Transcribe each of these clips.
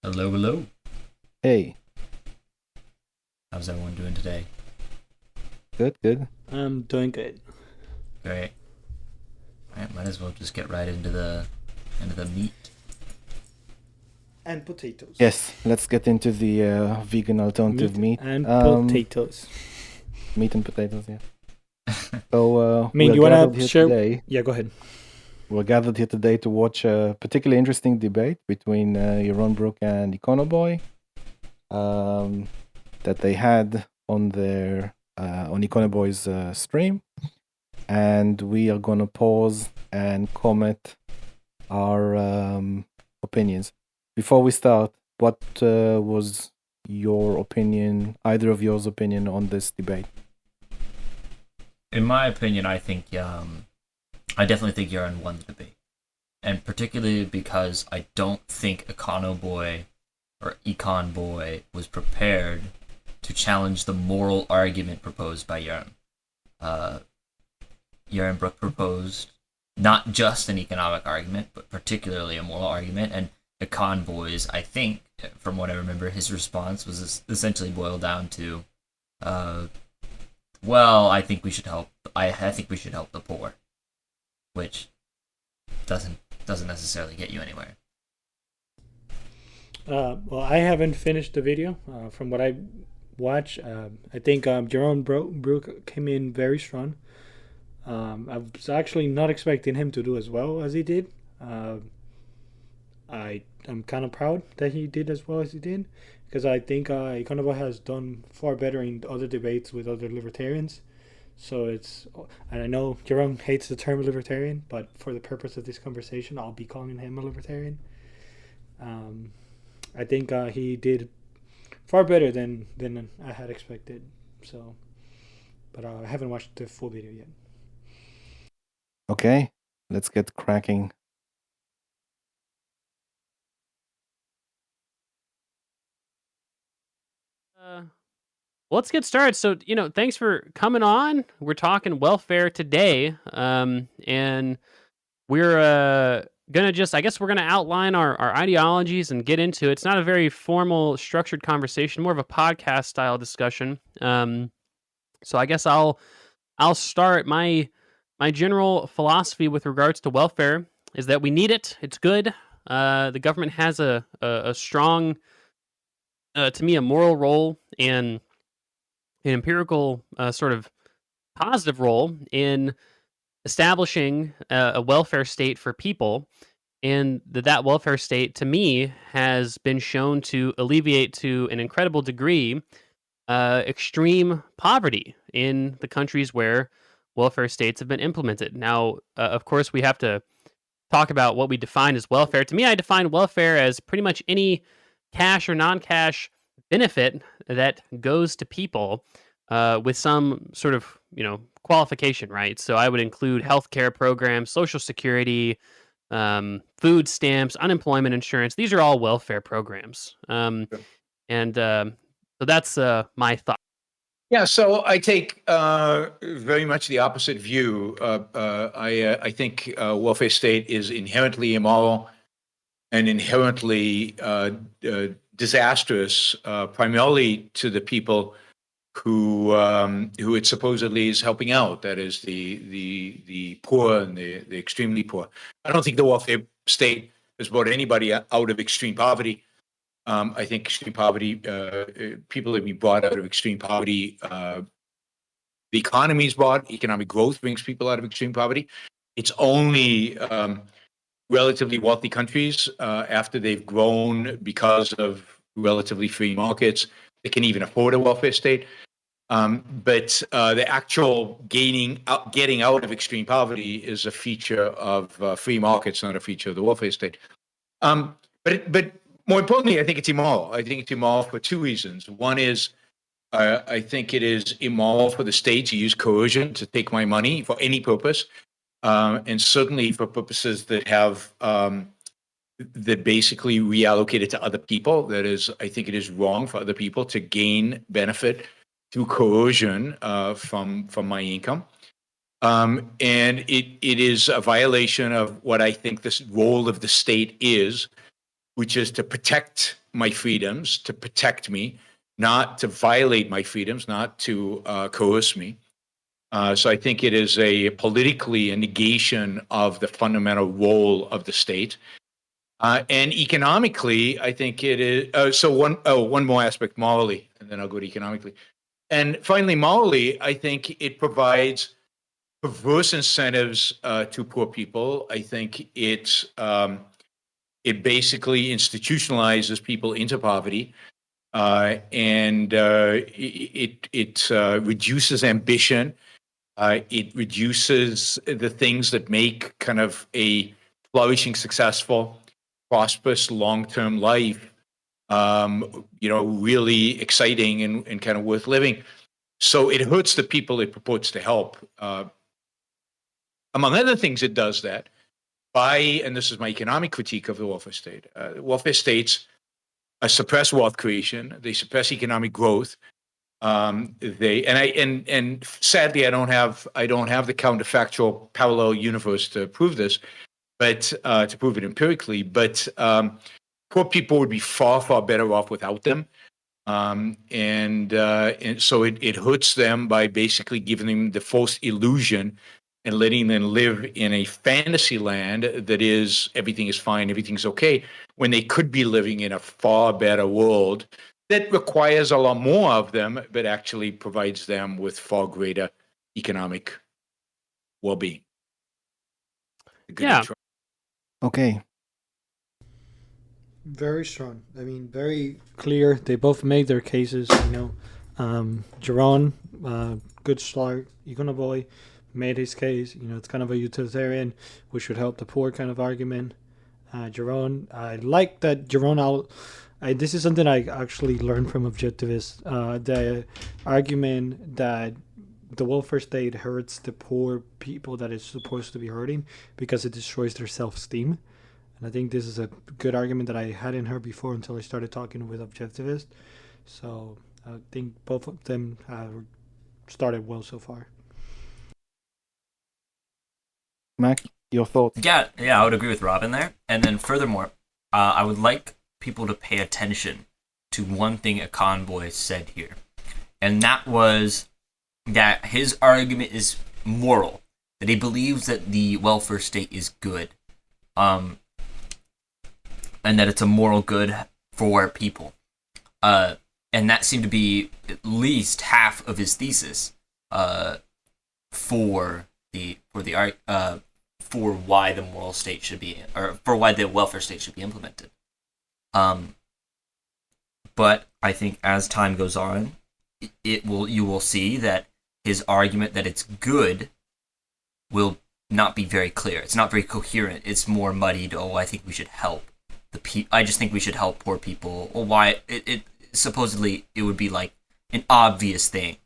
Hello, hello. Hey, How's everyone doing today? good, good. I'm doing good. Great. All right, might as well just get right into the meat. And potatoes. Yes, let's get into the vegan alternative Meat meat. and potatoes. Meat and potatoes, yeah. So I mean, we're you gathered want to here share? today. Yeah, go ahead. We're gathered here today to watch a particularly interesting debate between Yaron, Brook, and Econoboi that they had on their on Econoboi's stream, and we are gonna pause and comment our opinions. Before we start, what was your opinion, either of yours opinion on this debate? In my opinion, I definitely think Yaron won the debate, and particularly because I don't think Econoboi or Econ Boy was prepared to challenge the moral argument proposed by Yaron. Uh, Yaron Brook proposed not just an economic argument, but particularly a moral argument. And the convoys, I think, from what I remember, his response was essentially boiled down to, uh, "Well, I think we should help. I think we should help the poor," which doesn't necessarily get you anywhere. Well, I haven't finished the video. From what I watched, I think Jerome Brook came in very strong. I was actually not expecting him to do as well as he did. Uh, I'm kind of proud that he did as well as he did because I think Econobo has done far better in other debates with other libertarians. So it's, and I know Jerome hates the term libertarian, but for the purpose of this conversation, I'll be calling him a libertarian. Um, I think he did far better than I had expected. So, but I haven't watched the full video yet. Okay, let's get cracking. Let's get started. So, thanks for coming on. We're talking welfare today. And we're gonna I guess we're gonna outline our ideologies and get into it. It's not a very formal, structured conversation, more of a podcast style discussion. So I guess I'll start. My general philosophy with regards to welfare is that we need it. It's good. The government has a strong, to me, a moral role and an empirical sort of positive role in establishing a welfare state for people, and that welfare state, to me, has been shown to alleviate to an incredible degree extreme poverty in the countries where welfare states have been implemented. Now, of course, we have to talk about what we define as welfare. To me, I define welfare as pretty much any cash or non-cash benefit that goes to people with some sort of qualification, right? So I would include healthcare programs, social security, food stamps, unemployment insurance. These are all welfare programs, and so that's my thought. Yeah, so I take very much the opposite view. I think welfare state is inherently immoral and inherently disastrous, primarily to the people who it supposedly is helping out. That is the poor and the extremely poor. I don't think the welfare state has brought anybody out of extreme poverty. I think extreme poverty, people have been brought out of extreme poverty. The economy is brought, economic growth brings people out of extreme poverty. It's only relatively wealthy countries, after they've grown because of relatively free markets, that can even afford a welfare state. But the actual getting out of extreme poverty is a feature of free markets, not a feature of the welfare state. But more importantly, I think it's immoral. I think it's immoral for two reasons. One is I think it is immoral for the state to use coercion to take my money for any purpose, and certainly for purposes that have that basically reallocate it to other people. That is, I think it is wrong for other people to gain benefit through coercion from my income. And it is a violation of what I think this role of the state is, which is to protect my freedoms, to protect me, not to violate my freedoms, not to coerce me. So I think it is politically a negation of the fundamental role of the state. And economically, I think it is. So one more aspect morally, and then I'll go to economically. And finally, morally, I think it provides perverse incentives to poor people. I think it basically institutionalizes people into poverty, and it reduces ambition. It reduces the things that make kind of a flourishing, successful, prosperous, long-term life, really exciting and kind of worth living. So it hurts the people it purports to help. Among other things, it does that and this is my economic critique of the welfare state. Welfare states suppress wealth creation. They suppress economic growth. Sadly, I don't have the counterfactual parallel universe to prove this, but to prove it empirically. But poor people would be far, far better off without them. And so it hurts them by basically giving them the false illusion and letting them live in a fantasy land that is everything is fine, everything's okay, when they could be living in a far better world that requires a lot more of them, but actually provides them with far greater economic well-being. Yeah. Okay. Very strong. I mean, very clear. They both made their cases. Yaron, good start. Econoboi made his case. It's kind of a utilitarian, which should help the poor kind of argument. Yaron, I like that Yaron. This is something I actually learned from objectivists. The argument that the welfare state hurts the poor people that it's supposed to be hurting because it destroys their self-esteem. And I think this is a good argument that I hadn't heard before until I started talking with objectivists. So I think both of them started well so far. Mac, your thoughts? Yeah, I would agree with Robin there. And then furthermore, I would like people to pay attention to one thing Econoboi said here. And that was that his argument is moral, that he believes that the welfare state is good, and that it's a moral good for people. And that seemed to be at least half of his thesis for why the moral state should be, or for why the welfare state should be implemented. But I think as time goes on, you will see that his argument that it's good will not be very clear. It's not very coherent. It's more muddied. I think we should help I just think we should help poor people. Or why it supposedly it would be like an obvious thing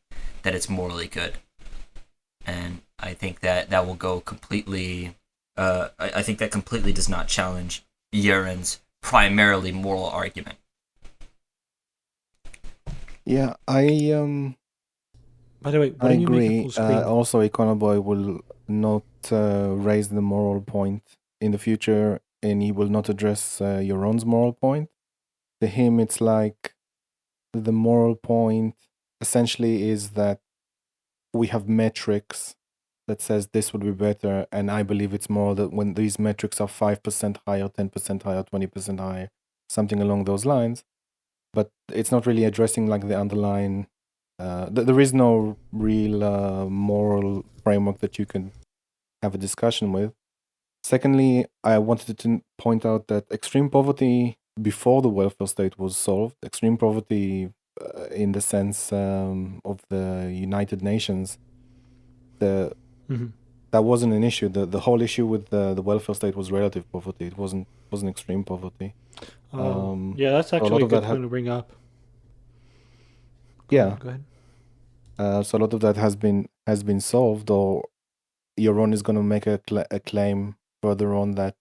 that it's morally good. And I think that will go completely. I think that completely does not challenge Yaron's primarily moral argument. Yeah, By the way, I agree. Also, Econoboi will not raise the moral point in the future, and he will not address Yaron's moral point. To him, it's like the moral point essentially is that we have metrics that says this would be better, and I believe it's more that when these metrics are 5% higher, 10% higher, 20% higher, something along those lines. But it's not really addressing like the underlying. There is no real moral framework that you can have a discussion with. Secondly, I wanted to point out that extreme poverty before the welfare state was solved, extreme poverty in the sense of the United Nations, that wasn't an issue. The whole issue with the welfare state was relative poverty. It wasn't extreme poverty. Yeah, that's actually a good point to bring up. Yeah. Go ahead. So a lot of that has been solved, or Yaron is going to make a claim further on that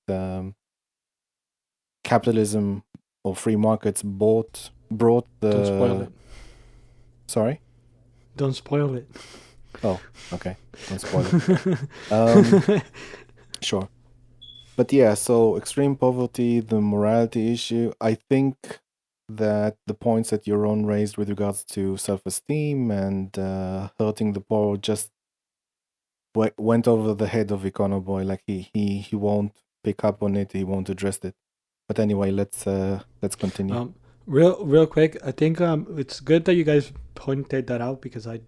capitalism or free markets brought the. Don't spoil it. Sorry? Don't spoil it. Oh, okay. Don't spoil it. Sure. But yeah, so extreme poverty, the morality issue, I think that the points that Yaron raised with regards to self-esteem and hurting the poor just went over the head of Econoboi. Like he won't pick up on it, he won't address it. But anyway, let's continue. Real quick, I think it's good that you guys pointed that out because I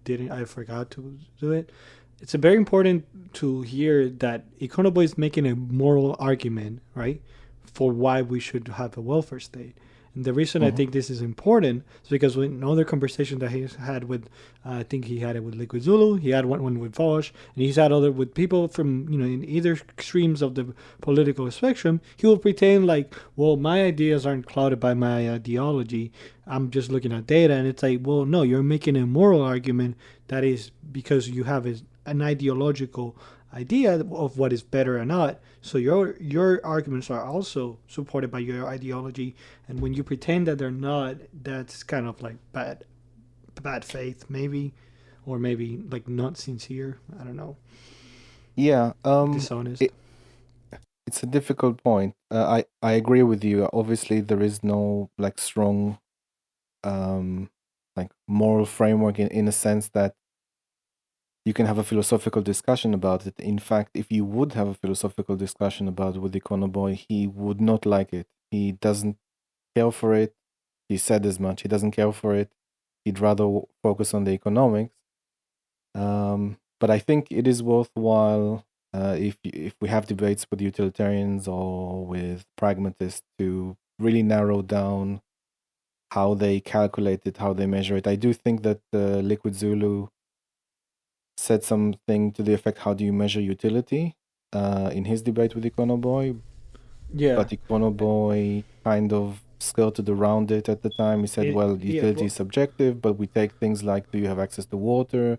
forgot to do it. It's very important to hear that Econoboi is making a moral argument, right, for why we should have a welfare state. And the reason I think this is important is because in other conversation that he's had with, I think he had it with Liquid Zulu, he had one with Vosh, and he's had other with people from, in either extremes of the political spectrum. He will pretend like, well, my ideas aren't clouded by my ideology. I'm just looking at data, and it's like, well, no, you're making a moral argument that is because you have an ideological idea of what is better or not. So your arguments are also supported by your ideology, and when you pretend that they're not, that's kind of like bad faith, maybe, or maybe like not sincere. I don't know. Yeah, Dishonest. it's a difficult point. I agree with you. Obviously, there is no like strong like moral framework in a sense that you can have a philosophical discussion about it. In fact, if you would have a philosophical discussion about it with Econoboi, he would not like it. He doesn't care for it. He said as much. He doesn't care for it. He'd rather focus on the economics. But I think it is worthwhile if we have debates with utilitarians or with pragmatists to really narrow down how they calculate it, how they measure it. I do think that Liquid Zulu said something to the effect, how do you measure utility, in his debate with Econoboi. Yeah. But Econoboi kind of skirted around it at the time. He said, utility is subjective, but we take things like, do you have access to water?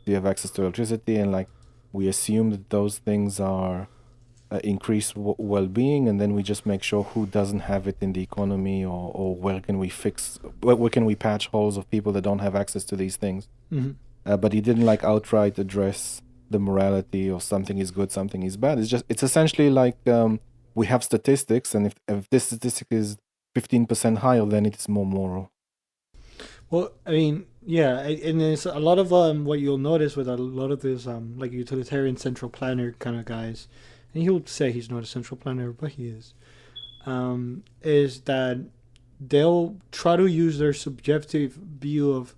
Do you have access to electricity? And like, we assume that those things are increase well-being, and then we just make sure who doesn't have it in the economy, or where can we where can we patch holes of people that don't have access to these things. But he didn't like outright address the morality or something is good, something is bad. It's essentially like we have statistics, and if this statistic is 15% higher, then it is more moral. Well, I mean, yeah, and there's a lot of what you'll notice with a lot of this like utilitarian central planner kind of guys, and he'll say he's not a central planner, but he is that they'll try to use their subjective view of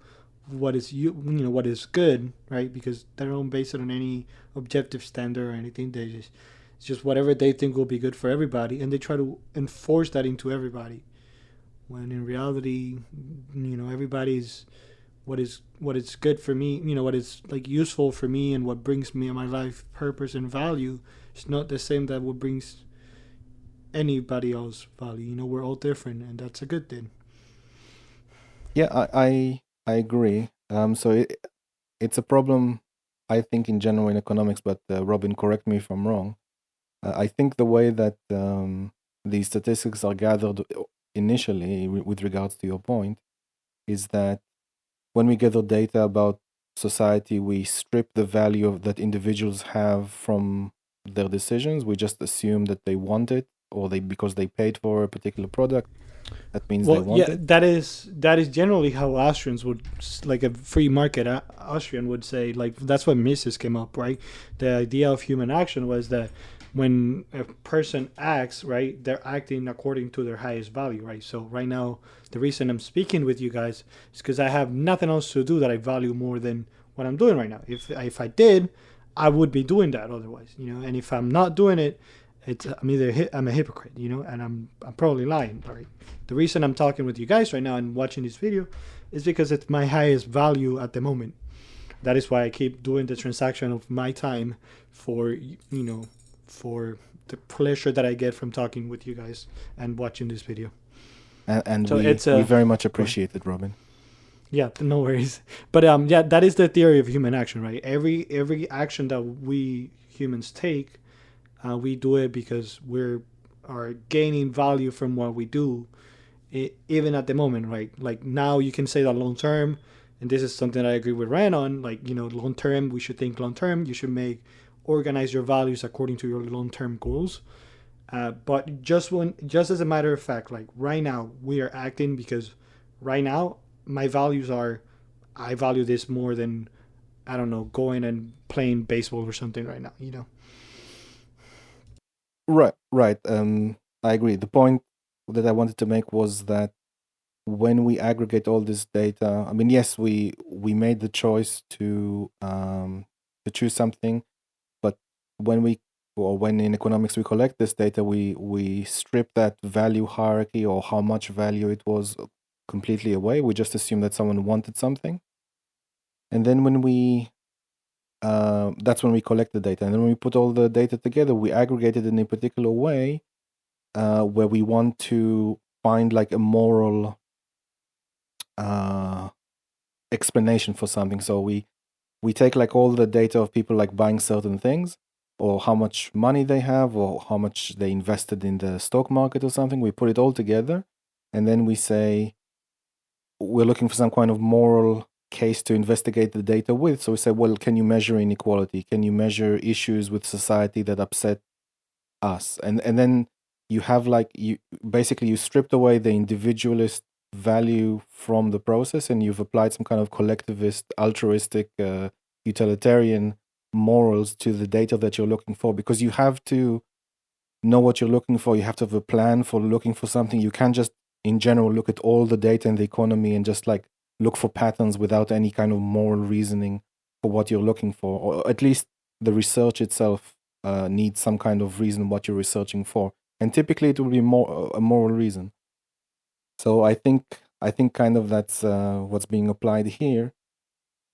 what is what is good, right? Because they don't base it on any objective standard or anything. It's just whatever they think will be good for everybody, and they try to enforce that into everybody. When in reality, everybody's what is good for me, what is like useful for me and what brings me my life purpose and value is not the same that what brings anybody else value. We're all different, and that's a good thing. Yeah, I agree. So it's a problem, I think, in general in economics, but Robin, correct me if I'm wrong. I think the way that these statistics are gathered initially, with regards to your point, is that when we gather data about society, we strip the value that individuals have from their decisions. We just assume that they want it, or because they paid for a particular product. That means they want it. That is generally how Austrians would, like a free market Austrian would say. Like that's when Mises came up, right? The idea of human action was that when a person acts, right, they're acting according to their highest value, right? So right now, the reason I'm speaking with you guys is because I have nothing else to do that I value more than what I'm doing right now. If I did, I would be doing that otherwise, And if I'm not doing it, I'm a hypocrite, and I'm probably lying, right? The reason I'm talking with you guys right now and watching this video is because it's my highest value at the moment. That is why I keep doing the transaction of my time for for the pleasure that I get from talking with you guys and watching this video. And so we very much appreciate it, Robin. Yeah, no worries. But yeah, that is the theory of human action, right? Every action that we humans take, we do it because we are gaining value from what we do, even at the moment, right? Like now you can say that long term, and this is something that I agree with Ryan on, like, long term, we should think long term. You should organize your values according to your long term goals. But just as a matter of fact, like right now, we are acting because right now my values are, I value this more than, I don't know, going and playing baseball or something right now. You know. Right. I agree. The point that I wanted to make was that when we aggregate all this data, I mean, yes, we made the choice to choose something, but when in economics we collect this data, we strip that value hierarchy or how much value it was completely away. We just assume that someone wanted something, and then that's when we collect the data, and then when we put all the data together, we aggregate it in a particular way where we want to find like a moral explanation for something. So we take like all the data of people like buying certain things or how much money they have or how much they invested in the stock market or something. We put it all together and then we say we're looking for some kind of moral case to investigate the data with. So we say, well, can you measure inequality? Can you measure issues with society that upset us? And then you have like you stripped away the individualist value from the process and you've applied some kind of collectivist, altruistic, utilitarian morals to the data that you're looking for, because you have to know what you're looking for. You have to have a plan for looking for something. You can't just in general look at all the data in the economy and just like look for patterns without any kind of moral reasoning for what you're looking for, or at least the research itself needs some kind of reason what you're researching for, and typically it will be more a moral reason. So I think kind of that's what's being applied here.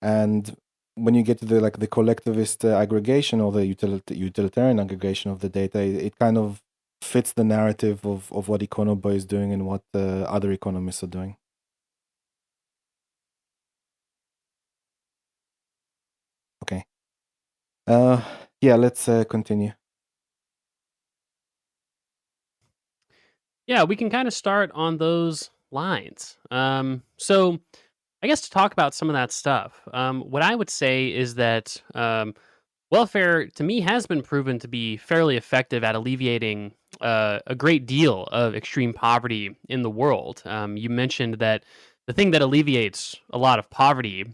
And when you get to the collectivist aggregation or the utilitarian aggregation of the data, it kind of fits the narrative of what Econoboi is doing and what other economists are doing. Okay. Yeah, let's continue. Yeah, we can kind of start on those lines. So I guess to talk about some of that stuff, what I would say is that welfare to me has been proven to be fairly effective at alleviating a great deal of extreme poverty in the world. You mentioned that the thing that alleviates a lot of poverty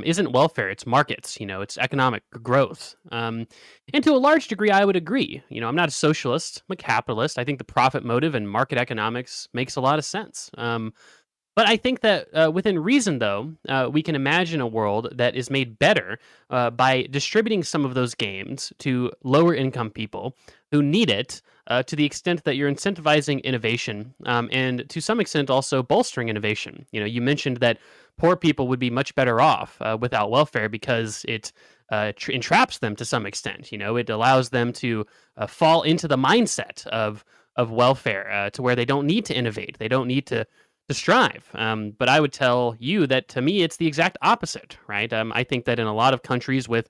isn't welfare, it's markets, it's economic growth. And to a large degree, I would agree. I'm not a socialist, I'm a capitalist. I think the profit motive and market economics makes a lot of sense. But I think that within reason, though, we can imagine a world that is made better by distributing some of those gains to lower income people who need it to the extent that you're incentivizing innovation and to some extent also bolstering innovation. You mentioned that poor people would be much better off without welfare because it entraps them to some extent. It allows them to fall into the mindset of welfare to where they don't need to innovate. They don't need to strive. But I would tell you that to me, it's the exact opposite, right? I think that in a lot of countries with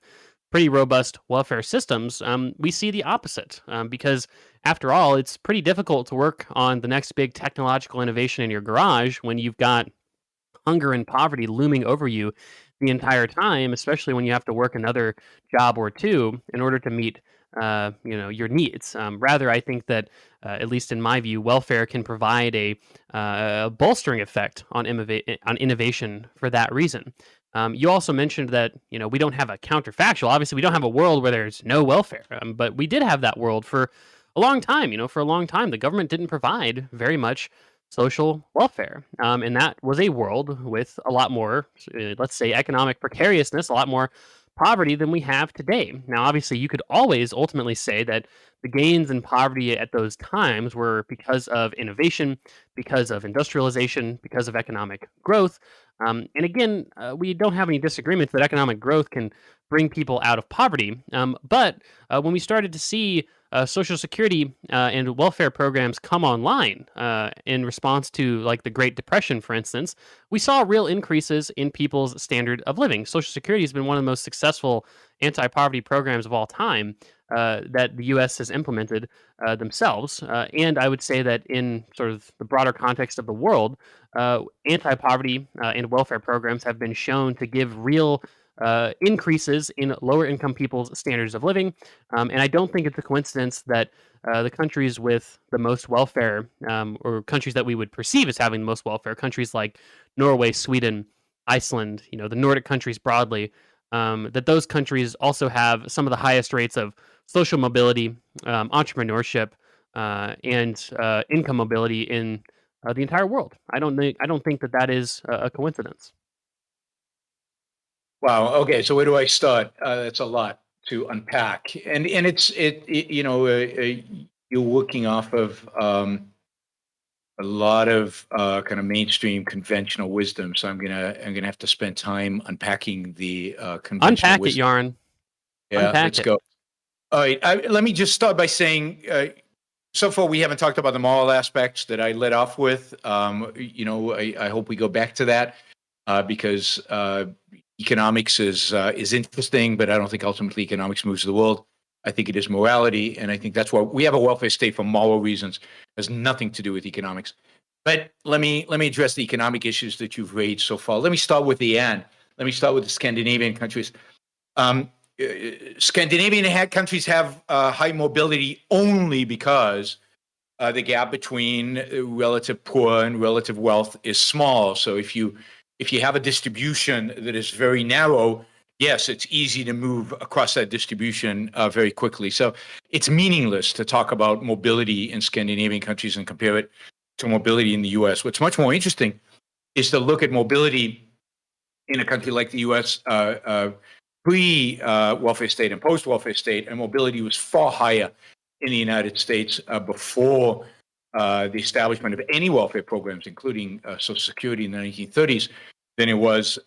pretty robust welfare systems, we see the opposite because, after all, it's pretty difficult to work on the next big technological innovation in your garage when you've got hunger and poverty looming over you the entire time, especially when you have to work another job or two in order to meet your needs. Rather, I think that at least in my view, welfare can provide a bolstering effect on innovation for that reason. You also mentioned that we don't have a counterfactual. Obviously, we don't have a world where there's no welfare, but we did have that world for a long time. For a long time, the government didn't provide very much social welfare. And that was a world with a lot more, let's say, economic precariousness, a lot more poverty than we have today. Now, obviously, you could always ultimately say that the gains in poverty at those times were because of innovation, because of industrialization, because of economic growth. And again, we don't have any disagreements that economic growth can bring people out of poverty. But when we started to see Social Security and welfare programs come online in response to like the Great Depression, for instance, we saw real increases in people's standard of living. Social Security has been one of the most successful anti-poverty programs of all time that the U.S. has implemented themselves. And I would say that in sort of the broader context of the world, anti-poverty and welfare programs have been shown to give real increases in lower income people's standards of living. And I don't think it's a coincidence that the countries with the most welfare, or countries that we would perceive as having the most welfare, countries like Norway, Sweden, Iceland, the Nordic countries broadly, that those countries also have some of the highest rates of social mobility, entrepreneurship, and income mobility in the entire world. I don't think that is a coincidence. Wow. Okay. So where do I start? That's a lot to unpack, and you're working off of a lot of kind of mainstream conventional wisdom. So I'm gonna have to spend time unpacking the conventional Unpack it, wisdom. Yaron. Yeah, Unpack let's it. go. All right. Let me just start by saying, so far we haven't talked about the moral aspects that I led off with. I hope we go back to that because economics is interesting, but I don't think ultimately economics moves the world. I think it is morality, and I think that's why we have a welfare state for moral reasons. It has nothing to do with economics. But let me address the economic issues that you've raised so far. Let me start with the end. Let me start with the Scandinavian countries. Scandinavian countries have high mobility only because the gap between relative poor and relative wealth is small. So if you have a distribution that is very narrow, yes, it's easy to move across that distribution very quickly. So it's meaningless to talk about mobility in Scandinavian countries and compare it to mobility in the U.S. What's much more interesting is to look at mobility in a country like the U.S. Pre-welfare state and post-welfare state, and mobility was far higher in the United States before the establishment of any welfare programs, including Social Security in the 1930s, than it was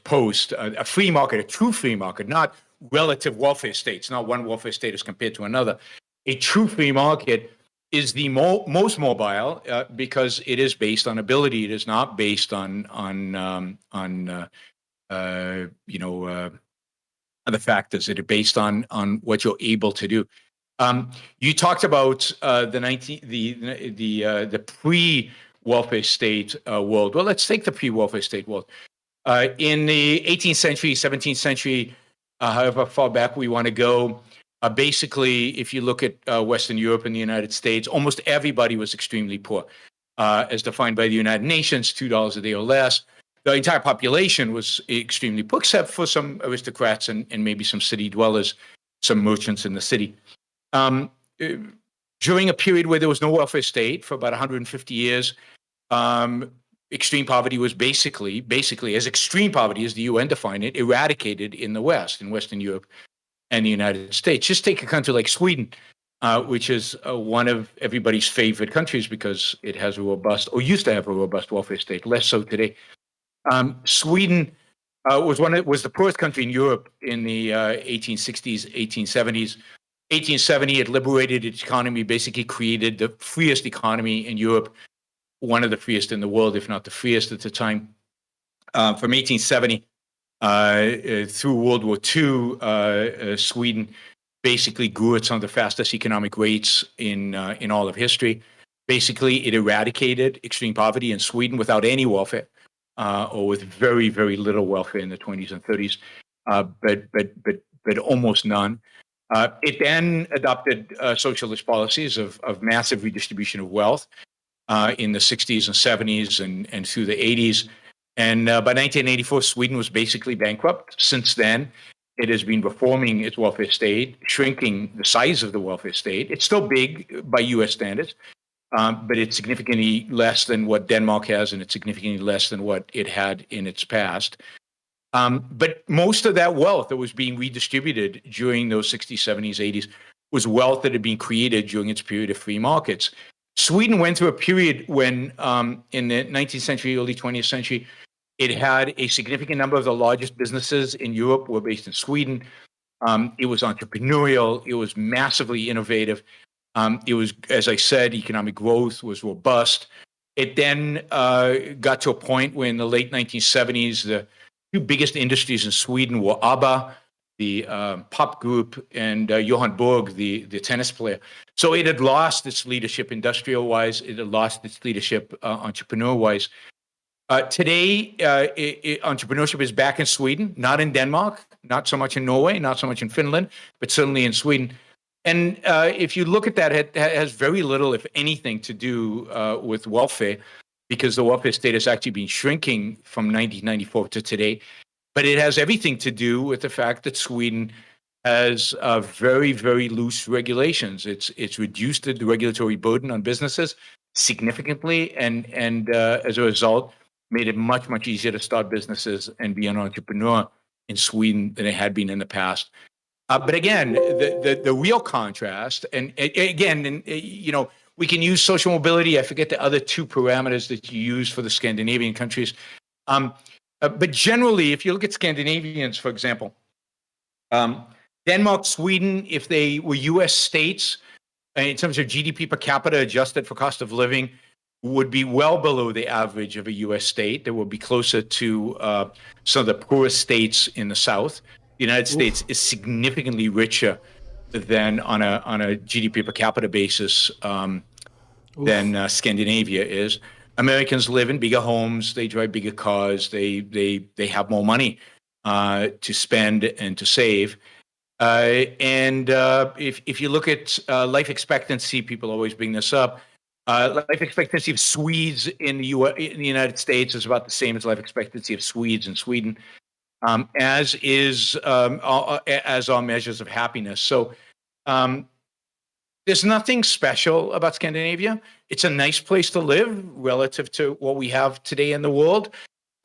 post. A free market, a true free market, not relative welfare states, not one welfare state as compared to another. A true free market is the most mobile because it is based on ability. It is not based on other factors that are based on what you're able to do. You talked about the pre-welfare state world. Well, let's take the pre-welfare state world. In the 18th century, 17th century, however far back we want to go, basically, if you look at Western Europe and the United States, almost everybody was extremely poor, as defined by the United Nations, $2 a day or less. The entire population was extremely poor, except for some aristocrats and maybe some city dwellers, some merchants in the city. During a period where there was no welfare state for about 150 years, extreme poverty was basically as extreme poverty as the UN defined it, eradicated in the West, in Western Europe and the United States. Just take a country like Sweden, which is one of everybody's favorite countries because it has a robust, or used to have a robust welfare state, less so today. Sweden was the poorest country in Europe in the 1860s, 1870s. 1870, it liberated its economy, basically created the freest economy in Europe, one of the freest in the world, if not the freest at the time. From 1870 through World War II, Sweden basically grew at some of the fastest economic rates in all of history. Basically, it eradicated extreme poverty in Sweden without any welfare, or with very, very little welfare in the 20s and 30s, but almost none. It then adopted socialist policies of massive redistribution of wealth in the 60s and 70s and through the 80s. And by 1984, Sweden was basically bankrupt. Since then, it has been reforming its welfare state, shrinking the size of the welfare state. It's still big by U.S. standards, but it's significantly less than what Denmark has, and it's significantly less than what it had in its past. But most of that wealth that was being redistributed during those 60s, 70s, 80s was wealth that had been created during its period of free markets. Sweden went through a period when, in the 19th century, early 20th century, it had a significant number of the largest businesses in Europe were based in Sweden. It was entrepreneurial. It was massively innovative. It was, as I said, economic growth was robust. It then got to a point where in the late 1970s, the two biggest industries in Sweden were ABBA, the pop group, and Johan Borg, the tennis player. So it had lost its leadership industrial-wise. It had lost its leadership entrepreneur-wise. Today, entrepreneurship is back in Sweden, not in Denmark, not so much in Norway, not so much in Finland, but certainly in Sweden. And if you look at that, it has very little, if anything, to do with welfare, because the welfare state has actually been shrinking from 1994 to today. But it has everything to do with the fact that Sweden has very, very loose regulations. It's reduced the regulatory burden on businesses significantly, and as a result, made it much, much easier to start businesses and be an entrepreneur in Sweden than it had been in the past. But again, the real contrast, and again, we can use social mobility. I forget the other two parameters that you use for the Scandinavian countries. But generally, if you look at Scandinavians, for example, Denmark, Sweden, if they were U.S. states, in terms of GDP per capita adjusted for cost of living, would be well below the average of a U.S. state. They would be closer to some of the poorest states in the South. The United States is significantly richer than on a GDP per capita basis than Scandinavia is. Americans live in bigger homes. They drive bigger cars. They have more money to spend and to save. If you look at life expectancy, people always bring this up. Life expectancy of Swedes in the United States is about the same as life expectancy of Swedes in Sweden, as are measures of happiness. So there's nothing special about Scandinavia. It's a nice place to live relative to what we have today in the world.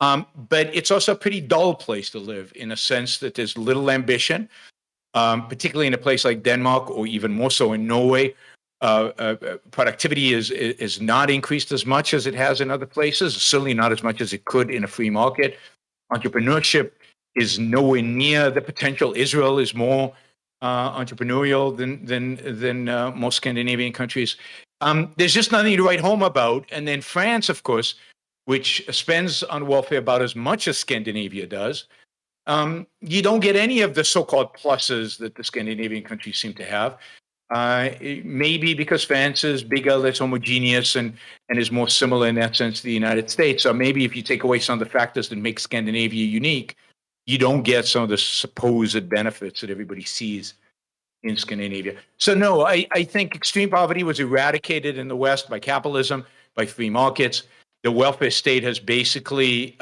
But it's also a pretty dull place to live in a sense that there's little ambition, particularly in a place like Denmark, or even more so in Norway. Productivity is not increased as much as it has in other places, certainly not as much as it could in a free market. Entrepreneurship is nowhere near the potential. Israel is more entrepreneurial than most Scandinavian countries. There's just nothing to write home about. And then France, of course, which spends on welfare about as much as Scandinavia does, you don't get any of the so-called pluses that the Scandinavian countries seem to have. Maybe because France is bigger, less homogeneous, and is more similar in that sense to the United States. Or maybe if you take away some of the factors that make Scandinavia unique, you don't get some of the supposed benefits that everybody sees in Scandinavia. So no, I think extreme poverty was eradicated in the West by capitalism, by free markets. The welfare state has basically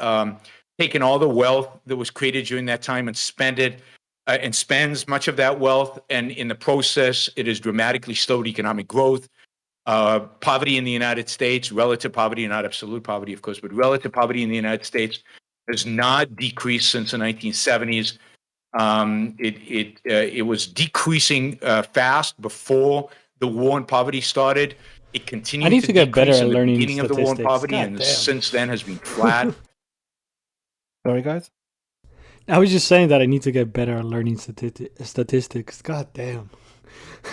taken all the wealth that was created during that time and spent it, and spends much of that wealth. And in the process, it has dramatically slowed economic growth. Poverty in the United States, relative poverty, not absolute poverty, of course, but relative poverty in the United States has not decreased since the 1970s. It was decreasing fast before the war on poverty started. It continued I need to get better decrease at in the learning beginning of the war on statistics. poverty, God and damn. since then has been flat. Sorry, guys. I was just saying that I need to get better at learning statistics. God damn.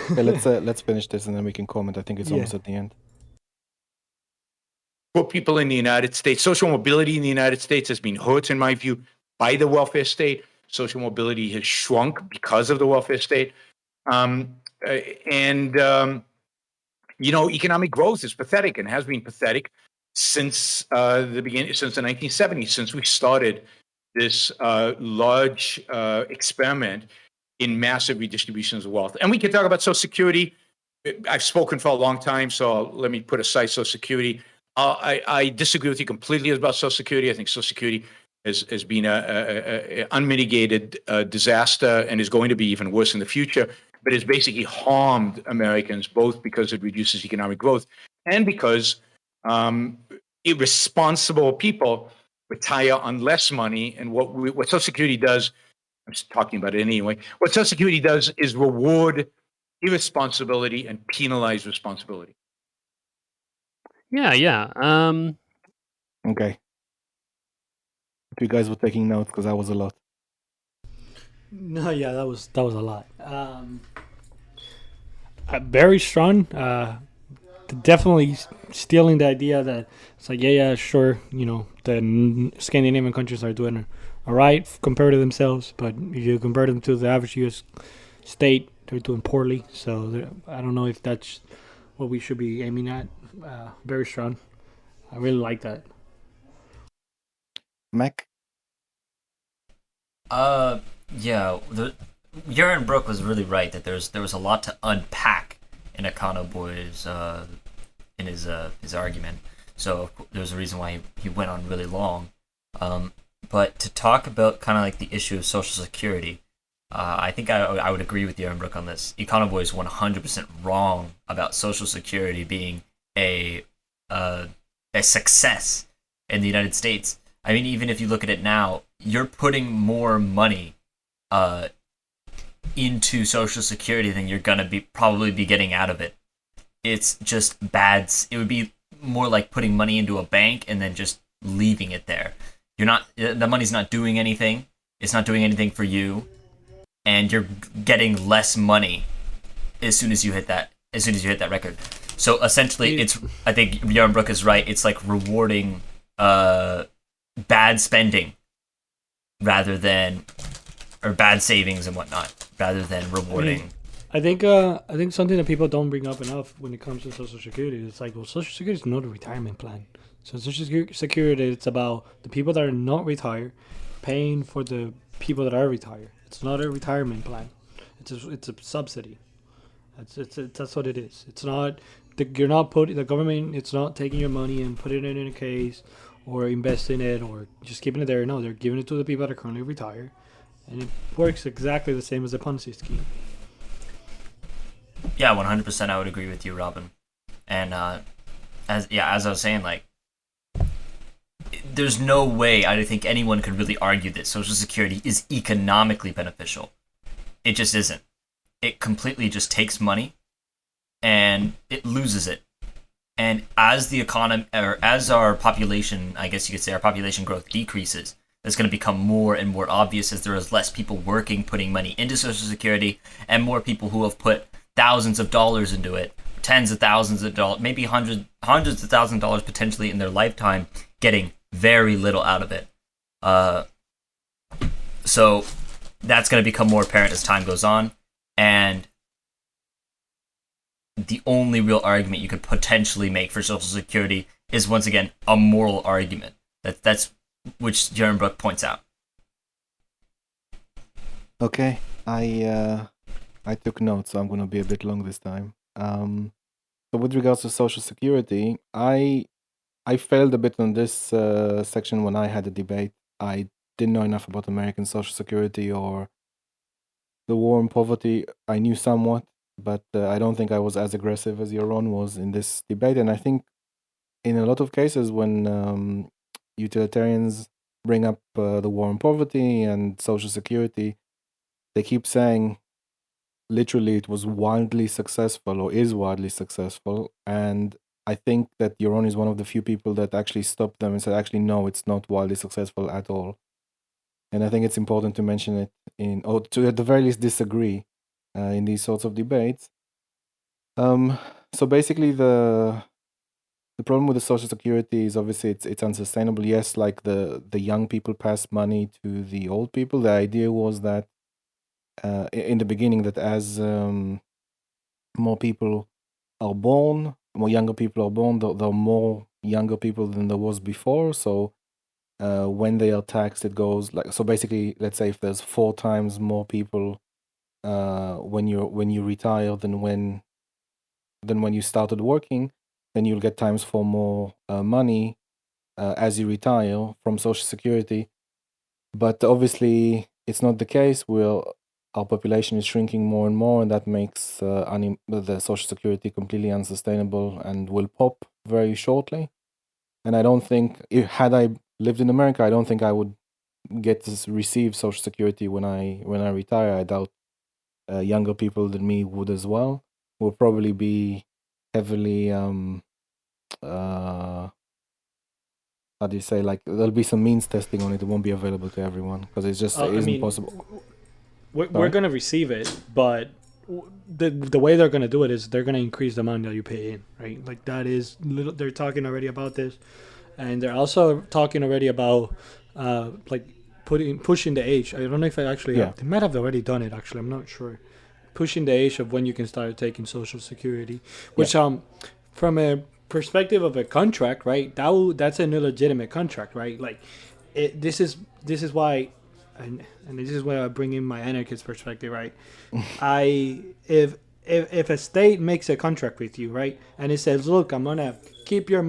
Okay, let's finish this and then we can comment. I think it's almost at the end. Poor people in the United States, social mobility in the United States has been hurt, in my view, by the welfare state. Social mobility has shrunk because of the welfare state. Economic growth is pathetic and has been pathetic since the beginning, since the 1970s, since we started this large experiment in massive redistributions of wealth. And we can talk about Social Security. I've spoken for a long time, so let me put aside Social Security. I disagree with you completely about Social Security. I think Social Security has been an unmitigated disaster and is going to be even worse in the future, but it's basically harmed Americans, both because it reduces economic growth and because irresponsible people retire on less money. And what Social Security does, I'm just talking about it anyway, what Social Security does is reward irresponsibility and penalize responsibility. Yeah. Okay. If you guys were taking notes, because that was a lot. No, yeah, that was a lot. Very strong. Definitely stealing the idea that it's like, yeah, sure, the Scandinavian countries are doing all right compared to themselves, but if you compare them to the average U.S. state, they're doing poorly. So I don't know if that's what we should be aiming at. Very strong. I really like that. Mac? Yeah, Yaron Brook was really right that there was a lot to unpack in Econoboi's in his argument. So there's a reason why he went on really long. But to talk about kind of like the issue of Social Security, I think I would agree with Yaron Brook on this. Econoboi is 100% wrong about Social Security being a success in the United States. I mean, even if you look at it now, you're putting more money into Social Security than you're gonna probably be getting out of it. It's just bad. It would be more like putting money into a bank and then just leaving it there. The money's not doing anything. It's not doing anything for you, and you're getting less money as soon as you hit that record. So essentially, I think Yaron Brook is right. It's like rewarding bad spending rather than, or bad savings and whatnot, rather than rewarding. I think something that people don't bring up enough when it comes to Social Security is like, well, Social Security is not a retirement plan. So Social Security, it's about the people that are not retired paying for the people that are retired. It's not a retirement plan. It's a subsidy. That's what it is. It's not you're not putting the government. It's not taking your money and putting it in a case or investing it or just keeping it there. No, they're giving it to the people that are currently retired, and it works exactly the same as a Ponzi scheme. Yeah, 100%. I would agree with you, Robin. And as I was saying, like, there's no way I think anyone could really argue that Social Security is economically beneficial. It just isn't. It completely just takes money and it loses it. And as the economy, or as our population, I guess you could say our population growth decreases, it's going to become more and more obvious as there is less people working, putting money into Social Security, and more people who have put thousands of dollars into it, tens of thousands of dollars, maybe hundreds of thousands of dollars potentially in their lifetime, getting very little out of it. So that's going to become more apparent as time goes on. And the only real argument you could potentially make for Social Security is, once again, a moral argument. That's which Yaron Brook points out. Okay, I took notes, so I'm going to be a bit long this time. So with regards to Social Security, I failed a bit on this section when I had a debate. I didn't know enough about American Social Security or the war on poverty. I knew somewhat, but I don't think I was as aggressive as Yaron was in this debate. And I think in a lot of cases when utilitarians bring up the war on poverty and Social Security, they keep saying literally it was wildly successful or is wildly successful. And I think that Yaron is one of the few people that actually stopped them and said, actually, no, it's not wildly successful at all. And I think it's important to mention it or to at the very least disagree in these sorts of debates. So basically the problem with the Social Security is obviously it's unsustainable. Yes, like the young people pass money to the old people. The idea was that in the beginning that as more people are born, more younger people are born, there are more younger people than there was before. So when they are taxed, it goes like, so basically, let's say if there's 4 times more people when you retire than when you started working, then you'll get times 4 more money as you retire from Social Security. But obviously, it's not the case. Our population is shrinking more and more, and that makes the Social Security completely unsustainable and will pop very shortly. And I don't think, had I lived in America, I don't think I would get to receive Social Security when I retire. I doubt younger people than me would as well. Will probably be heavily how do you say, like, there'll be some means testing on it. It won't be available to everyone because it isn't possible. We're going to receive it, but the way they're going to do it is they're going to increase the amount that you pay in, right? Like that is they're talking already about this, and they're also talking already about like pushing the age. I don't know if they might have already done it. Actually, I'm not sure. Pushing the age of when you can start taking Social Security, which from a perspective of a contract, right? That's an illegitimate contract, right? Like this is why, and this is where I bring in my anarchist perspective, right? I if a state makes a contract with you, right, and it says, look, I'm gonna keep your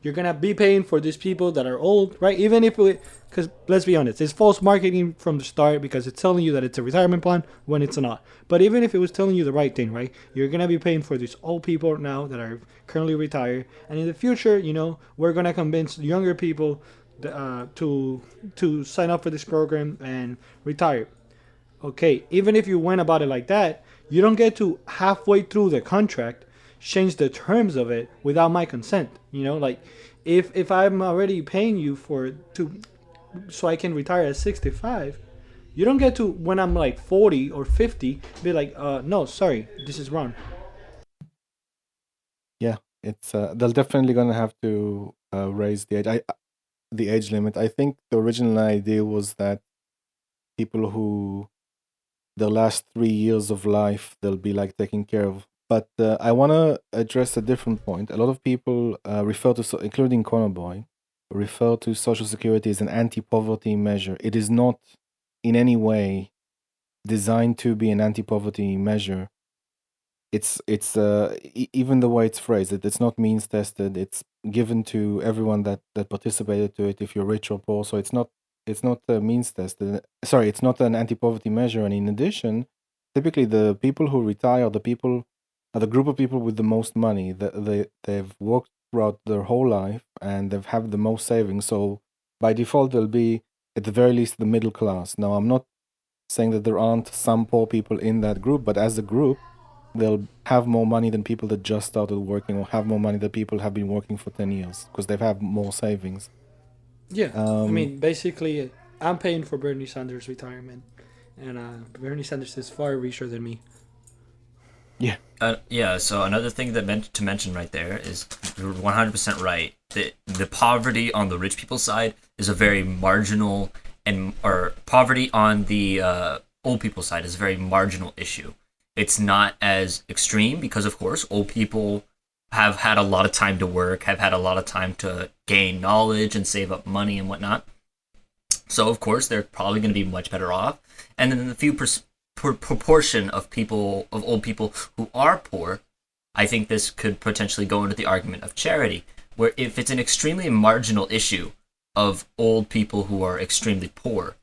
you're gonna be paying for these people that are old, right? Even if because let's be honest, it's false marketing from the start because it's telling you that it's a retirement plan when it's not. But even if it was telling you the right thing, right, you're gonna be paying for these old people now that are currently retired, and in the future, we're gonna convince younger people to sign up for this program and retire. Okay, even if you went about it like that, you don't get to halfway through the contract change the terms of it without my consent. Like if I'm already paying you so I can retire at 65, you don't get to when I'm like 40 or 50 be like, no, sorry, this is wrong. Yeah, it's they're definitely gonna have to raise the age limit. I think the original idea was that people who the last 3 years of life they'll be like taken care of. But I want to address a different point. A lot of people refer to, including Econoboi, refer to Social Security as an anti-poverty measure. It is not in any way designed to be an anti-poverty measure. It's even the way it's phrased. It's not means tested. It's given to everyone that participated to it, if you're rich or poor. So it's not means tested. Sorry, it's not an anti-poverty measure. And in addition, typically the people who retire, are the group of people with the most money. They've worked throughout their whole life and they've had the most savings. So by default, they'll be at the very least the middle class. Now, I'm not saying that there aren't some poor people in that group, but as a group, they'll have more money than people that just started working, or have more money than people have been working for 10 years because they've had more savings. Yeah, I mean, basically, I'm paying for Bernie Sanders' retirement, and Bernie Sanders is far richer than me. Yeah, so another thing to mention right there is you're 100% right. The poverty on the rich people's side is a very marginal, or poverty on the old people's side is a very marginal issue. It's not as extreme because, of course, old people have had a lot of time to work, have had a lot of time to gain knowledge and save up money and whatnot. So, of course, they're probably going to be much better off. And then the few proportion of old people who are poor, I think this could potentially go into the argument of charity, where if it's an extremely marginal issue of old people who are extremely poor,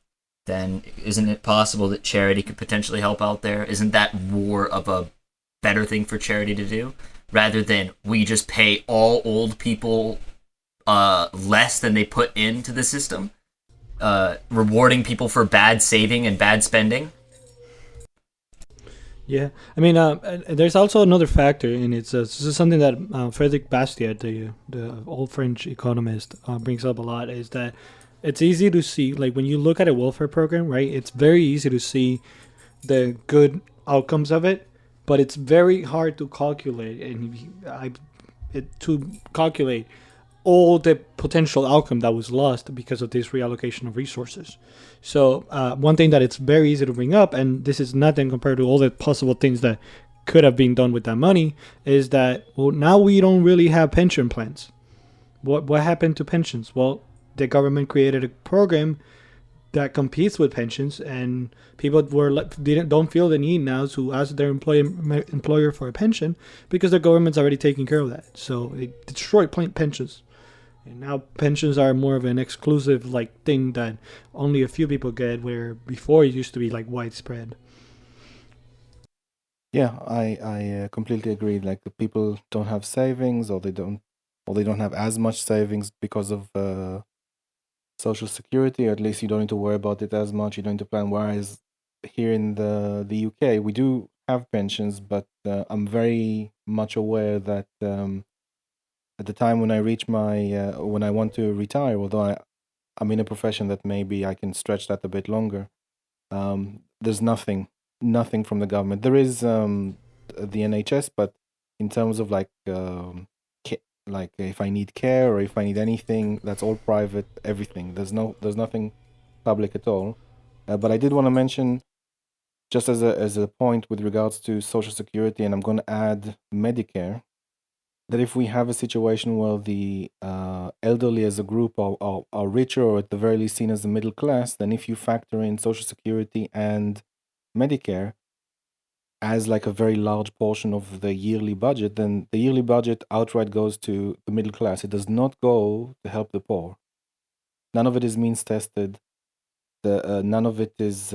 then isn't it possible that charity could potentially help out there? Isn't that more of a better thing for charity to do, rather than we just pay all old people less than they put into the system, rewarding people for bad saving and bad spending? Yeah, I mean, there's also another factor, and this is something that Frederic Bastiat, the old French economist, brings up a lot, is that it's easy to see, like when you look at a welfare program, right? It's very easy to see the good outcomes of it, but it's very hard to calculate, to calculate all the potential outcome that was lost because of this reallocation of resources. So one thing that it's very easy to bring up, and this is nothing compared to all the possible things that could have been done with that money, is that, well, now we don't really have pension plans. What happened to pensions? Well, the government created a program that competes with pensions, and people don't feel the need now to ask their employer for a pension because the government's already taking care of that. So it destroyed pensions. And now pensions are more of an exclusive thing that only a few people get, where before it used to be widespread. Yeah, I completely agree. Like, the people don't have savings, or they don't have as much savings because of Social Security, or at least you don't need to worry about it as much. You don't need to plan. Whereas here in the UK, we do have pensions, but I'm very much aware that at the time when I reach when I want to retire, although I'm in a profession that maybe I can stretch that a bit longer, there's nothing from the government. There is the NHS, but in terms of if I need care or if I need anything, that's all private. Everything. There's nothing public at all. But I did want to mention, just as a point with regards to Social Security, and I'm going to add Medicare. that if we have a situation where the elderly as a group are richer, or at the very least seen as the middle class, then if you factor in Social Security and Medicare as like a very large portion of the yearly budget, then the yearly budget outright goes to the middle class. It does not go to help the poor. None of it is means tested. None of it is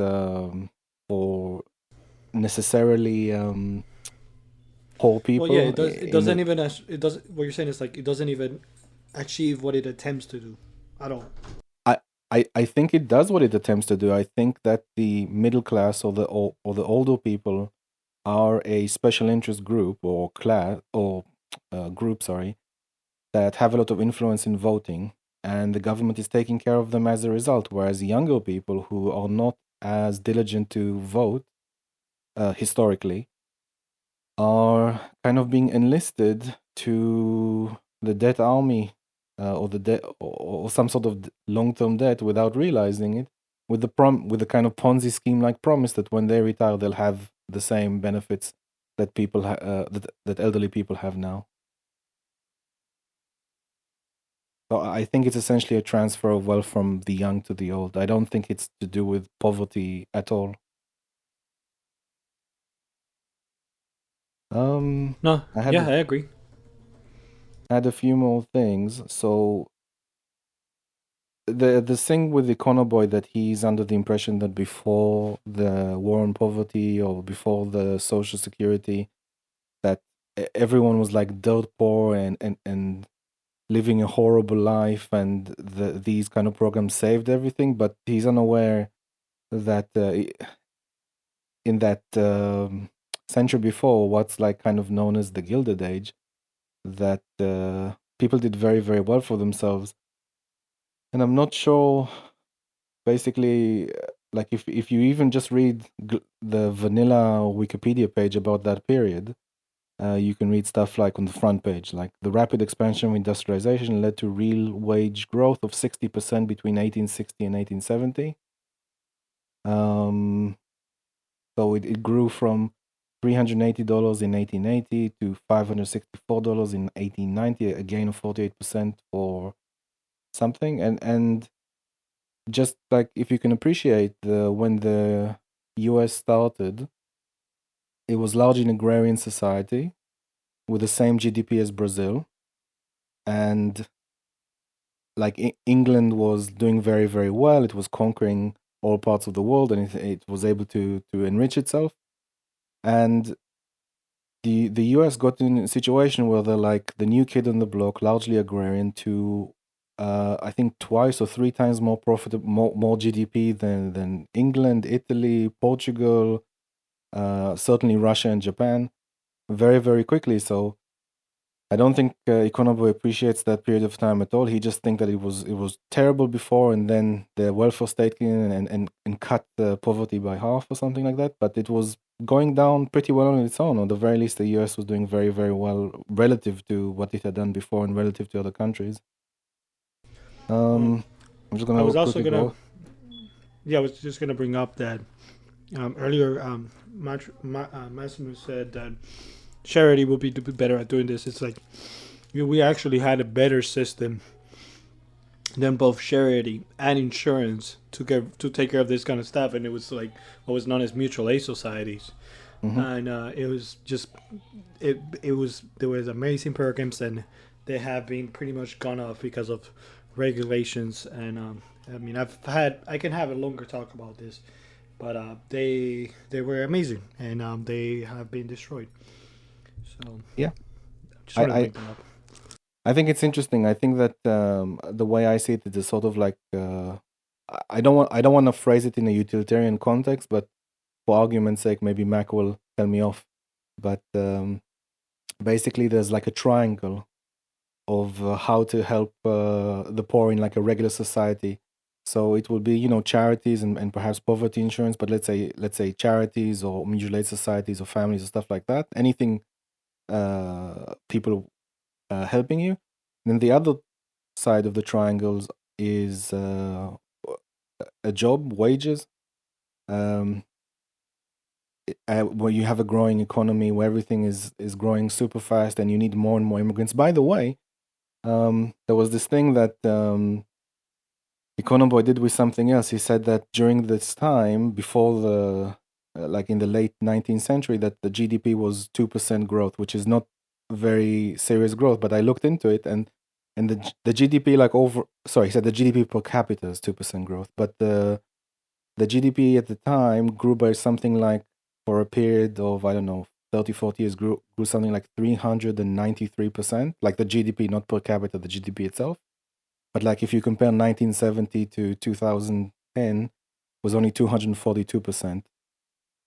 for necessarily poor people. Well, yeah, it does. It in doesn't the, even. It does. What you're saying is like it doesn't even achieve what it attempts to do at all. I think it does what it attempts to do. I think that the middle class or the older people are a special interest group or class or group, sorry, that have a lot of influence in voting, and the government is taking care of them as a result. Whereas younger people who are not as diligent to vote historically are kind of being enlisted to the debt army or the debt or some sort of long-term debt without realizing it, with the kind of Ponzi scheme like promise that when they retire they'll have the same benefits that people that elderly people have now. So I think it's essentially a transfer of wealth from the young to the old. I don't think it's to do with poverty at all. No, I had yeah, I agree. had a few more things. So the thing with Econoboi, that he's under the impression that before the war on poverty or before the Social Security, that everyone was like dirt poor and living a horrible life, and these kind of programs saved everything. But he's unaware that in that century before, what's like kind of known as the Gilded Age, that people did very, very well for themselves. And I'm not sure, basically, like if you even just read the vanilla Wikipedia page about that period, you can read stuff like on the front page, like the rapid expansion of industrialization led to real wage growth of 60% between 1860 and 1870. So it grew from $380 in 1880 to $564 in 1890, a gain of 48% for something. And just like if you can appreciate, when the US started, it was largely an agrarian society with the same GDP as Brazil. And like England was doing very, very well. It was conquering all parts of the world, and it was able to enrich itself. And the US got in a situation where they're like the new kid on the block, largely agrarian, to I think twice or three times more profitable, more GDP than England, Italy, Portugal, certainly Russia and Japan, very, very quickly. So I don't think Econoboi appreciates that period of time at all. He just thinks that it was terrible before, and then the welfare state came in and cut the poverty by half or something like that. But it was going down pretty well on its own. Or at the very least, the US was doing very, very well relative to what it had done before and relative to other countries. I'm just gonna I have was a also quick gonna. go. Yeah, I was just gonna bring up that earlier. Massimo said that charity will be better at doing this. It's like we actually had a better system than both charity and insurance to take care of this kind of stuff, and it was like what was known as mutual aid societies. Mhm. And it was just it was there was amazing programs, and they have been pretty much gone off because of regulations. And I mean, I can have a longer talk about this, but they were amazing, and they have been destroyed. So Yeah. just wanted to I bring them up. I think it's interesting. I think that the way I see it is sort of like I don't want to phrase it in a utilitarian context, but for argument's sake, maybe Mac will tell me off. But basically, there's like a triangle of how to help the poor in like a regular society. So it will be, charities and perhaps poverty insurance, but let's say charities or mutual aid societies or families or stuff like that. Anything people helping you. And then the other side of the triangles is a job, wages. Um, where you have a growing economy, where everything is growing super fast, and you need more and more immigrants. By the way, there was this thing that Econoboi did with something else. He said that during this time, before the like in the late 19th century, that the GDP was 2% growth, which is not very serious growth. But I looked into it, and the GDP he said the GDP per capita is 2% growth, but the GDP at the time grew by something like, for a period of, I don't know, 30, 40 years, grew something like 393%, like the GDP, not per capita, the GDP itself. But like if you compare 1970 to 2010, was only 242%.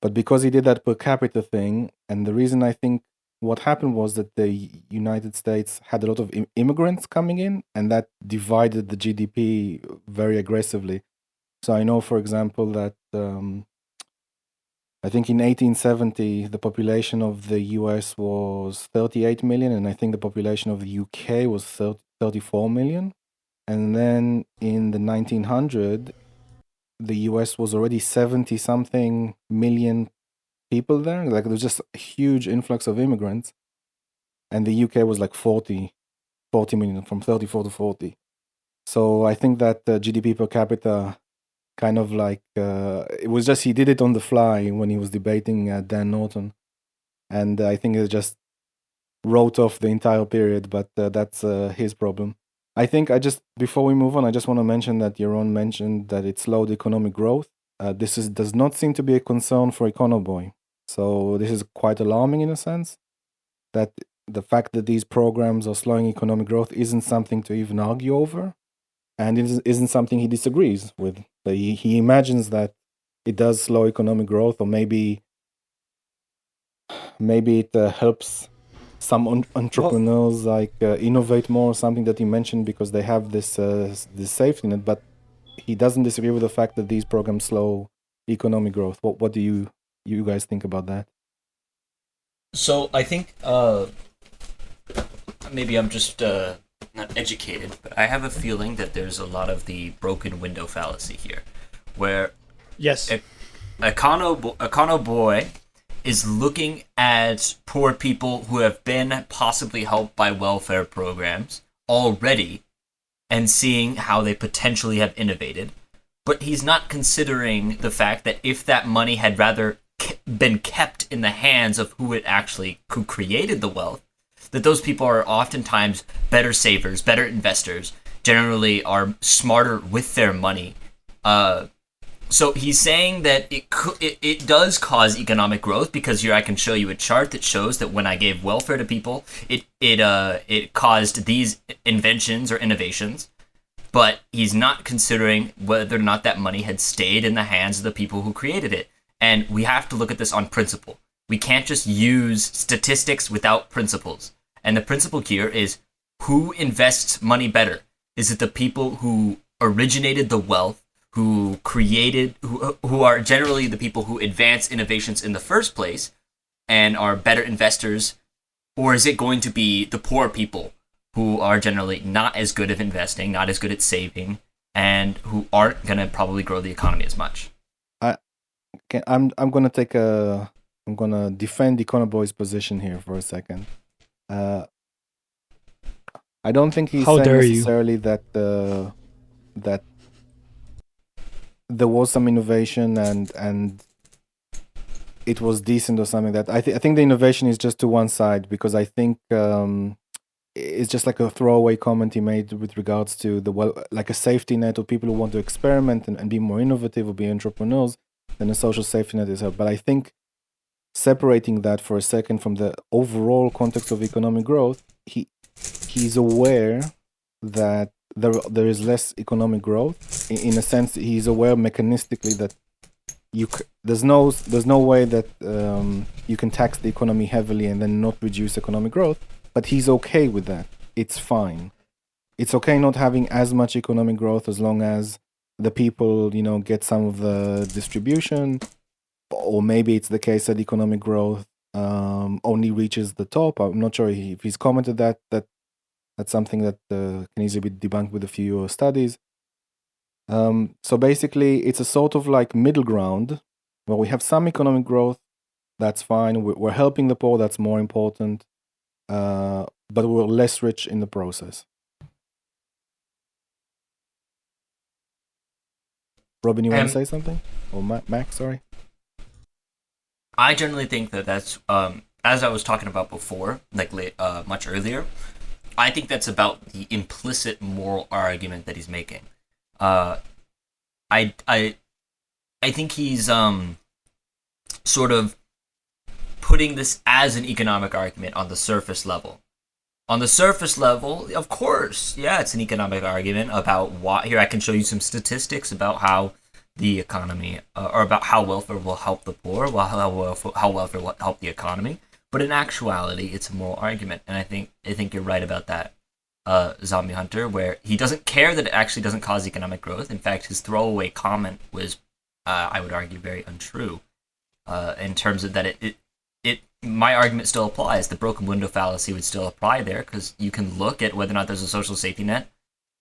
But because he did that per capita thing, and the reason I think what happened was that the United States had a lot of immigrants coming in, and that divided the GDP very aggressively. So I know, for example, that I think in 1870, the population of the US was 38 million, and I think the population of the UK was 34 million. And then in the 1900, the US was already 70 something million people there. Like there was just a huge influx of immigrants. And the UK was like 40 million, from 34 to 40. So I think that GDP per capita kind of like, it was just, he did it on the fly when he was debating Dan Norton. And I think it just wrote off the entire period, but that's his problem. I think before we move on, I just want to mention that Yaron mentioned that it slowed economic growth. This does not seem to be a concern for Econoboi. So this is quite alarming in a sense, that the fact that these programs are slowing economic growth isn't something to even argue over, and it isn't something he disagrees with. He imagines that it does slow economic growth, or maybe it helps some entrepreneurs innovate more, or something that he mentioned, because they have this safety net. But he doesn't disagree with the fact that these programs slow economic growth. What do you guys think about that? So I think maybe I'm just not educated, but I have a feeling that there's a lot of the broken window fallacy here, where Yes. Econoboi is looking at poor people who have been possibly helped by welfare programs already and seeing how they potentially have innovated. But he's not considering the fact that if that money had rather been kept in the hands of who created the wealth, that those people are oftentimes better savers, better investors, generally are smarter with their money. So he's saying that it does cause economic growth, because here I can show you a chart that shows that when I gave welfare to people, it caused these inventions or innovations. But he's not considering whether or not that money had stayed in the hands of the people who created it. And we have to look at this on principle. We can't just use statistics without principles. And the principle here is, who invests money better? Is it the people who originated the wealth, who are generally the people who advance innovations in the first place and are better investors? Or is it going to be the poor people who are generally not as good at investing, not as good at saving, and who aren't going to probably grow the economy as much? I'm going to defend Econoboi's position here for a second. I don't think he's saying necessarily that that there was some innovation and it was decent or something. That I think the innovation is just to one side, because I think it's just like a throwaway comment he made with regards to like a safety net of people who want to experiment and be more innovative or be entrepreneurs. Then a social safety net is help. But I think separating that for a second from the overall context of economic growth, he's aware that there is less economic growth. In a sense, he's aware mechanistically that there's no way that you can tax the economy heavily and then not reduce economic growth. But he's okay with that. It's fine. It's okay not having as much economic growth as long as the people, get some of the distribution. Or maybe it's the case that economic growth only reaches the top. I'm not sure if he's commented that that's something that can easily be debunked with a few studies. So basically, it's a sort of like middle ground where we have some economic growth, That's fine. We're helping the poor. That's more important. But we're less rich in the process. Robin, you want to say something? Or Max, sorry? I generally think that that's as I was talking about before, like much earlier. I think that's about the implicit moral argument that he's making. I think he's sort of putting this as an economic argument on the surface level. On the surface level, of course, yeah, it's an economic argument about why. Here, I can show you some statistics about how the economy, or about how welfare will help the poor, how welfare will help the economy. But in actuality, it's a moral argument, and I think you're right about that, Zombie Hunter, where he doesn't care that it actually doesn't cause economic growth. In fact, his throwaway comment was, I would argue, very untrue, in terms of that it my argument still applies. The broken window fallacy would still apply there, because you can look at whether or not there's a social safety net,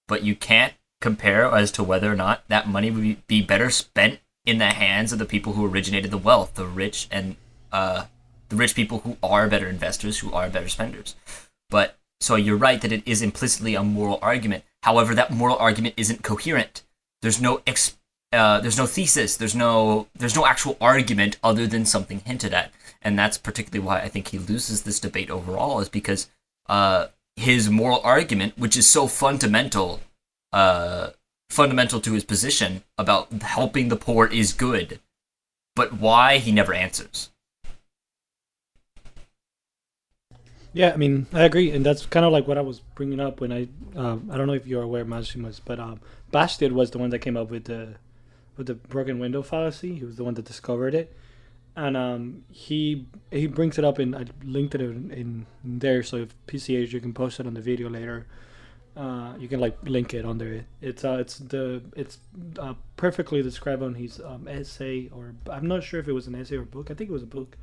but you can't compare as to whether or not that money would be better spent in the hands of the people who originated the wealth, the rich and the rich people who are better investors, who are better spenders. But so you're right that it is implicitly a moral argument. However, that moral argument isn't coherent. There's no thesis. There's no actual argument other than something hinted at, and that's particularly why I think he loses this debate overall. Is because his moral argument, which is so fundamental to his position about helping the poor, is good, but why, he never answers. Yeah, I mean, I agree, and that's kind of like what I was bringing up when I don't know if you're aware, Maximus, but Bastard was the one that came up with the broken window fallacy. He was the one that discovered it, and he brings it up, and I linked it in there. So if PCH, you can post it on the video later. You can like link it on there. It's perfectly described on his essay, or I'm not sure if it was an essay or a book. I think it was a book.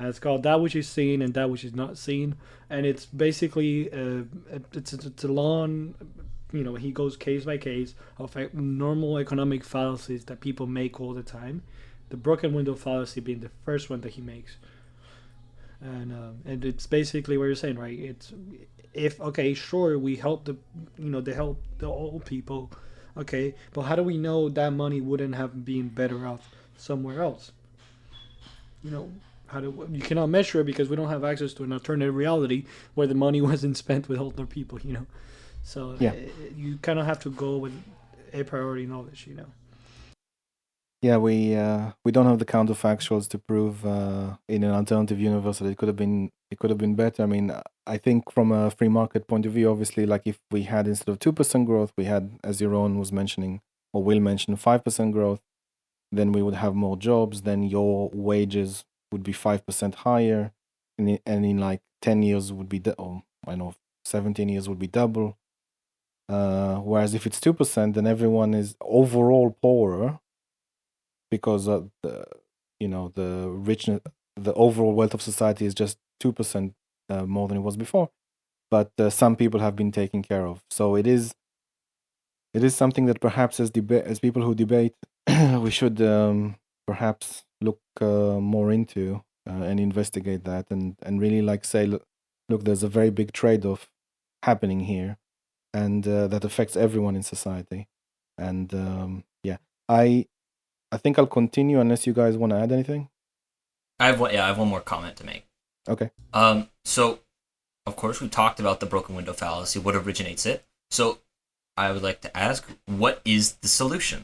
It's called That Which Is Seen and That Which Is Not Seen, and it's basically it's a long, he goes case by case of normal economic fallacies that people make all the time. The broken window fallacy being the first one that he makes, and it's basically what you're saying, right? It's if okay, sure, we help they help the old people, okay, but how do we know that money wouldn't have been better off somewhere else? You cannot measure it because we don't have access to an alternative reality where the money wasn't spent with older people, So yeah. You kind of have to go with a priori knowledge, Yeah, we don't have the counterfactuals to prove in an alternative universe that it could have been better. I mean, I think from a free market point of view, obviously, like if we had, instead of 2% growth, we had, as Yaron was mentioning, or will mention, 5% growth, then we would have more jobs, then your wages would be 5% higher, and in like 10 years would be, 17 years would be double. Whereas if it's 2%, then everyone is overall poorer, because the richness, the overall wealth of society is just 2% more than it was before. But some people have been taken care of. So it is something that perhaps as people who debate, we should perhaps look more into and investigate that, and really say, look, there's a very big trade-off happening here, and that affects everyone in society. And I think I'll continue unless you guys want to add anything. I have one more comment to make. Okay. So, of course, we talked about the broken window fallacy, what originates it. So, I would like to ask, what is the solution?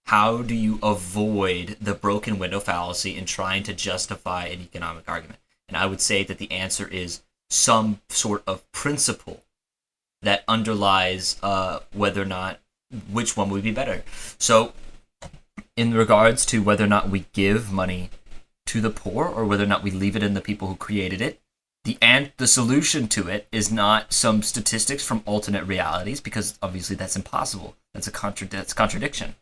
How do you avoid the broken window fallacy in trying to justify an economic argument? And I would say that the answer is some sort of principle that underlies whether or not, which one would be better. So, in regards to whether or not we give money to the poor or whether or not we leave it in the people who created it, the solution to it is not some statistics from alternate realities, because obviously that's impossible. That's a contradiction.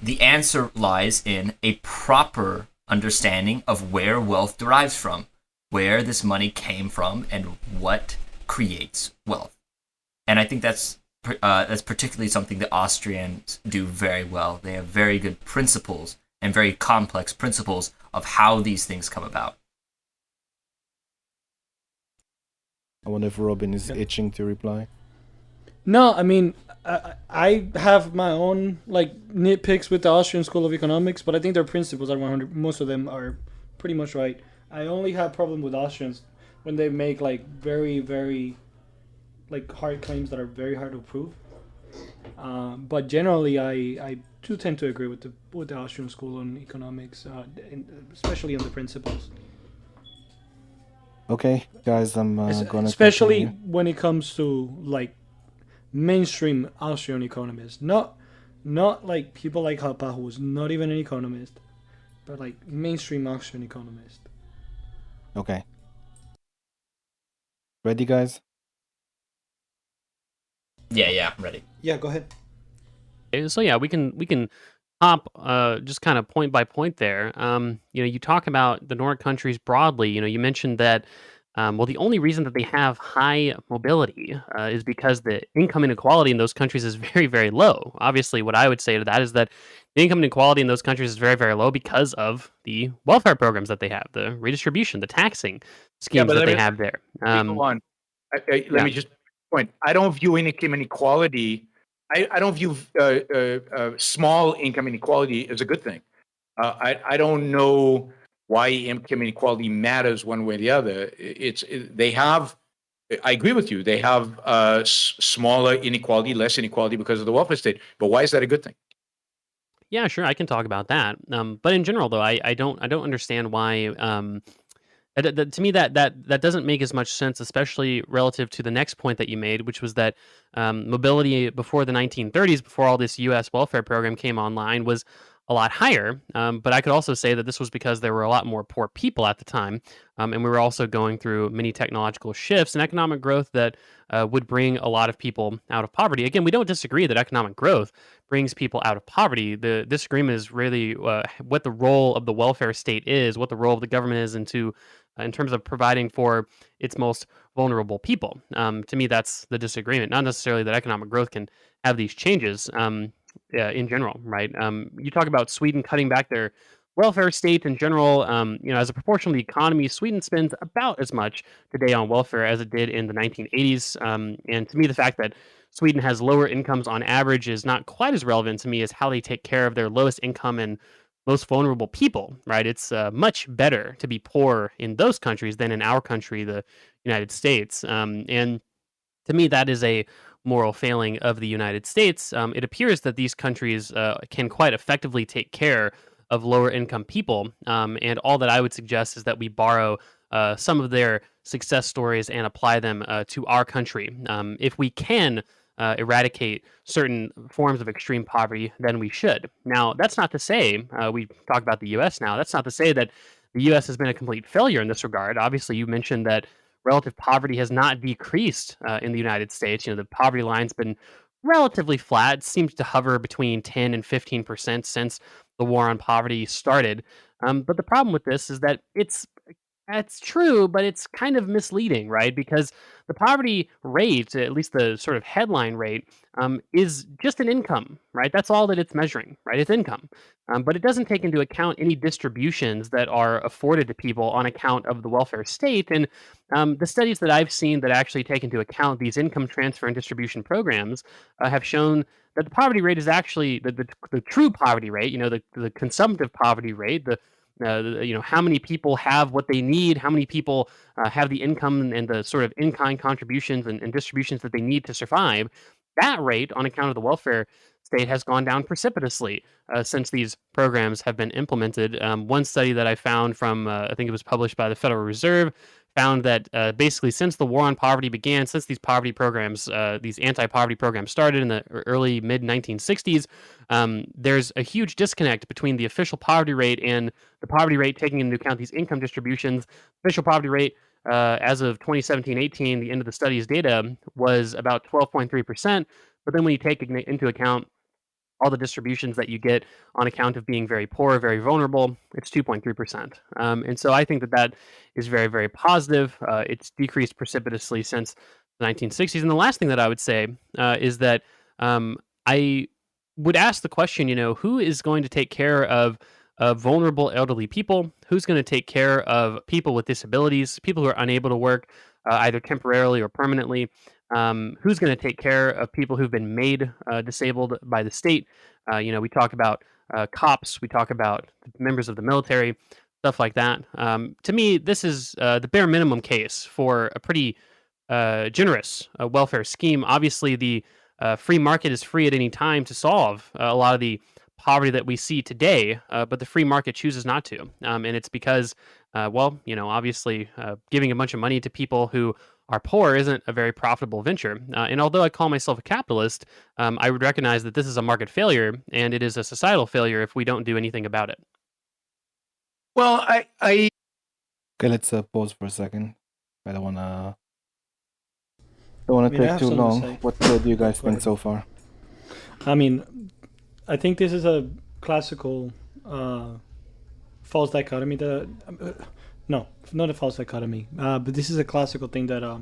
The answer lies in a proper understanding of where wealth derives from, where this money came from, and what creates wealth. And I think that's particularly something the Austrians do very well. They have very good principles and very complex principles of how these things come about. I wonder if Robin is itching to reply. No, I mean, I have my own like nitpicks with the Austrian School of Economics, but I think their principles are 100. Most of them are pretty much right. I only have problem with Austrians when they make like very like hard claims that are very hard to prove. But generally, I do tend to agree with the Austrian School on Economics, especially on the principles. Okay, guys, I'm gonna Especially continue. when it comes to like mainstream Austrian economists, not like people like Hapa, who was not even an economist, but like mainstream Austrian economist. Okay. Ready, guys? Yeah, I'm ready. Yeah, go ahead. So yeah, we can hop just kind of point by point there. You talk about the Nordic countries broadly. You mentioned that well, the only reason that they have high mobility is because the income inequality in those countries is very, very low. Obviously, what I would say to that is that the income inequality in those countries is very, very low because of the welfare programs that they have, the redistribution, the taxing Yeah, schemes but that let they me, have there. let me go on. Let Yeah. me just point. I don't view income inequality. I don't view small income inequality as a good thing. I don't know why income inequality matters one way or the other. They have. I agree with you. They have smaller inequality, less inequality because of the welfare state. But why is that a good thing? Yeah, sure, I can talk about that. But in general, though, I don't understand why. To me, that doesn't make as much sense, especially relative to the next point that you made, which was that mobility before the 1930s, before all this U.S. welfare program came online, was a lot higher. But I could also say that this was because there were a lot more poor people at the time, and we were also going through many technological shifts and economic growth that would bring a lot of people out of poverty. Again, we don't disagree that economic growth brings people out of poverty. The disagreement is really what the role of the welfare state is, what the role of the government is in terms of providing for its most vulnerable people. To me, that's the disagreement. Not necessarily that economic growth can have these changes in general, right? You talk about Sweden cutting back their welfare state in general. As a proportion of the economy, Sweden spends about as much today on welfare as it did in the 1980s. And to me, the fact that Sweden has lower incomes on average is not quite as relevant to me as how they take care of their lowest income and most vulnerable people, right? It's much better to be poor in those countries than in our country, the United States. And to me, that is a moral failing of the United States. It appears that these countries can quite effectively take care of lower income people. And all that I would suggest is that we borrow some of their success stories and apply them to our country. If we can eradicate certain forms of extreme poverty, then we should. Now, that's not to say, we talk about the US now, that's not to say that the US has been a complete failure in this regard. Obviously, you mentioned that relative poverty has not decreased in the United States. The poverty line's been relatively flat. It seems to hover between 10 and 15% since the war on poverty started. But the problem with this is that it's true, but it's kind of misleading, right? Because the poverty rate, at least the sort of headline rate, is just an income, right? That's all that it's measuring, right? It's income. But it doesn't take into account any distributions that are afforded to people on account of the welfare state. And the studies that I've seen that actually take into account these income transfer and distribution programs have shown that the poverty rate is actually the true poverty rate, the consumptive poverty rate, how many people have what they need, how many people have the income and the sort of in-kind contributions and distributions that they need to survive. That rate, on account of the welfare state, has gone down precipitously since these programs have been implemented. One study that I found from, I think it was published by the Federal Reserve, found that basically since the war on poverty began, since these poverty programs, these anti-poverty programs started in the early mid 1960s, there's a huge disconnect between the official poverty rate and the poverty rate taking into account these income distributions. Official poverty rate as of 2017-18, the end of the study's data, was about 12.3%. But then when you take into account all the distributions that you get on account of being very poor, very vulnerable, it's 2.3%. And so I think that is very, very positive. It's decreased precipitously since the 1960s. And the last thing that I would say is that I would ask the question, who is going to take care of of vulnerable elderly people? Who's going to take care of people with disabilities, people who are unable to work either temporarily or permanently? Who's going to take care of people who've been made disabled by the state? We talk about cops, we talk about members of the military, stuff like that. To me, this is the bare minimum case for a pretty generous welfare scheme. Obviously, the free market is free at any time to solve a lot of the poverty that we see today, but the free market chooses not to. And it's because, obviously, giving a bunch of money to people who are poor isn't a very profitable venture. And although I call myself a capitalist, I would recognize that this is a market failure and it is a societal failure if we don't do anything about it. Well, I Okay, let's pause for a second. I don't wanna I take have too something to long. say. What do you guys Go think ahead. so far? I mean, I think this is a classical false dichotomy. No, not a false dichotomy. But this is a classical thing that I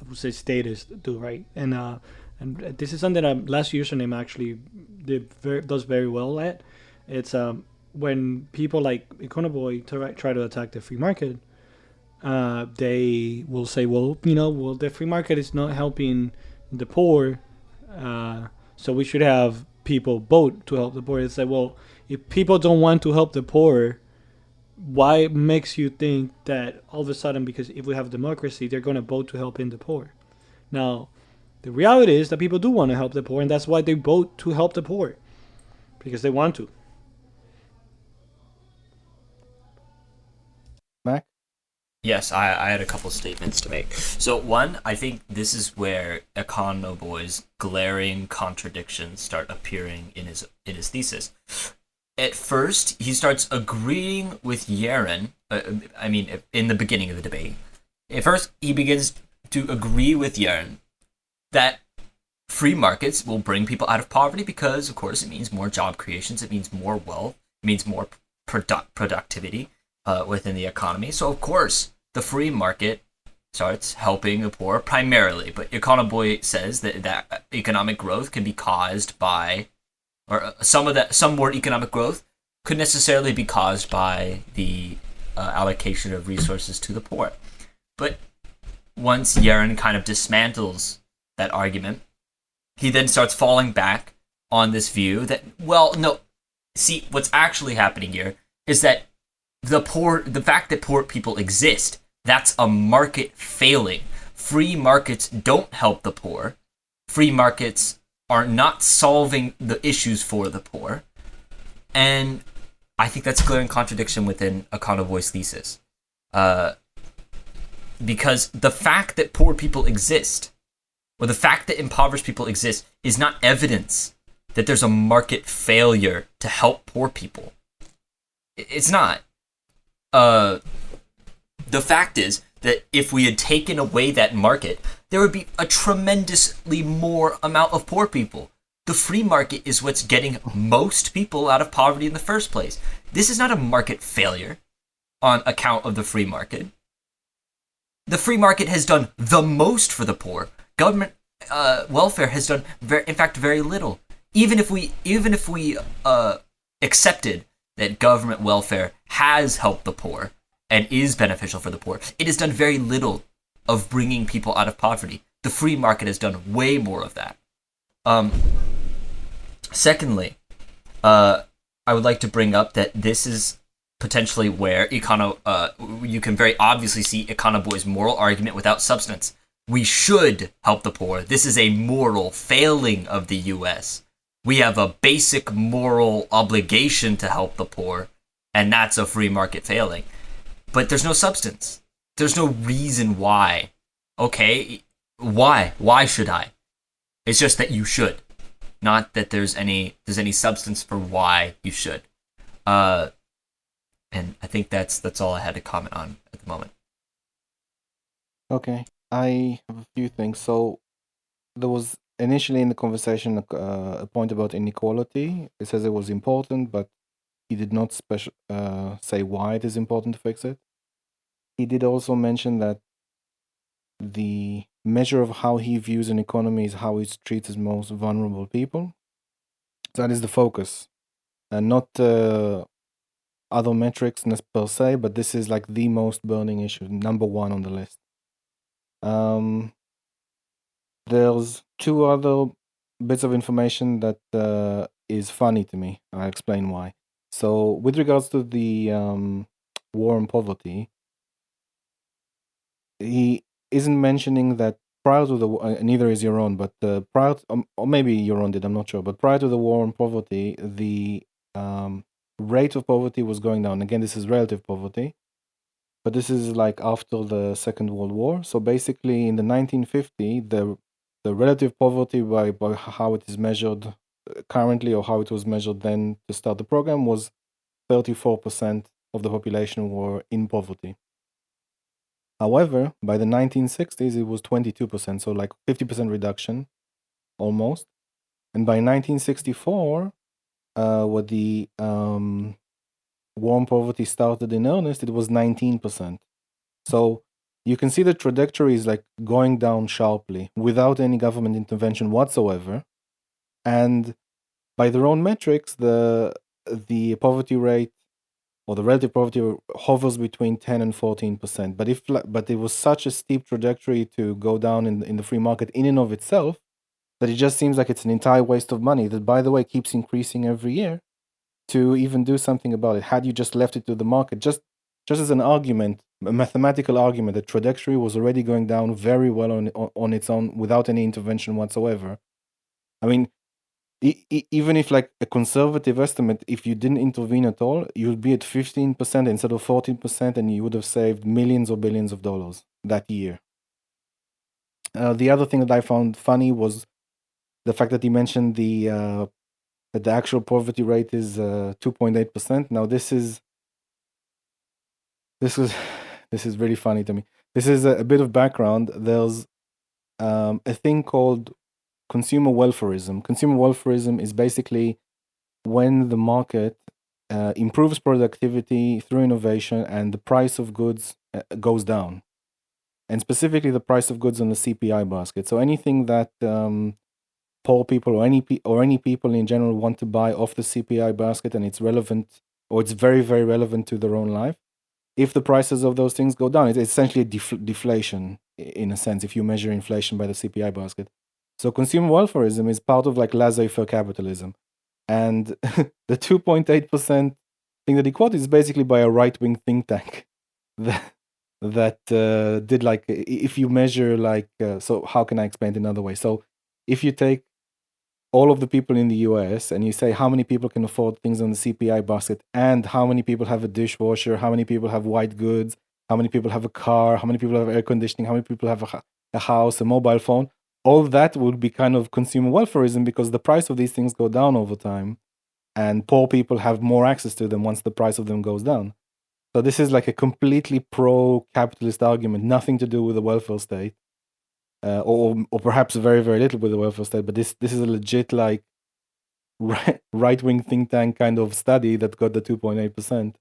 would say statists do, right? And this is something that last username actually does very well at. It's when people like Econoboi try to attack the free market. They will say, well, the free market is not helping the poor, so we should have people vote to help the poor. It's like, well, if people don't want to help the poor, why makes you think that all of a sudden, because if we have democracy, they're going to vote to help in the poor? Now, the reality is that people do want to help the poor, and that's why they vote to help the poor, because they want to. Mac? Yes, I had a couple statements to make. So one, I think this is where Econoboi's glaring contradictions start appearing in his thesis. At first, he starts agreeing with Yaron. In the beginning of the debate, at first he begins to agree with Yaron that free markets will bring people out of poverty because, of course, it means more job creations, it means more wealth, it means more productivity within the economy. So, of course, the free market starts helping the poor primarily. But Econoboi says that economic growth can be caused by, or some more economic growth could necessarily be caused by the allocation of resources to the poor. But once Yaron kind of dismantles that argument, he then starts falling back on this view that, well, no, see, what's actually happening here is that the fact that poor people exist, that's a market failing. Free markets don't help the poor. Free markets are not solving the issues for the poor. And I think that's a glaring contradiction within Econoboi's thesis. Because the fact that poor people exist, or the fact that impoverished people exist, is not evidence that there's a market failure to help poor people. It's not. The fact is that if we had taken away that market, there would be a tremendously more amount of poor people. The free market is what's getting most people out of poverty in the first place. This is not a market failure on account of the free market. The free market has done the most for the poor. Government welfare has done, in fact, very little. Even if we accepted that government welfare has helped the poor and is beneficial for the poor, it has done very little of bringing people out of poverty. The free market has done way more of that. Secondly, I would like to bring up that this is potentially where you can very obviously see Econoboi's moral argument without substance. We should help the poor. This is a moral failing of the U.S. We have a basic moral obligation to help the poor, and that's a free market failing. But there's no substance. There's no reason why. Okay, why? Why should I? It's just that you should. Not that there's any substance for why you should. And I think that's all I had to comment on at the moment. Okay, I have a few things. So there was initially in the conversation a point about inequality. It says it was important, but he did not say why it is important to fix it. He did also mention that the measure of how he views an economy is how it treats its most vulnerable people. That is the focus, and not other metrics per se, but this is like the most burning issue, number one on the list. There's two other bits of information that is funny to me. I'll explain why. So, with regards to the war on poverty, he isn't mentioning that prior to the neither is Yaron, but prior to, or maybe Yaron did, I'm not sure, but prior to the war on poverty, the rate of poverty was going down. Again, this is relative poverty, but this is like after the Second World War. So basically, in the 1950, the relative poverty by how it is measured currently, or how it was measured then to start the program, was 34% of the population were in poverty. However, by the 1960s, it was 22%, so like 50% reduction, almost. And by 1964, when the war on poverty started in earnest, it was 19%. So you can see the trajectory is like going down sharply without any government intervention whatsoever. And by their own metrics, the poverty rate or the relative poverty hovers between 10 and 14%. But it was such a steep trajectory to go down in the free market in and of itself that it just seems like it's an entire waste of money that, by the way, keeps increasing every year to even do something about it. Had you just left it to the market, just as an argument, a mathematical argument, the trajectory was already going down very well on its own without any intervention whatsoever. I mean, even if like a conservative estimate, if you didn't intervene at all, you'd be at 15% instead of 14%, and you would have saved millions or billions of dollars that year. The other thing that I found funny was the fact that he mentioned that the actual poverty rate is 2.8%. Now this is really funny to me. This is a bit of background. There's a thing called consumer welfareism. Consumer welfareism is basically when the market improves productivity through innovation and the price of goods goes down, and specifically the price of goods on the CPI basket. So anything that poor people or any people in general want to buy off the CPI basket, and it's relevant, or it's very, very relevant to their own life, if the prices of those things go down, it's essentially a deflation in a sense, if you measure inflation by the CPI basket. So consumer welfareism is part of like laissez-faire capitalism. And the 2.8% thing that he quoted is basically by a right-wing think tank that did like, if you measure like, so how can I explain it another way? So if you take all of the people in the US and you say how many people can afford things on the CPI basket, and how many people have a dishwasher, how many people have white goods, how many people have a car, how many people have air conditioning, how many people have a house, a mobile phone, all that would be kind of consumer welfareism, because the price of these things go down over time and poor people have more access to them once the price of them goes down. So this is like a completely pro-capitalist argument, nothing to do with the welfare state. Or perhaps very, very little with the welfare state, but this is a legit like right-wing think tank kind of study that got the 2.8%.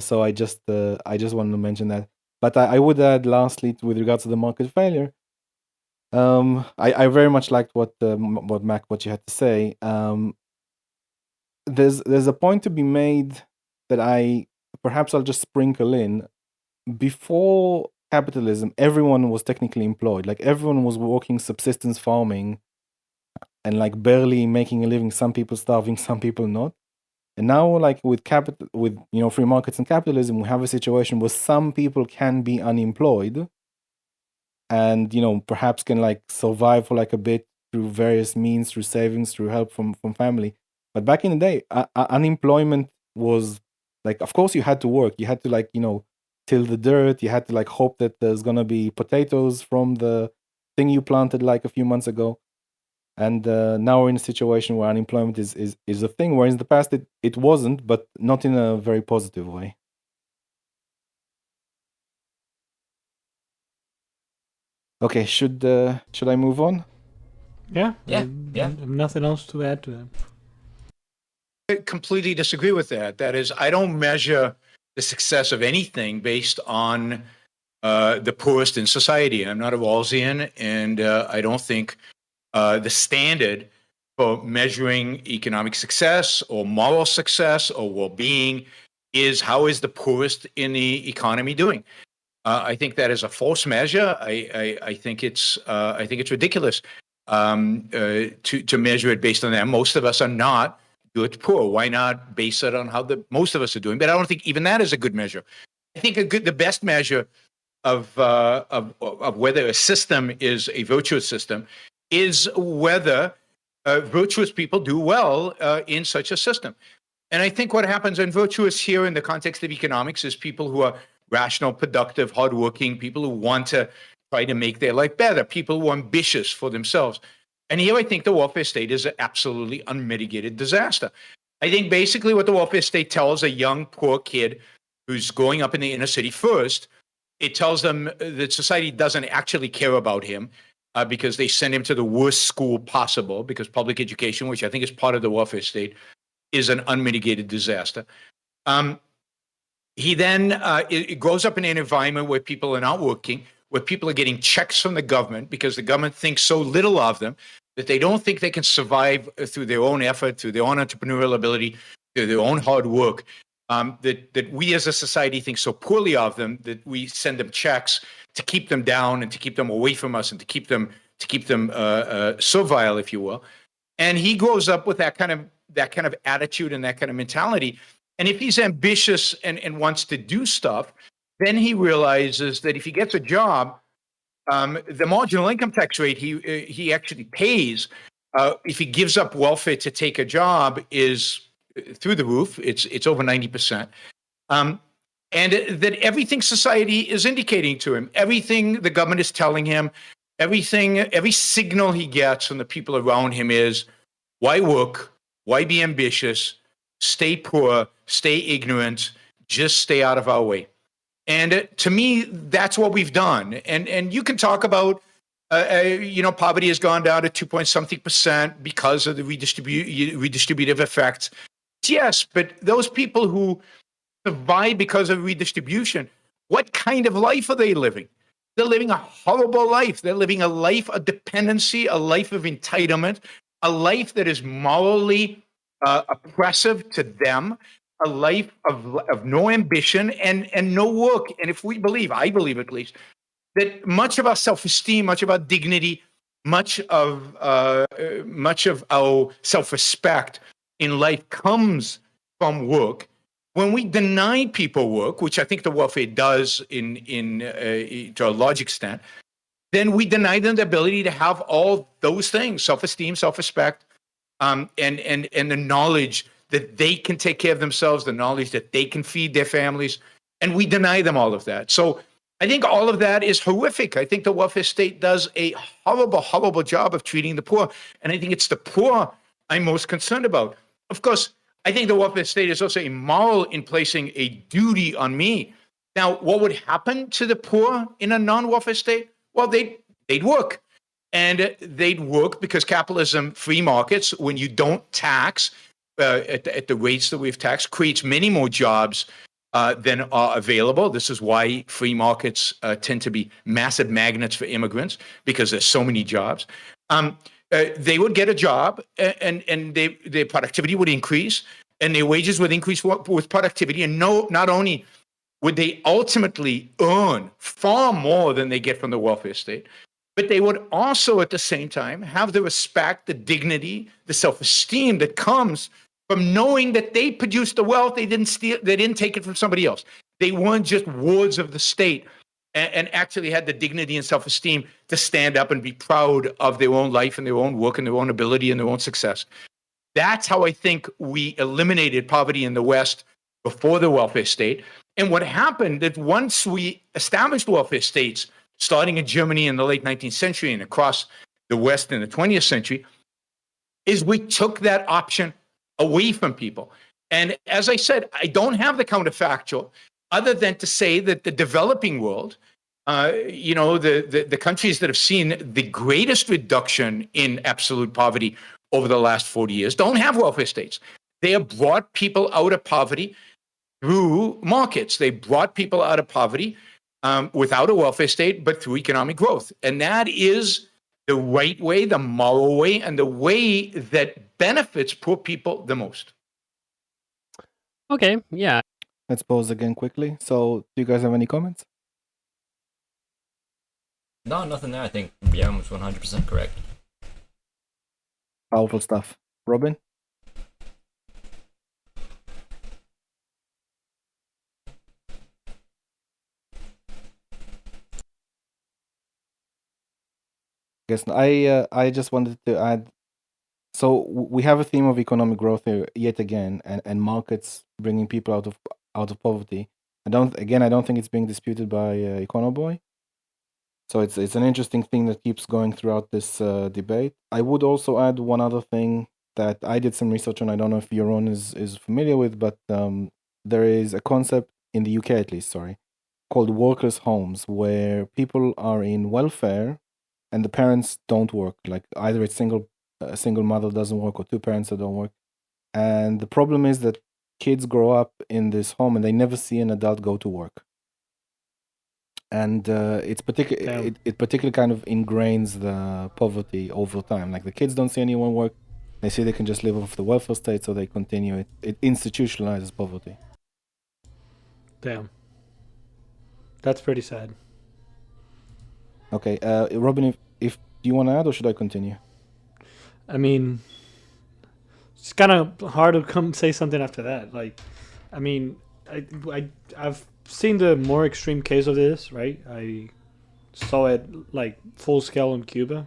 So I just wanted to mention that. But I would add, lastly, with regards to the market failure, I very much liked what Mac, what you had to say. There's a point to be made that I'll just sprinkle in. Before capitalism, everyone was technically employed. Like everyone was working subsistence farming and like barely making a living. Some people starving, some people not. And now, like with free markets and capitalism, we have a situation where some people can be unemployed, and perhaps can like survive for like a bit through various means, through savings, through help from family. But back in the day, unemployment was like, of course, you had to work. You had to like till the dirt. You had to like hope that there's gonna be potatoes from the thing you planted like a few months ago. And now we're in a situation where unemployment is a thing, whereas in the past it wasn't, but not in a very positive way. Okay, should I move on? Yeah. Yeah. Nothing else to add to that. I completely disagree with that. That is, I don't measure the success of anything based on the poorest in society. I'm not a Wallsian, and I don't think the standard for measuring economic success or moral success or well-being is how is the poorest in the economy doing? I think that is a false measure. I think it's ridiculous to measure it based on that. Most of us are not good poor. Why not base it on how the most of us are doing? But I don't think even that is a good measure. I think the best measure of whether a system is a virtuous system is whether virtuous people do well in such a system. And I think what happens in virtuous here in the context of economics is people who are rational, productive, hardworking, people who want to try to make their life better, people who are ambitious for themselves. And here I think the welfare state is an absolutely unmitigated disaster. I think basically what the welfare state tells a young, poor kid who's growing up in the inner city first, it tells them that society doesn't actually care about him because they send him to the worst school possible, because public education, which I think is part of the welfare state, is an unmitigated disaster. He then it grows up in an environment where people are not working, where people are getting checks from the government because the government thinks so little of them that they don't think they can survive through their own effort, through their own entrepreneurial ability, through their own hard work. That we as a society think so poorly of them that we send them checks to keep them down and to keep them away from us and to keep them servile, if you will. And he grows up with that kind of attitude and that kind of mentality. And if he's ambitious and wants to do stuff, then he realizes that if he gets a job, the marginal income tax rate he actually pays if he gives up welfare to take a job is through the roof. It's over 90%. And that everything society is indicating to him, everything the government is telling him, every signal he gets from the people around him is, why work? Why be ambitious? Stay poor, stay ignorant, just stay out of our way. And to me, that's what we've done. And you can talk about, poverty has gone down to 2-something% because of the redistributive effects. Yes, but those people who survive because of redistribution, what kind of life are they living? They're living a horrible life. They're living a life of dependency, a life of entitlement, a life that is morally oppressive to them, a life of no ambition and no work. And if we believe, I believe at least, that much of our self-esteem, much of our dignity, much of our self-respect in life comes from work, when we deny people work, which I think the welfare does to a large extent, then we deny them the ability to have all those things: self-esteem, self-respect, and the knowledge that they can take care of themselves, the knowledge that they can feed their families, and we deny them all of that. So I think all of that is horrific. I think the welfare state does a horrible, horrible job of treating the poor, and I think it's the poor I'm most concerned about. Of course, I think the welfare state is also immoral in placing a duty on me. Now, what would happen to the poor in a non-welfare state? Well, they'd work. And they'd work because capitalism, free markets, when you don't tax at the rates that we've taxed, creates many more jobs than are available. This is why free markets tend to be massive magnets for immigrants, because there's so many jobs. They would get a job and their productivity would increase and their wages would increase with productivity. And not only would they ultimately earn far more than they get from the welfare state, but they would also at the same time have the respect, the dignity, the self-esteem that comes from knowing that they produced the wealth. They didn't steal, they didn't take it from somebody else. They weren't just wards of the state, and actually had the dignity and self-esteem to stand up and be proud of their own life and their own work and their own ability and their own success. That's how I think we eliminated poverty in the West before the welfare state. And what happened that once we established welfare states, starting in Germany in the late 19th century and across the West in the 20th century, is we took that option away from people. And as I said, I don't have the counterfactual other than to say that the developing world, the countries that have seen the greatest reduction in absolute poverty over the last 40 years don't have welfare states. They have brought people out of poverty through markets. They brought people out of poverty without a welfare state, but through economic growth. And that is the right way, the moral way, and the way that benefits poor people the most. Okay, yeah. Let's pause again quickly. So, do you guys have any comments? No, nothing there. I think Yaron was 100% correct. Powerful stuff. Robin? Guess I just wanted to add. So we have a theme of economic growth here yet again, and markets bringing people out of poverty. I don't think it's being disputed by Econoboi. So it's an interesting thing that keeps going throughout this debate. I would also add one other thing that I did some research on. I don't know if Yaron is familiar with, but there is a concept in the UK, at least, sorry, called workers' homes, where people are in welfare and the parents don't work. Like either a single mother doesn't work or two parents that don't work. And the problem is that kids grow up in this home and they never see an adult go to work. And it particularly kind of ingrains the poverty over time. Like the kids don't see anyone work. They see they can just live off the welfare state, so they continue it. It institutionalizes poverty. Damn. That's pretty sad. Okay, Robin, if do you want to add or should I continue? I mean, it's kind of hard to come say something after that. Like, I mean, I've seen the more extreme case of this, right? I saw it like full scale in Cuba.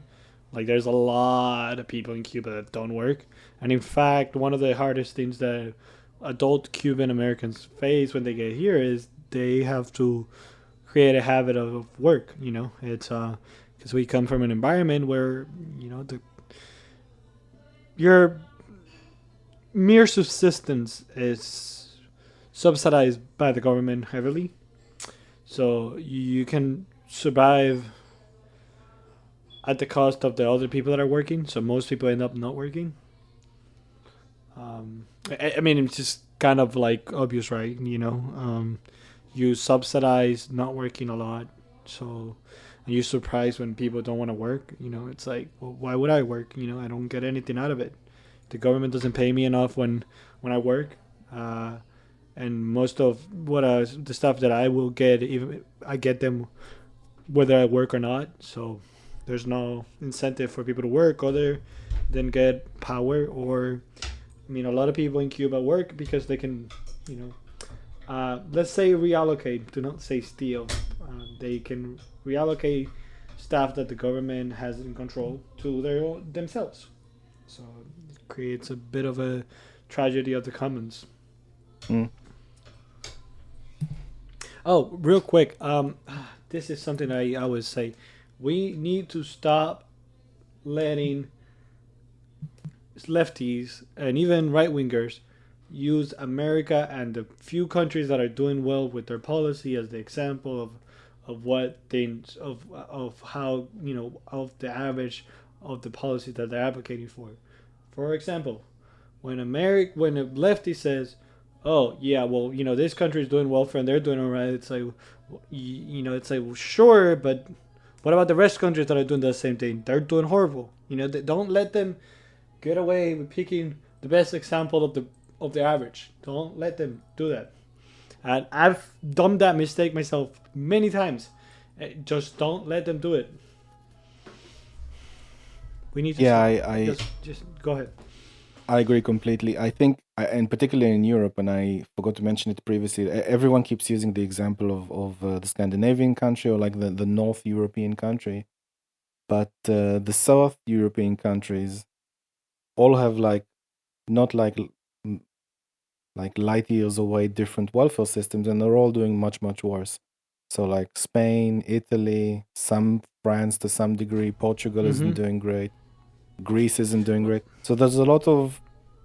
Like, there's a lot of people in Cuba that don't work, and in fact, one of the hardest things that adult Cuban Americans face when they get here is they have to create a habit of work. You know, it's because we come from an environment where your mere subsistence is subsidized by the government heavily, so you can survive at the cost of the other people that are working. So most people end up not working. I mean, it's just kind of like obvious, right? You subsidize not working a lot, so you're surprised when people don't want to work. It's like, well, why would I work? I don't get anything out of it. The government doesn't pay me enough when I work, and most of the stuff that I will get, even I get them whether I work or not. So there's no incentive for people to work other than get power. Or, I mean, a lot of people in Cuba work because they can, let's say reallocate. Do not say steal. They can reallocate stuff that the government has in control to themselves. So it creates a bit of a tragedy of the commons. Mm. Oh, real quick. This is something I always say. We need to stop letting lefties and even right wingers use America and the few countries that are doing well with their policy as the example of what things of how of the average of the policy that they're advocating for. For example, when a lefty says, "Oh yeah, well this country is doing welfare and they're doing all right," it's like it's like, well, sure, but what about the rest of countries that are doing the same thing? They're doing horrible. They don't let them get away with picking the best example of the average. Don't let them do that. And I've done that mistake myself many times. Just don't let them do it. We need to. Yeah, I just go ahead. I agree completely. I think, and particularly in Europe, and I forgot to mention it previously, everyone keeps using the example of the Scandinavian country or like the North European country. But the South European countries all have not like light years away different welfare systems, and they're all doing much, much worse. So like Spain, Italy, some France to some degree, Portugal isn't doing great. Greece isn't doing great. So there's a lot of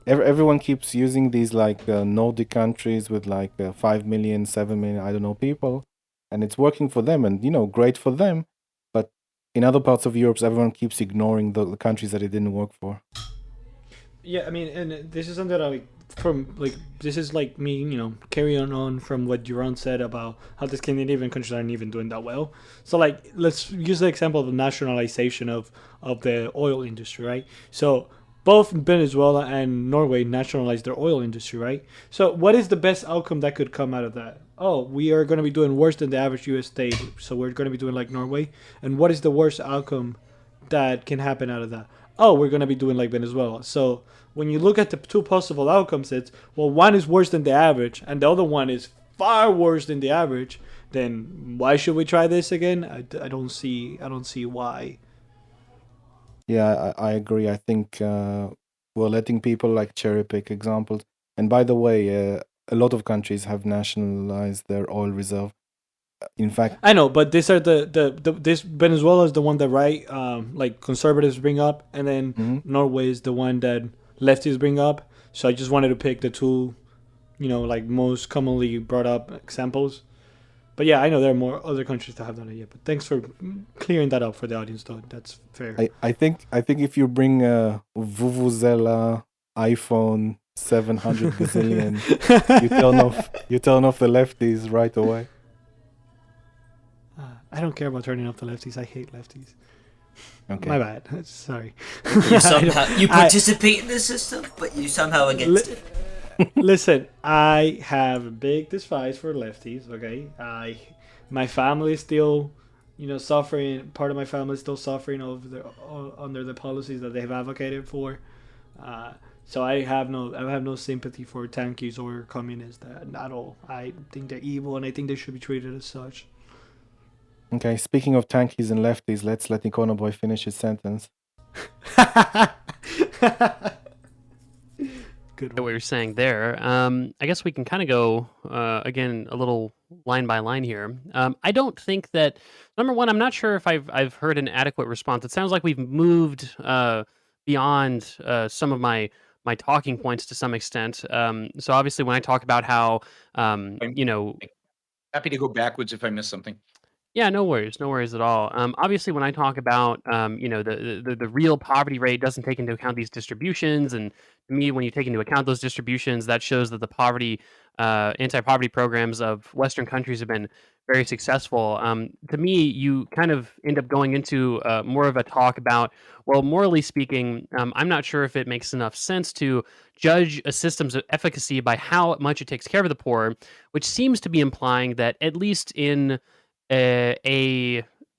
everyone keeps using these Nordic countries with 5 million, 7 million, I don't know, people, and it's working for them, and great for them. But in other parts of Europe, everyone keeps ignoring the countries that it didn't work for. Yeah, I mean, and this is something that this is like me, carrying on from what Yaron said about how the Scandinavian countries aren't even doing that well. So let's use the example of the nationalization of the oil industry, right? So both Venezuela and Norway nationalized their oil industry, right? So, what is the best outcome that could come out of that? Oh, we are going to be doing worse than the average U.S. state, so we're going to be doing like Norway. And what is the worst outcome that can happen out of that? Oh, we're going to be doing like Venezuela. So, when you look at the two possible outcomes, it's well, one is worse than the average, and the other one is far worse than the average. Then why should we try this again? I don't see why. Yeah, I agree. I think we're letting people like cherry pick examples. And by the way, a lot of countries have nationalized their oil reserve. In fact, I know, but these are this Venezuela is the one that like conservatives bring up, and then mhm. Norway is the one that lefties bring up. So I just wanted to pick the two, like most commonly brought up examples. But yeah, I know there are more other countries that have done it yet. But thanks for clearing that up for the audience, though. That's fair. I think if you bring a Vuvuzela iPhone 700 gazillion, you turn off the lefties right away. I don't care about turning off the lefties. I hate lefties. Okay. My bad. Sorry. You participate in the system, but you somehow against it. Listen, I have big despise for lefties. Okay, my family is still, suffering. Part of my family is still suffering under the policies that they have advocated for. So I have no sympathy for tankies or communists at all. I think they're evil, and I think they should be treated as such. Okay, speaking of tankies and lefties, let's let Econoboi finish his sentence. Good What one. you're saying there. I guess we can kind of go again a little line by line here. I don't think that number one. I'm not sure if I've heard an adequate response. It sounds like we've moved beyond some of my talking points to some extent. So obviously, when I talk about how I'm happy to go backwards if I miss something. Yeah, no worries at all. Obviously, when I talk about the real poverty rate doesn't take into account these distributions, and to me, when you take into account those distributions, that shows that the anti-poverty programs of Western countries have been very successful. To me, you kind of end up going into more of a talk about, well, morally speaking, I'm not sure if it makes enough sense to judge a system's efficacy by how much it takes care of the poor, which seems to be implying that at least in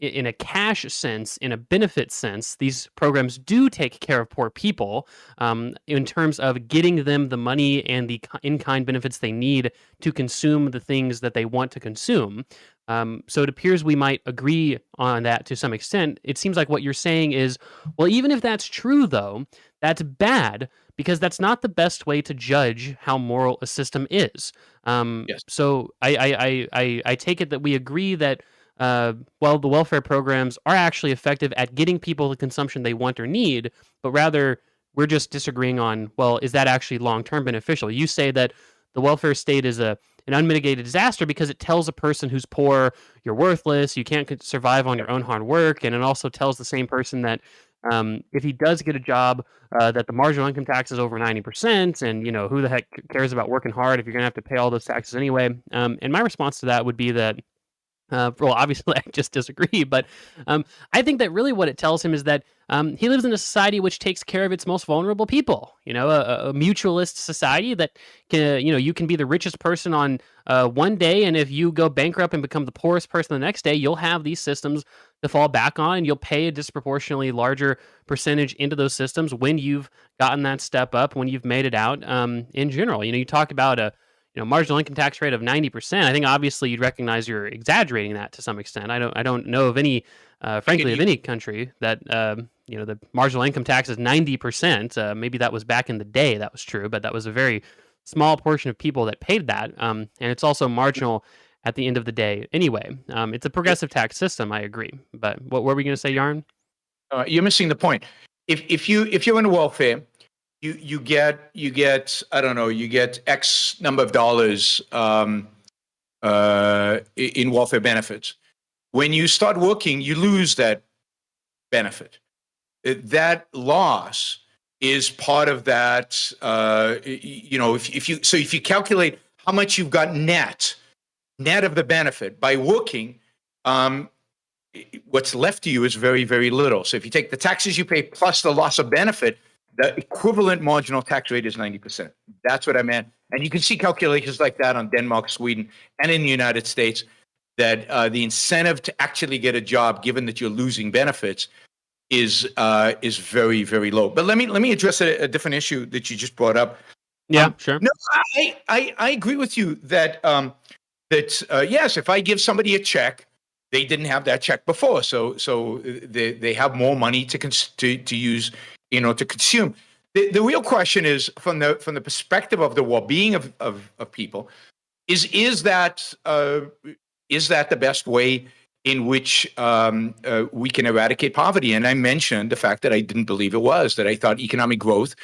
in a cash sense, in a benefit sense, these programs do take care of poor people in terms of getting them the money and the in-kind benefits they need to consume the things that they want to consume. So it appears we might agree on that to some extent. It seems like what you're saying is, well, even if that's true, though, that's bad because that's not the best way to judge how moral a system is. Yes. So I take it that we agree that well, the welfare programs are actually effective at getting people the consumption they want or need, but rather we're just disagreeing on, well, is that actually long-term beneficial? You say that the welfare state is an unmitigated disaster because it tells a person who's poor, you're worthless, you can't survive on your own hard work, and it also tells the same person that if he does get a job, that the marginal income tax is over 90%, and who the heck cares about working hard if you're going to have to pay all those taxes anyway? And my response to that would be that well, obviously, I just disagree, but I think that really what it tells him is that he lives in a society which takes care of its most vulnerable people. A mutualist society that can, you can be the richest person on one day, and if you go bankrupt and become the poorest person the next day, you'll have these systems to fall back on, and you'll pay a disproportionately larger percentage into those systems when you've gotten that step up, when you've made it out. In general, you talk about a marginal income tax rate of 90%. I think obviously you'd recognize you're exaggerating that to some extent. I don't know of any, frankly, of any country that the marginal income tax is 90%. Maybe that was back in the day that was true, but that was a very small portion of people that paid that, and it's also marginal at the end of the day. Anyway, it's a progressive tax system. I agree, but what were we going to say, Yaron? You're missing the point. If you're in welfare, you get I don't know, you get X number of dollars in welfare benefits. When you start working, you lose that benefit. That loss is part of that. If you calculate how much you've got net of the benefit by working, what's left to you is very, very little. So if you take the taxes you pay plus the loss of benefit, The equivalent marginal tax rate is 90%. That's what I meant. And you can see calculations like that on Denmark, Sweden, and in the United States, that the incentive to actually get a job, given that you're losing benefits, is very, very low. But let me address a different issue that you just brought up. Yeah, sure. No, I agree with you that yes, if I give somebody a check, they didn't have that check before, so they have more money to use, to consume. The real question is from the perspective of the well-being of people, is that the best way in which we can eradicate poverty? And I mentioned the fact that I didn't believe it was, that I thought economic growth,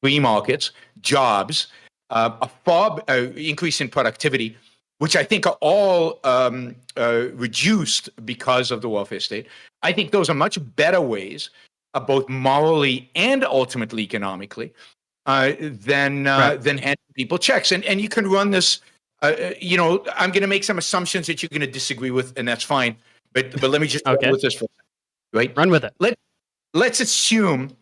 free markets, jobs, a far increase in productivity, which I think are all reduced because of the welfare state. I think those are much better ways, both morally and ultimately economically, than handing people checks. And you can run this. I'm going to make some assumptions that you're going to disagree with, and that's fine. But let me just run with this for a second, right? Run with it. Let's assume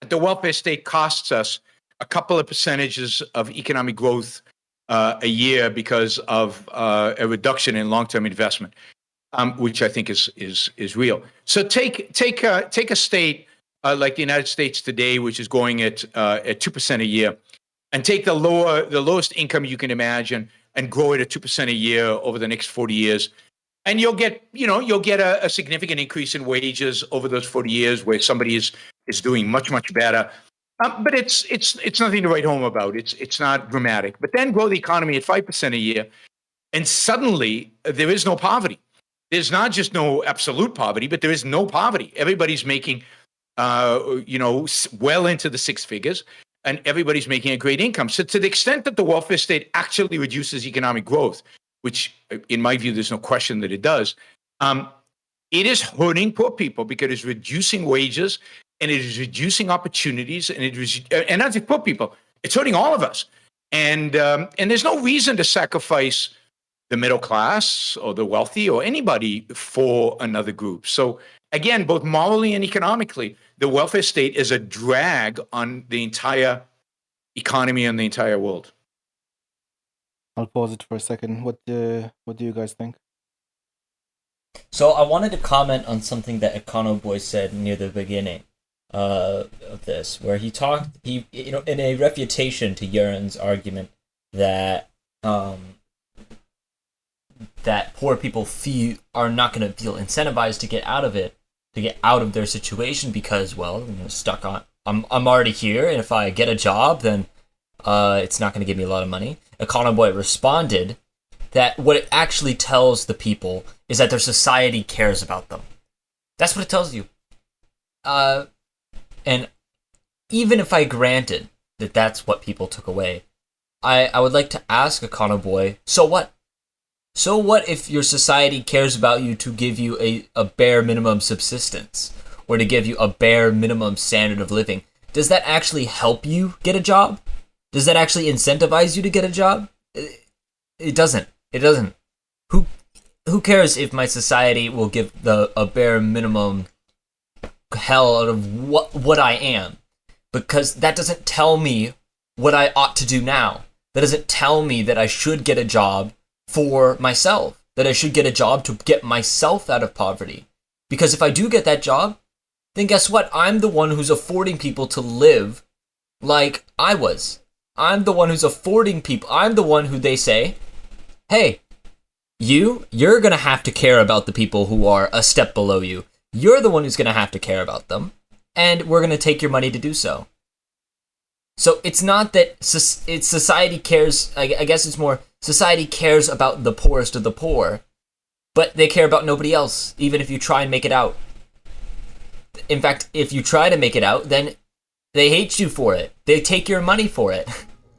that the welfare state costs us a couple of percentages of economic growth a year because of a reduction in long-term investment, which I think is real. So take a state like the United States today, which is going at 2% a year, and take the lowest income you can imagine and grow it at 2% a year over the next 40 years. And you'll get a significant increase in wages over those 40 years where somebody is doing much, much better. But it's nothing to write home about. It's not dramatic. But then grow the economy at 5% a year, and suddenly there is no poverty. There's not just no absolute poverty, but there is no poverty. Everybody's making, well into the six figures, and everybody's making a great income. So to the extent that the welfare state actually reduces economic growth, which in my view, there's no question that it does, it is hurting poor people because it's reducing wages and it is reducing opportunities, and not just poor people, it's hurting all of us. And there's no reason to sacrifice the middle class or the wealthy or anybody for another group. So again, both morally and economically, the welfare state is a drag on the entire economy and the entire world. I'll pause it for a second. What do you guys think? So I wanted to comment on something that Econoboi said near the beginning of this, where he in a refutation to Yaron's argument that that poor people are not going to feel incentivized to get out of their situation because, well, stuck on. I'm already here, and if I get a job, then it's not going to give me a lot of money. Econoboi responded that what it actually tells the people is that their society cares about them. That's what it tells you. And even if I granted that that's what people took away, I would like to ask Econoboi, so what? So what if your society cares about you to give you a bare minimum subsistence or to give you a bare minimum standard of living? Does that actually help you get a job? Does that actually incentivize you to get a job? It doesn't. It doesn't. Who cares if my society will give a bare minimum hell out of what I am? Because that doesn't tell me what I ought to do now. That doesn't tell me that I should get a job for myself, that I should get a job to get myself out of poverty. Because if I do get that job, then guess what? I'm the one who's affording people to live like I was. I'm the one who's affording people. I'm the one who they say, hey, you're going to have to care about the people who are a step below you. You're the one who's going to have to care about them. And we're going to take your money to do so. So it's not that it's society cares. I guess it's more society cares about the poorest of the poor, but they care about nobody else, even if you try and make it out. In fact, if you try to make it out, then they hate you for it. They take your money for it.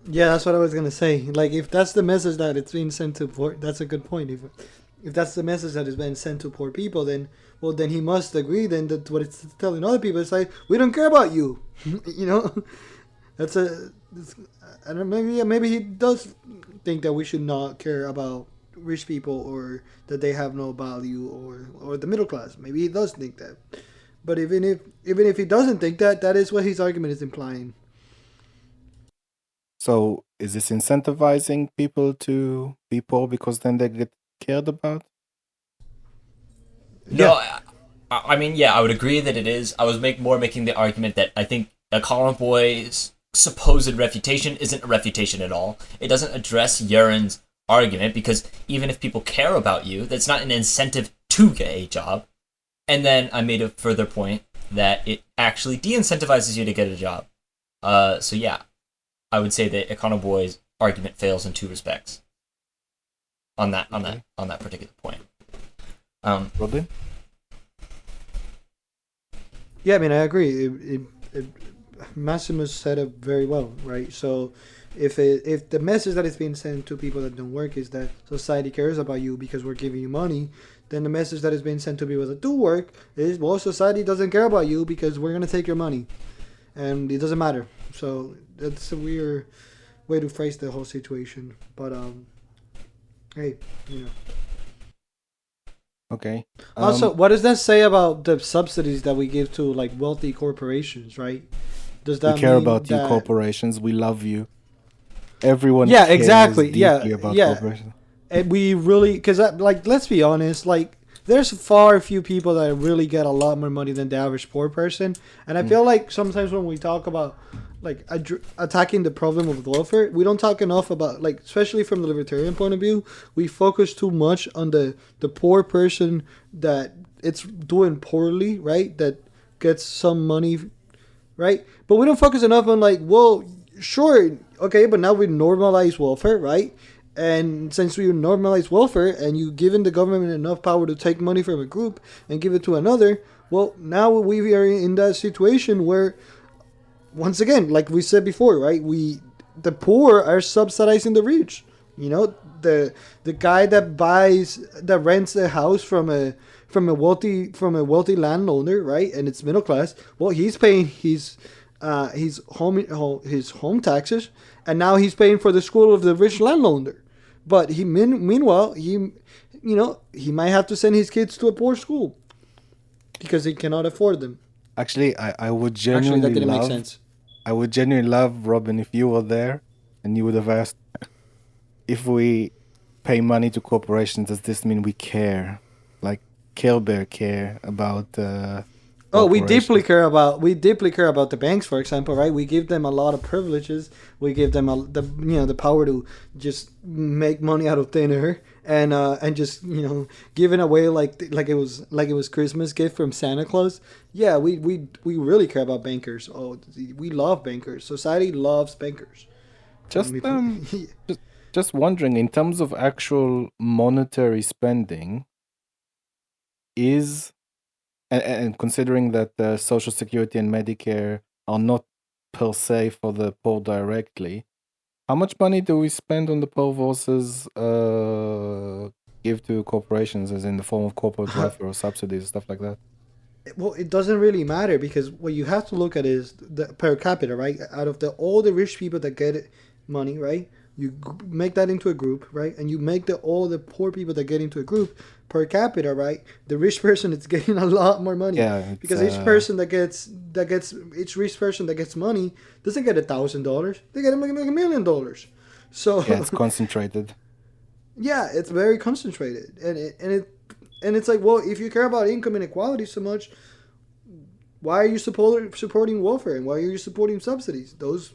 Yeah, that's what I was gonna say. Like, if that's the message that it's being sent to poor, that's a good point. If that's the message that is being sent to poor people, then he must agree then that what it's telling other people is like, we don't care about you. That's I don't know, maybe he does think that we should not care about rich people or that they have no value or the middle class. Maybe he does think that. But even if he doesn't think that, that is what his argument is implying. So is this incentivizing people to be poor because then they get cared about? No, I mean, yeah, I would agree that it is. I was making the argument that I think Econoboi's supposed refutation isn't a refutation at all. It doesn't address Yaron's argument, because even if people care about you, that's not an incentive to get a job. And then I made a further point that it actually de-incentivizes you to get a job. So yeah, I would say that Econoboi's argument fails in two respects. On that particular point. Robin? Yeah, I mean, I agree. Maximus said it very well, right? So, if the message that is being sent to people that don't work is that society cares about you because we're giving you money, then the message that is being sent to people that do work is, well, society doesn't care about you because we're gonna take your money, and it doesn't matter. So that's a weird way to phrase the whole situation. But hey, you know. Okay. Also, what does that say about the subsidies that we give to like wealthy corporations, right? Does that we care mean about you, that... corporations. We love you. Everyone Yeah, cares exactly. deeply about corporations. And we really, because like, let's be honest, like there's far few people that really get a lot more money than the average poor person, and I feel like sometimes when we talk about like attacking the problem of welfare, we don't talk enough about, like, especially from the libertarian point of view, we focus too much on the poor person that it's doing poorly, right? That gets some money, right? But we don't focus enough on like, well, sure, okay, but now we normalize welfare, right? And since we normalize welfare and you given the government enough power to take money from a group and give it to another, well, now we are in that situation where, once again, like we said before, right? The poor are subsidizing the rich. You know, the guy that rents a house from a wealthy landowner, right? And it's middle class. Well, he's paying his home taxes, and now he's paying for the school of the rich landowner. But meanwhile he might have to send his kids to a poor school because he cannot afford them. Actually, I would Actually, that genuinely didn't make love. sense. I would genuinely love, Robin, if you were there and you would have asked, if we pay money to corporations, does this mean we care? Like Care Bear care about Oh, we corporations? deeply care about the banks, for example, right? We give them a lot of privileges. We give them the power to just make money out of thin air, and just giving away like it was Christmas gift from Santa Claus. Yeah, we really care about bankers. Oh, we love bankers. Society loves bankers. Just just wondering, in terms of actual monetary spending, is and considering that Social Security and Medicare are not per se for the poor directly, how much money do we spend on the poor versus give to corporations, as in the form of corporate welfare or subsidies, stuff like that? Well, it doesn't really matter because what you have to look at is the per capita, right? Out of all the rich people that get money, right? You make that into a group, right? And you make all the poor people that get into a group per capita, right? The rich person is getting a lot more money. Yeah, because each person each rich person that gets money doesn't get $1,000. They get like $1 million. So yeah, it's concentrated. Yeah, it's very concentrated, and it's like, well, if you care about income inequality so much, why are you supporting welfare, and why are you supporting subsidies? Those,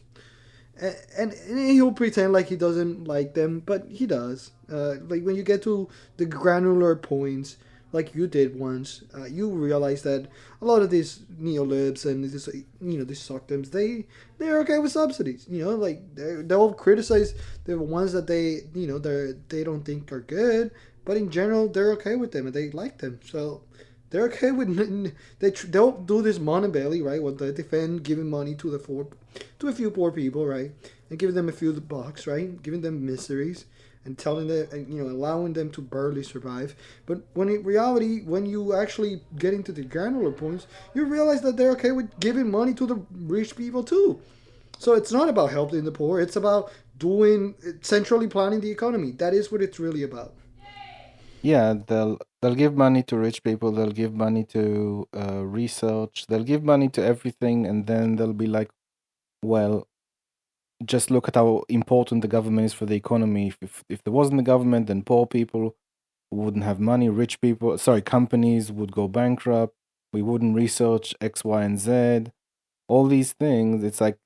and he'll pretend like he doesn't like them, but he does. Like when you get to the granular points, like you did once, you realize that a lot of these neolibs and these SOCDEMs, they're okay with subsidies. Like they'll criticize the ones that they don't think are good, but in general they're okay with them and they like them. So they're okay with they'll do this Montebello, right? When they defend giving money to a few poor people, right, and giving them a few bucks, right, giving them miseries, and telling them, and allowing them to barely survive. But when in reality, when you actually get into the granular points, you realize that they're okay with giving money to the rich people too. So it's not about helping the poor; it's about centrally planning the economy. That is what it's really about. Yeah, They'll give money to rich people. They'll give money to research. They'll give money to everything, and then they'll be like, "Well, just look at how important the government is for the economy. If there wasn't a government, then poor people wouldn't have money. Rich people, sorry, companies would go bankrupt. We wouldn't research X, Y, and Z. All these things. It's like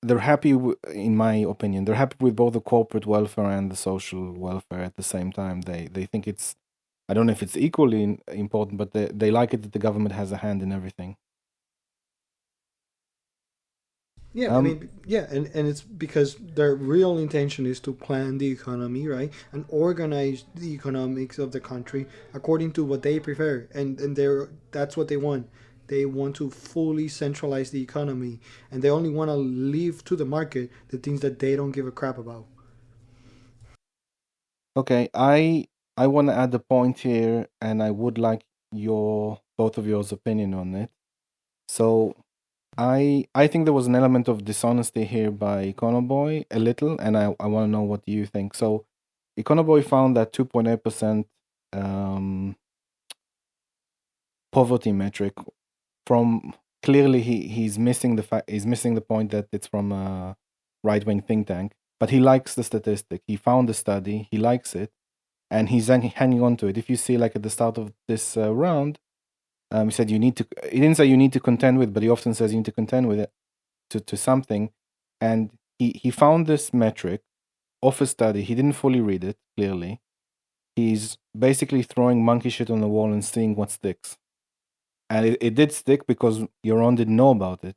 they're happy. In my opinion, they're happy with both the corporate welfare and the social welfare at the same time. They think it's. I don't know if it's equally important, but they like it that the government has a hand in everything. Yeah, I mean, yeah, and it's because their real intention is to plan the economy, right, and organize the economics of the country according to what they prefer, and that's what they want. They want to fully centralize the economy, and they only want to leave to the market the things that they don't give a crap about. Okay, I want to add a point here, and I would like both of yours opinion on it. So I think there was an element of dishonesty here by Econoboi, a little, and I want to know what you think. So Econoboi found that 2.8% poverty metric from clearly he's missing the point that it's from a right-wing think tank, but he likes the statistic. He found the study, he likes it, and he's hanging on to it. If you see, like at the start of this round, he said you need to. He didn't say you need to contend with, but he often says you need to contend with it to something. And he found this metric of a study. He didn't fully read it, clearly. He's basically throwing monkey shit on the wall and seeing what sticks. And it did stick because Yaron didn't know about it.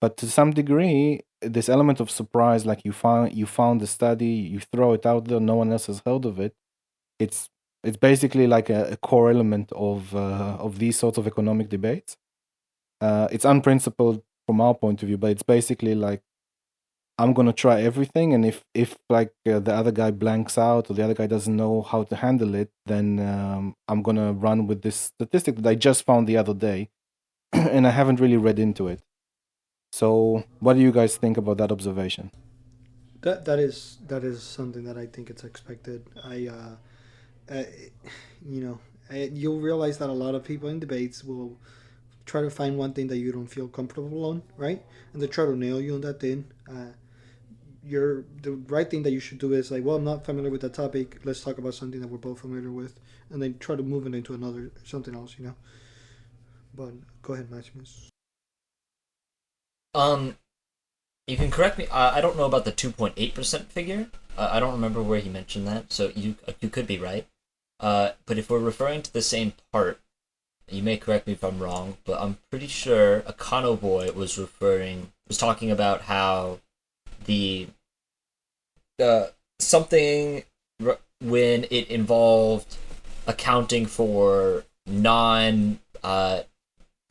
But to some degree, this element of surprise, like you found the study, you throw it out there, no one else has heard of it. It's basically like a core element of these sorts of economic debates. It's unprincipled from our point of view, but it's basically like I'm gonna try everything, and if like the other guy blanks out or the other guy doesn't know how to handle it, then I'm gonna run with this statistic that I just found the other day, and I haven't really read into it. So, what do you guys think about that observation? That is something that I think it's expected. Uh, you know, you'll realize that a lot of people in debates will try to find one thing that you don't feel comfortable on, right? And they try to nail you on that thing. The right thing that you should do is like, well, I'm not familiar with that topic. Let's talk about something that we're both familiar with, and then try to move it into another something else, you know. But go ahead, Maximus. You can correct me. I don't know about the 2.8% figure. I don't remember where he mentioned that, so you could be right. But if we're referring to the same part, you may correct me if I'm wrong, but I'm pretty sure Econoboi was talking about how the something when it involved accounting for I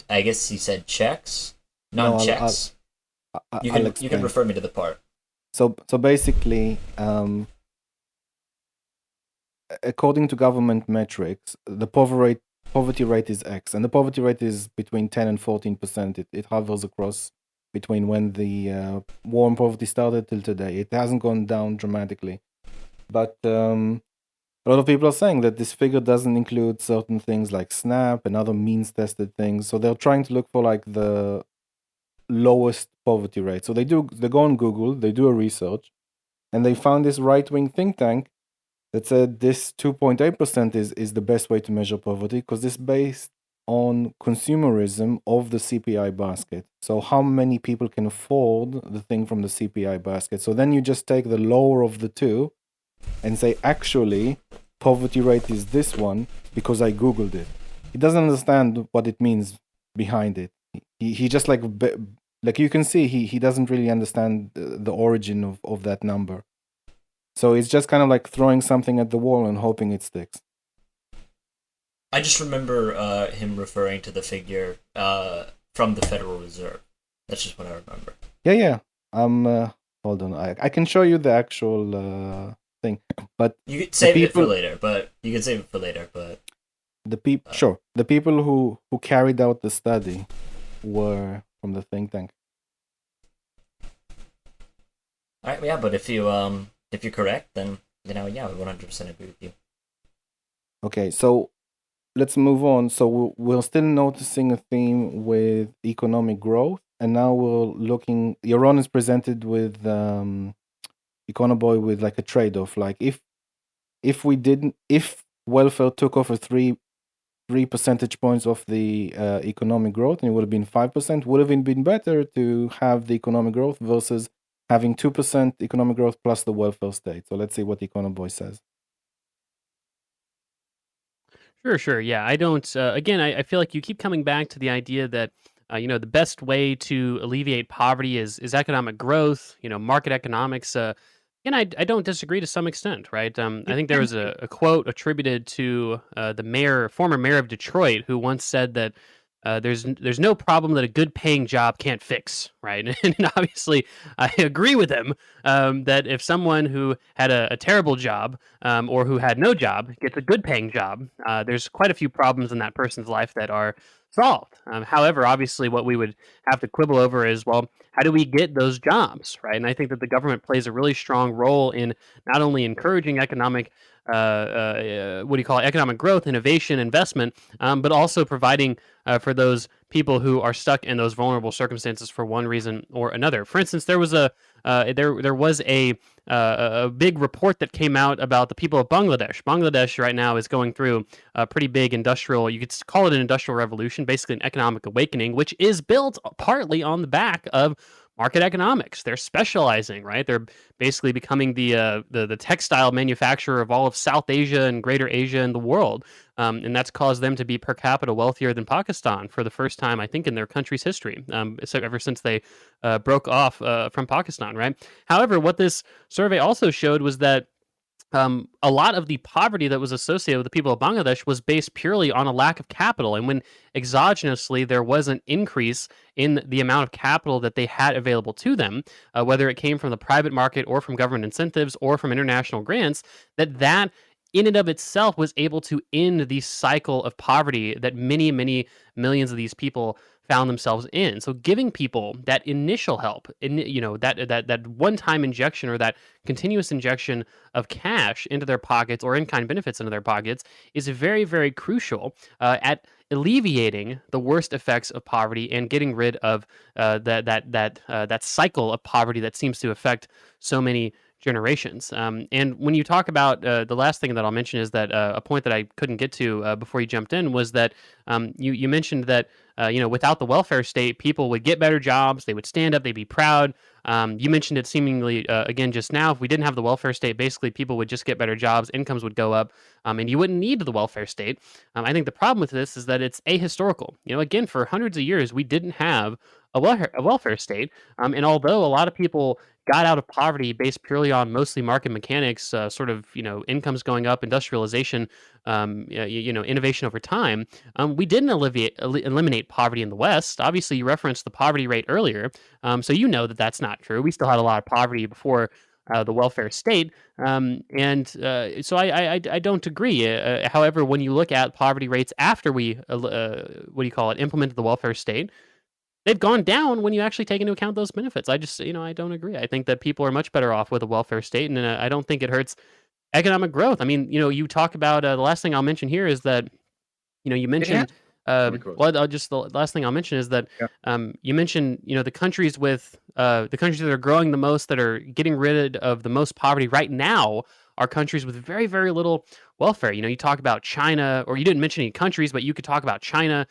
guess he said checks, non-checks. You can refer me to the part. So basically, according to government metrics, the poverty rate is X, and the poverty rate is between 10 and 14%. It hovers across between when the war and poverty started till today. It hasn't gone down dramatically, but a lot of people are saying that this figure doesn't include certain things like SNAP and other means-tested things. So they're trying to look for like the lowest poverty rate. So they go on Google, they do a research, and they found this right-wing think tank that said this 2.8% is the best way to measure poverty because this is based on consumerism of the CPI basket. So how many people can afford the thing from the CPI basket? So then you just take the lower of the two and say, actually, poverty rate is this one because I Googled it. He doesn't understand what it means behind it. He just like you can see he doesn't really understand the origin of that number. So it's just kind of like throwing something at the wall and hoping it sticks. I just remember him referring to the figure from the Federal Reserve. That's just what I remember. Yeah. Hold on. I can show you the actual thing, but you could save it for later. But the people, sure, the people who carried out the study were from the think tank. All right, yeah, but if you're correct, then we 100% agree with you. Okay, so let's move on. So we're still noticing a theme with economic growth, and now we're looking. Yaron is presented with Econoboi with like a trade-off. Like if welfare took off a 3 percentage points of the economic growth, and it would have been 5%, would have been better to have the economic growth versus having 2% economic growth plus the welfare state. So let's see what Econoboi says. Sure. Yeah, I don't. Again, I feel like you keep coming back to the idea that the best way to alleviate poverty is economic growth. Market economics. And I don't disagree to some extent, right? I think there was a quote attributed to the former mayor of Detroit, who once said that there's no problem that a good paying job can't fix, right? And obviously, I agree with him that if someone who had a terrible job or who had no job gets a good paying job, there's quite a few problems in that person's life that are solved. However, obviously, what we would have to quibble over is, well, how do we get those jobs, right? And I think that the government plays a really strong role in not only encouraging economic economic growth, innovation, investment, but also providing for those people who are stuck in those vulnerable circumstances for one reason or another. For instance, there was a big report that came out about the people of Bangladesh. Bangladesh right now is going through a pretty big industrial, you could call it an industrial revolution, basically an economic awakening, which is built partly on the back of market economics. They're specializing, right? They're basically becoming the textile manufacturer of all of South Asia and Greater Asia and the world. And that's caused them to be per capita wealthier than Pakistan for the first time, I think, in their country's history, so ever since they broke off from Pakistan, right? However, what this survey also showed was that a lot of the poverty that was associated with the people of Bangladesh was based purely on a lack of capital. And when exogenously there was an increase in the amount of capital that they had available to them, whether it came from the private market or from government incentives or from international grants, that in and of itself was able to end the cycle of poverty that many, many millions of these people found themselves in. So giving people that initial help, that one-time injection or that continuous injection of cash into their pockets or in-kind benefits into their pockets is very, very crucial at alleviating the worst effects of poverty and getting rid of that cycle of poverty that seems to affect so many generations. And when you talk about the last thing that I'll mention is that a point that I couldn't get to before you jumped in was that you mentioned that without the welfare state, people would get better jobs, they would stand up, they'd be proud. You mentioned it seemingly again just now. If we didn't have the welfare state, basically people would just get better jobs, incomes would go up, and you wouldn't need the welfare state. I think the problem with this is that it's ahistorical. Again, for hundreds of years, we didn't have a welfare state, and although a lot of people got out of poverty based purely on mostly market mechanics, sort of incomes going up, industrialization, innovation over time. We didn't eliminate poverty in the West. Obviously, you referenced the poverty rate earlier, so that's not true. We still had a lot of poverty before the welfare state, so I don't agree. However, when you look at poverty rates after we implemented the welfare state, they've gone down when you actually take into account those benefits. I just, I don't agree. I think that people are much better off with a welfare state, and I don't think it hurts economic growth. I mean, you talk about the last thing I'll mention here is that, you mentioned. The last thing I'll mention is that you mentioned, the countries the countries that are growing the most, that are getting rid of the most poverty right now, are countries with very, very little welfare. You talk about China, or you didn't mention any countries, but you could talk about China.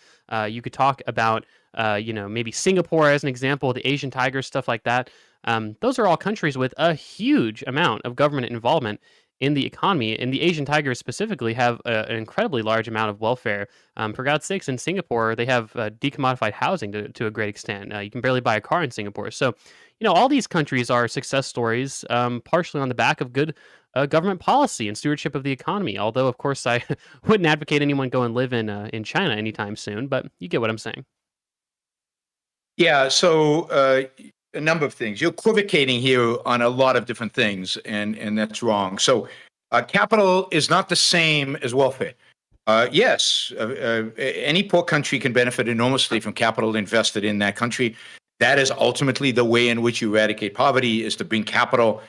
You could talk about maybe Singapore as an example, the Asian tigers, stuff like that. Those are all countries with a huge amount of government involvement in the economy, and the Asian tigers specifically have an incredibly large amount of welfare. For God's sakes, in Singapore, they have decommodified housing to a great extent. You can barely buy a car in Singapore. So, all these countries are success stories, partially on the back of good government policy and stewardship of the economy. Although, of course, I wouldn't advocate anyone go and live in China anytime soon, but you get what I'm saying. Yeah, so a number of things. You're equivocating here on a lot of different things, and that's wrong. So capital is not the same as welfare. Yes, any poor country can benefit enormously from capital invested in that country. That is ultimately the way in which you eradicate poverty, is to bring capital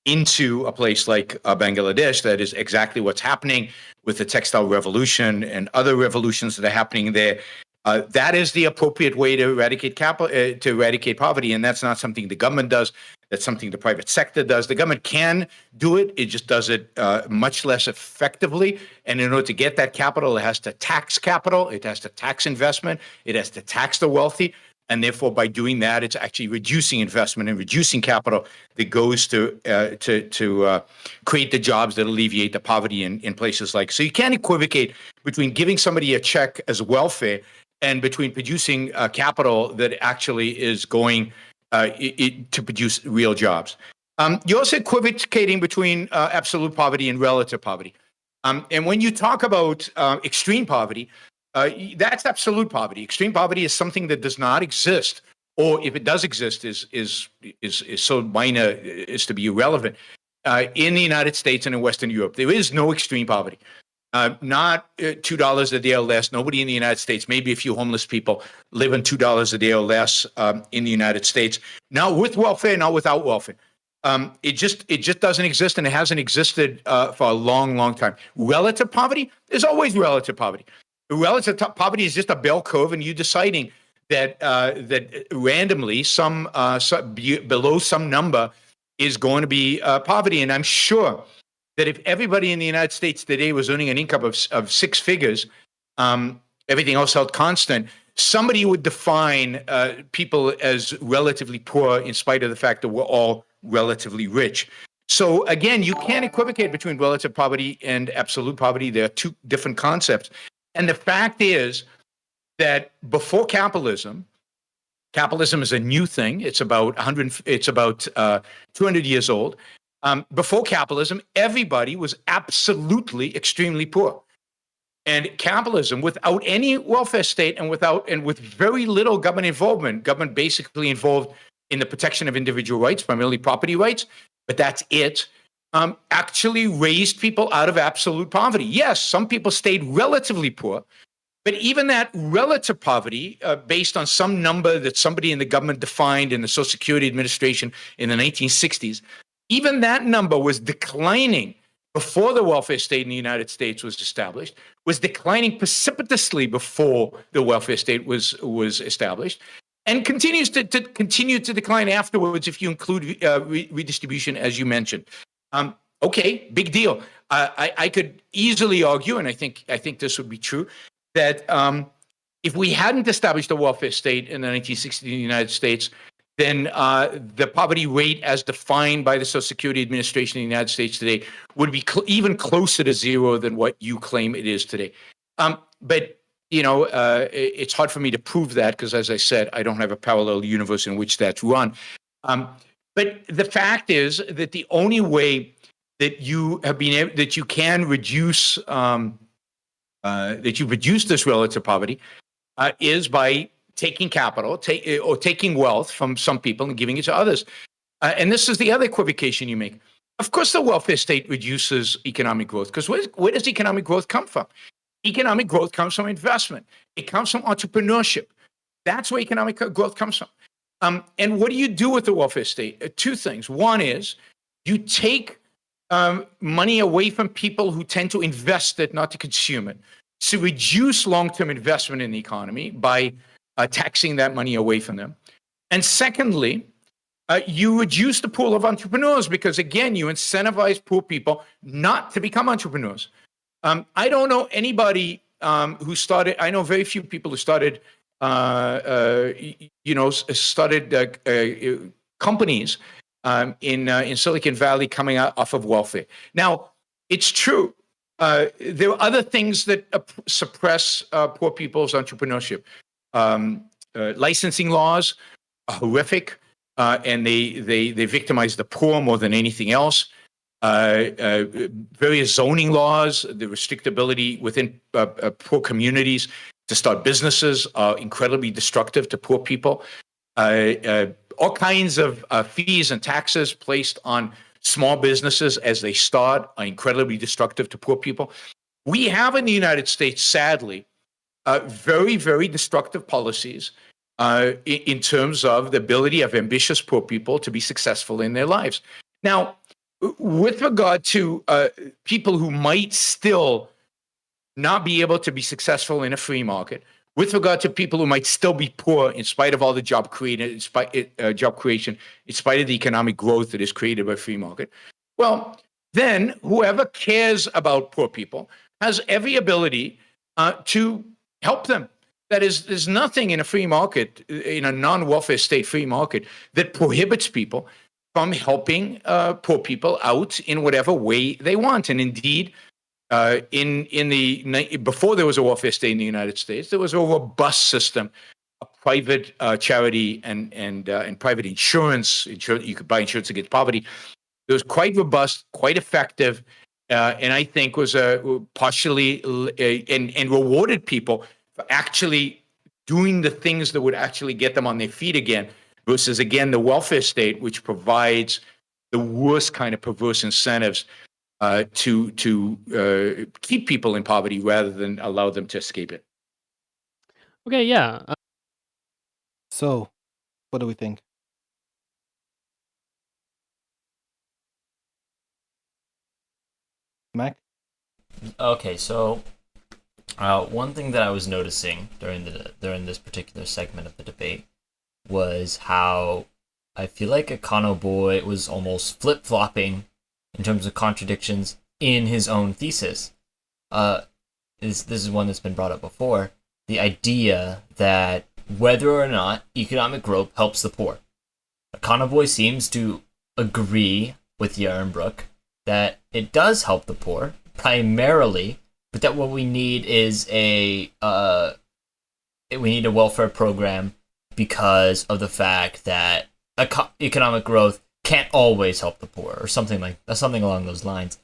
into a place like Bangladesh. That is exactly what's happening with the textile revolution and other revolutions that are happening there. That is the appropriate way to eradicate to eradicate poverty, and that's not something the government does. That's something the private sector does. The government can do it; it just does it much less effectively. And in order to get that capital, it has to tax capital, it has to tax investment, it has to tax the wealthy, and therefore, by doing that, it's actually reducing investment and reducing capital that goes to create the jobs that alleviate the poverty in places like. So you can't equivocate between giving somebody a check as welfare and between producing capital that actually is going to produce real jobs. You're also equivocating between absolute poverty and relative poverty. And when you talk about extreme poverty, that's absolute poverty. Extreme poverty is something that does not exist, or if it does exist, is so minor as to be irrelevant in the United States and in Western Europe. There is no extreme poverty. Not $2 a day or less. Nobody in the United States, maybe a few homeless people, live on $2 a day or less in the United States. Now with welfare, not without welfare. It just doesn't exist, and it hasn't existed for a long, long time. Relative poverty, there's always relative poverty. Relative poverty is just a bell curve, and you deciding that randomly below some number is going to be poverty. And I'm sure that if everybody in the United States today was earning an income of six figures, everything else held constant, somebody would define people as relatively poor in spite of the fact that we're all relatively rich. So again, you can't equivocate between relative poverty and absolute poverty. They're two different concepts. And the fact is that before capitalism is a new thing. It's about 200 years old. Before capitalism, everybody was absolutely extremely poor. And capitalism, without any welfare state and with very little government involvement, government basically involved in the protection of individual rights, primarily property rights, but that's it, actually raised people out of absolute poverty. Yes, some people stayed relatively poor, but even that relative poverty, based on some number that somebody in the government defined in the Social Security Administration in the 1960s, even that number was declining before the welfare state in the United States was established, was declining precipitously before the welfare state was established, and continues to decline afterwards if you include redistribution, as you mentioned. Okay, big deal. I could easily argue, and I think this would be true, that if we hadn't established a welfare state in the 1960s in the United States, then the poverty rate as defined by the Social Security Administration in the United States today would be even closer to zero than what you claim it is today. But, it's hard for me to prove that because, as I said, I don't have a parallel universe in which that's run. But the fact is that the only way that you have been able, that you can reduce, that you reduce this relative poverty is by taking capital or taking wealth from some people and giving it to others. And this is the other equivocation you make. Of course, the welfare state reduces economic growth because where does economic growth come from? Economic growth comes from investment. It comes from entrepreneurship. That's where economic growth comes from. And what do you do with the welfare state? Two things. One is you take money away from people who tend to invest it, not to consume it. So reduce long-term investment in the economy by taxing that money away from them. And secondly, you reduce the pool of entrepreneurs because, again, you incentivize poor people not to become entrepreneurs. I don't know anybody who started, I know very few people who started, companies in Silicon Valley coming out off of welfare. Now, it's true. There are other things that suppress poor people's entrepreneurship. Licensing laws are horrific, and they victimize the poor more than anything else. Various zoning laws, the restrictability within poor communities to start businesses are incredibly destructive to poor people. All kinds of fees and taxes placed on small businesses as they start are incredibly destructive to poor people. We have in the United States, sadly, very, very destructive policies in terms of the ability of ambitious poor people to be successful in their lives. Now, with regard to people who might still not be able to be successful in a free market, with regard to people who might still be poor in spite of all the job creation, in spite of the economic growth that is created by free market, well, then whoever cares about poor people has every ability to help them. That is, there's nothing in a free market, in a non-welfare state free market, that prohibits people from helping poor people out in whatever way they want. And indeed, before there was a welfare state in the United States, there was a robust system of private charity and private insurance. You could buy insurance against poverty. It was quite robust, quite effective, and I think was partially and rewarded people for actually doing the things that would actually get them on their feet again, versus, again, the welfare state, which provides the worst kind of perverse incentives to keep people in poverty rather than allow them to escape it. Okay, yeah. So, what do we think? Mac? Okay, so one thing that I was noticing during this particular segment of the debate was how I feel like Econoboi was almost flip-flopping in terms of contradictions in his own thesis. This is one that's been brought up before. The idea that whether or not economic growth helps the poor. Econoboi seems to agree with Yaron Brook that it does help the poor primarily, but that what we need is a welfare program because of the fact that economic growth can't always help the poor, or something along those lines.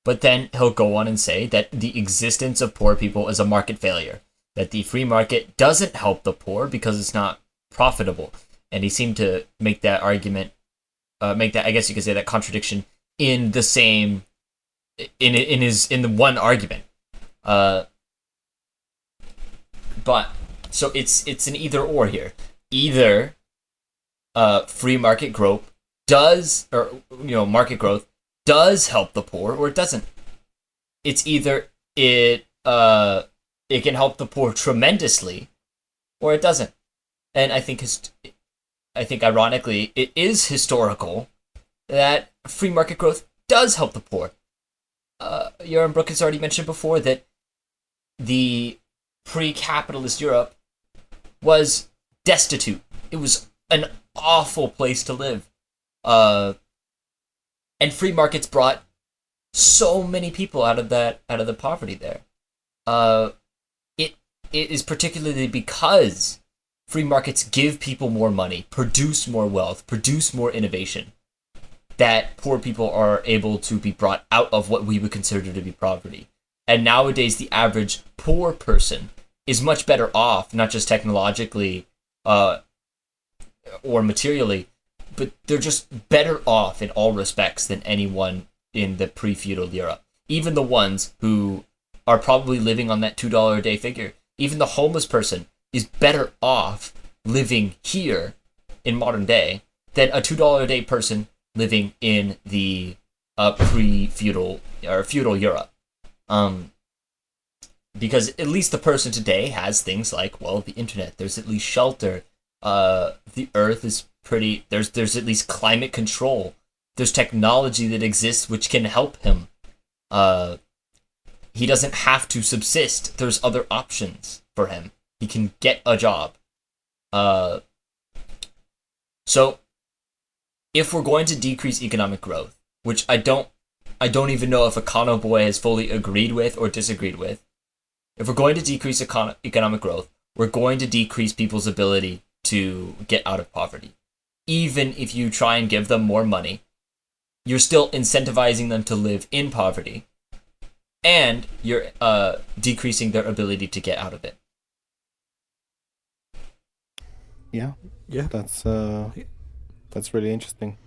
But then he'll go on and say that the existence of poor people is a market failure, that the free market doesn't help the poor because it's not profitable. And he seemed to make that argument, I guess you could say, that contradiction in the same, in the one argument. But so it's an either or here. Either free market growth market growth does help the poor, or it doesn't. It's either it can help the poor tremendously, or it doesn't. And I think ironically, it is historical that free market growth does help the poor. Yaron Brook has already mentioned before that the pre-capitalist Europe was destitute. It was an awful place to live. And free markets brought so many people out of the poverty there. It is particularly because free markets give people more money, produce more wealth, produce more innovation, that poor people are able to be brought out of what we would consider to be poverty. And nowadays, the average poor person is much better off, not just technologically or materially, but they're just better off in all respects than anyone in the pre-feudal Europe. Even the ones who are probably living on that $2 a day figure, even the homeless person is better off living here in modern day than a $2 a day person living in the pre-feudal or feudal Europe. Because at least the person today has things like, well, the internet, there's at least shelter, the earth is pretty, there's at least climate control, there's technology that exists which can help him. He doesn't have to subsist, there's other options for him. He can get a job. So if we're going to decrease economic growth, which I don't even know if Econoboi has fully agreed with or disagreed with, if we're going to decrease economic growth, we're going to decrease people's ability to get out of poverty. Even if you try and give them more money, you're still incentivizing them to live in poverty, and you're decreasing their ability to get out of it. Yeah, Yeah. that's really interesting.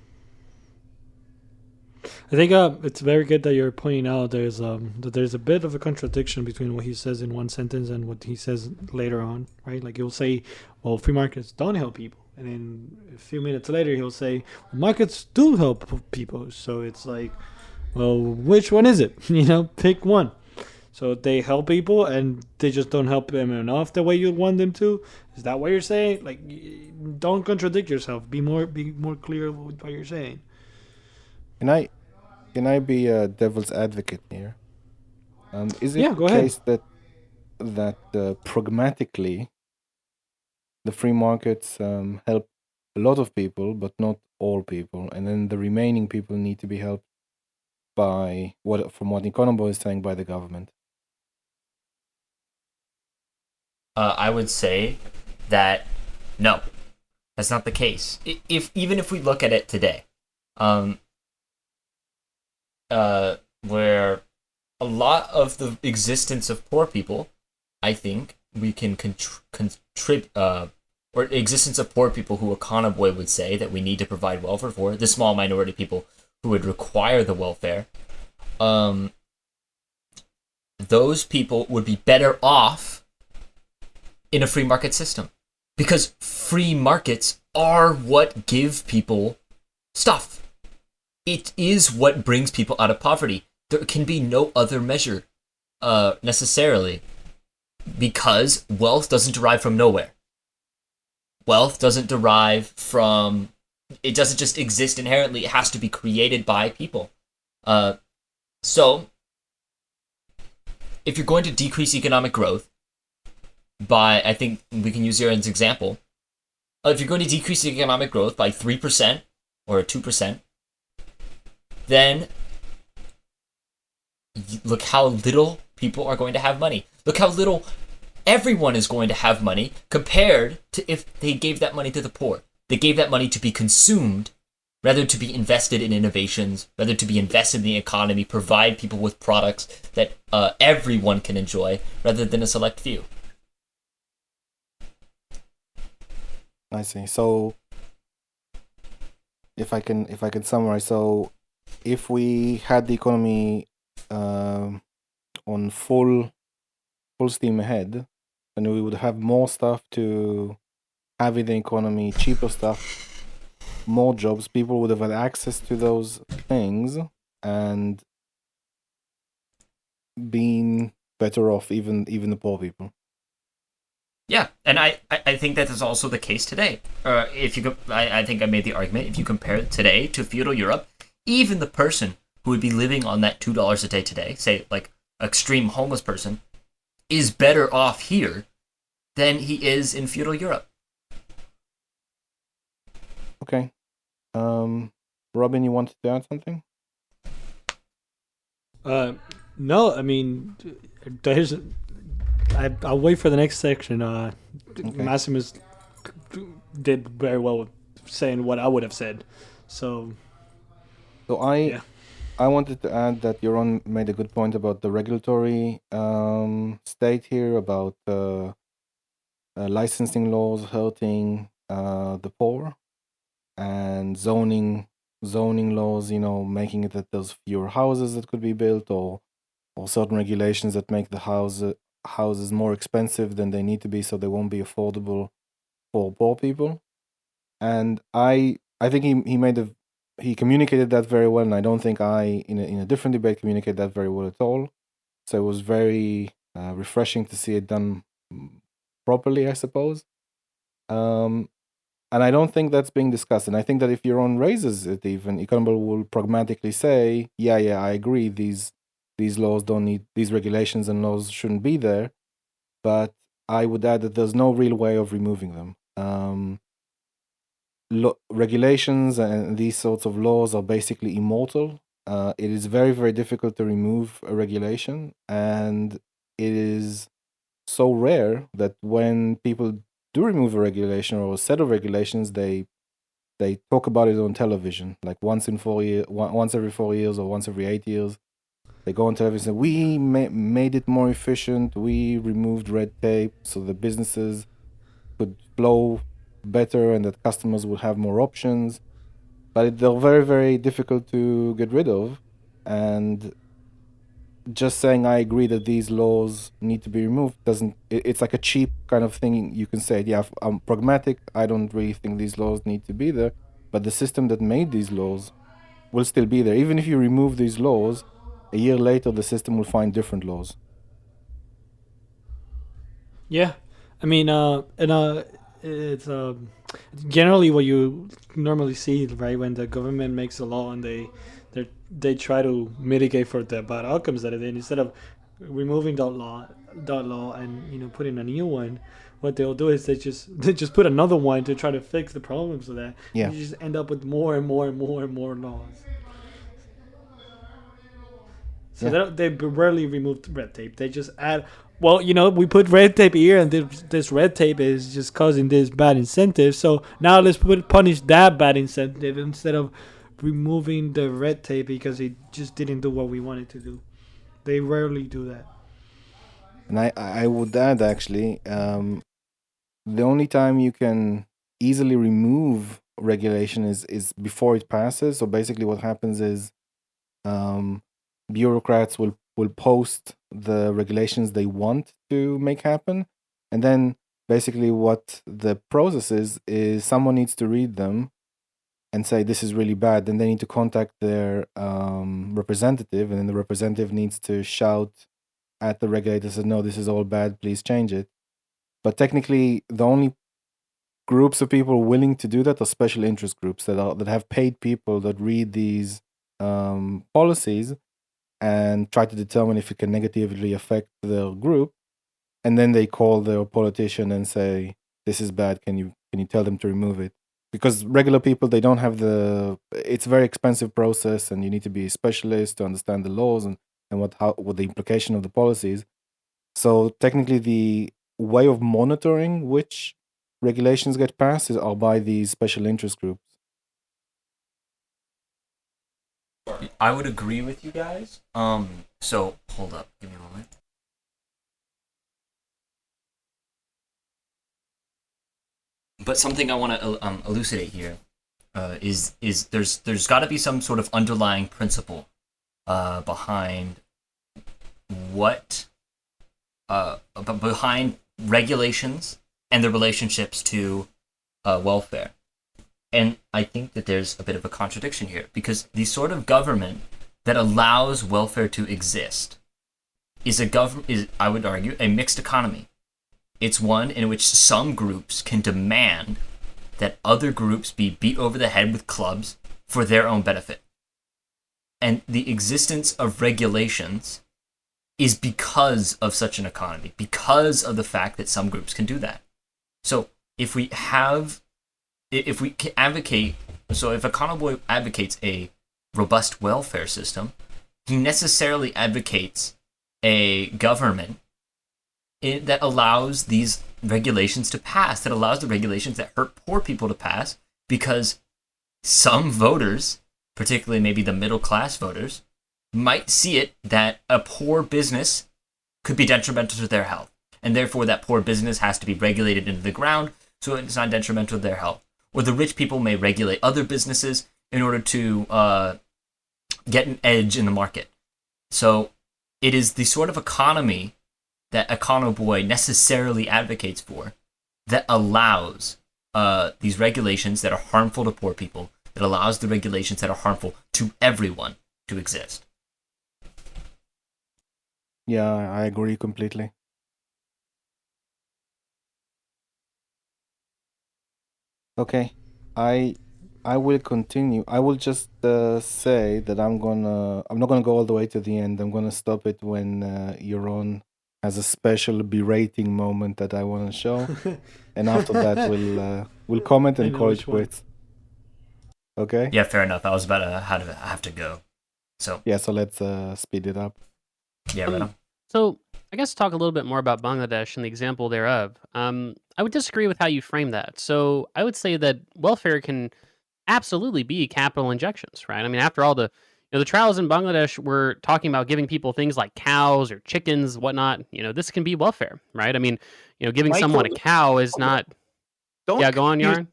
I think it's very good that you're pointing out that there's a bit of a contradiction between what he says in one sentence and what he says later on, right? Like he'll say, "Well, free markets don't help people," and then a few minutes later he'll say, well, "Markets do help people." So it's like, well, which one is it? Pick one. So they help people and they just don't help them enough the way you want them to. Is that what you're saying? Like, don't contradict yourself. Be more clear with what you're saying. Can I be a devil's advocate here? Is it Yeah, the go ahead. case that pragmatically the free markets help a lot of people, but not all people, and then the remaining people need to be helped by from what Econoboi is saying, by the government? I would say that no, that's not the case. Even if we look at it today, where a lot of the existence of poor people, I think we can contribute, or existence of poor people who Econoboi would say that we need to provide welfare for, the small minority people who would require the welfare, those people would be better off in a free market system, because free markets are what give people stuff. It is what brings people out of poverty. There can be no other measure necessarily, because wealth doesn't derive from nowhere. Wealth doesn't derive from, it doesn't just exist inherently, it has to be created by people. So if you're going to decrease economic growth by, I think we can use Yaron's example, if you're going to decrease economic growth by 3% or 2%, then look how little people are going to have money. Look how little everyone is going to have money compared to if they gave that money to the poor. They gave that money to be consumed rather to be invested in innovations, rather to be invested in the economy, provide people with products that everyone can enjoy rather than a select few. I see. So if I can summarize, so if we had the economy on full steam ahead, then we would have more stuff to have in the economy, cheaper stuff, more jobs. People would have had access to those things and been better off, even the poor people. Yeah, and I think that is also the case today. If you, I think I made the argument, if you compare it today to feudal Europe, even the person who would be living on that $2 a day today, say like extreme homeless person, is better off here than he is in feudal Europe. Okay. Robin, you wanted to add something? No, I mean, there's. I'll wait for the next section. Maximus did very well with saying what I would have said. So I wanted to add that Yaron made a good point about the regulatory state here, about licensing laws hurting the poor, and zoning laws, making it that there's fewer houses that could be built, or certain regulations that make the houses more expensive than they need to be, so they won't be affordable for poor people. And I think he communicated that very well, and I don't think I, in a different debate, communicated that very well at all. So it was very refreshing to see it done properly, I suppose. And I don't think that's being discussed. And I think that if Yaron raises it, even Econoboi will pragmatically say, yeah, I agree, these laws don't need, these regulations and laws shouldn't be there. But I would add that there's no real way of removing them. Regulations and these sorts of laws are basically immortal. It is very, very difficult to remove a regulation, and it is so rare that when people do remove a regulation or a set of regulations, they talk about it on television, like once every 4 years or once every 8 years. They go on television and say, we made it more efficient, we removed red tape so the businesses could flow better and that customers would have more options. but they're very, very difficult to get rid of. And just saying I agree that these laws need to be removed doesn't. It's like a cheap kind of thing. You can say, yeah, I'm pragmatic. I don't really think these laws need to be there, but the system that made these laws will still be there. Even if you remove these laws, a year later the system will find different laws. Yeah, I mean, it's generally what you normally see, right? When the government makes a law and they try to mitigate for the bad outcomes that it is, instead of removing that law and putting a new one, what they'll do is they just put another one to try to fix the problems of that. Yeah. You just end up with more and more and more and more laws. So Yeah. they rarely remove red tape. They just add, well, we put red tape here, and this red tape is just causing this bad incentive. So now let's punish that bad incentive instead of removing the red tape because it just didn't do what we wanted to do. They rarely do that. And I would add actually, the only time you can easily remove regulation is before it passes. So basically, what happens is bureaucrats will post the regulations they want to make happen, and then basically what the process is someone needs to read them and say this is really bad. Then they need to contact their representative, and then the representative needs to shout at the regulator, says, no, this is all bad, please change it. But technically, the only groups of people willing to do that are special interest groups that have paid people that read these policies and try to determine if it can negatively affect their group, and then they call their politician and say, this is bad, can you tell them to remove it? Because regular people, they don't have it's a very expensive process, and you need to be a specialist to understand the laws and what the implication of the policies. So technically the way of monitoring which regulations get passed are by these special interest groups. I would agree with you guys. So hold up, give me a moment. But something I want to elucidate here is there's got to be some sort of underlying principle behind behind regulations and their relationships to welfare. And I think that there's a bit of a contradiction here, because the sort of government that allows welfare to exist is I would argue, a mixed economy. It's one in which some groups can demand that other groups be beat over the head with clubs for their own benefit. And the existence of regulations is because of such an economy, because of the fact that some groups can do that. So if we advocate, so if Econoboi advocates a robust welfare system, he necessarily advocates a government that allows these regulations to pass, that allows the regulations that hurt poor people to pass, because some voters, particularly maybe the middle class voters, might see it that a poor business could be detrimental to their health, and therefore that poor business has to be regulated into the ground so it's not detrimental to their health. Or the rich people may regulate other businesses in order to get an edge in the market. So it is the sort of economy that Econoboi necessarily advocates for that allows these regulations that are harmful to poor people, that allows the regulations that are harmful to everyone to exist. Yeah, I agree completely. Okay, I will continue. I will just say that I'm not gonna go all the way to the end. I'm gonna stop it when Yaron has a special berating moment that I want to show, and after that we'll comment and call it quits. Okay. Yeah, fair enough. I was about to have to go. So yeah, so let's speed it up. Yeah, right on. So I guess talk a little bit more about Bangladesh and the example thereof. I would disagree with how you frame that. So I would say that welfare can absolutely be capital injections, right? I mean, after all, the trials in Bangladesh were talking about giving people things like cows or chickens, whatnot. This can be welfare, right? I mean, giving someone a cow is not. Yeah, go on, Yaron.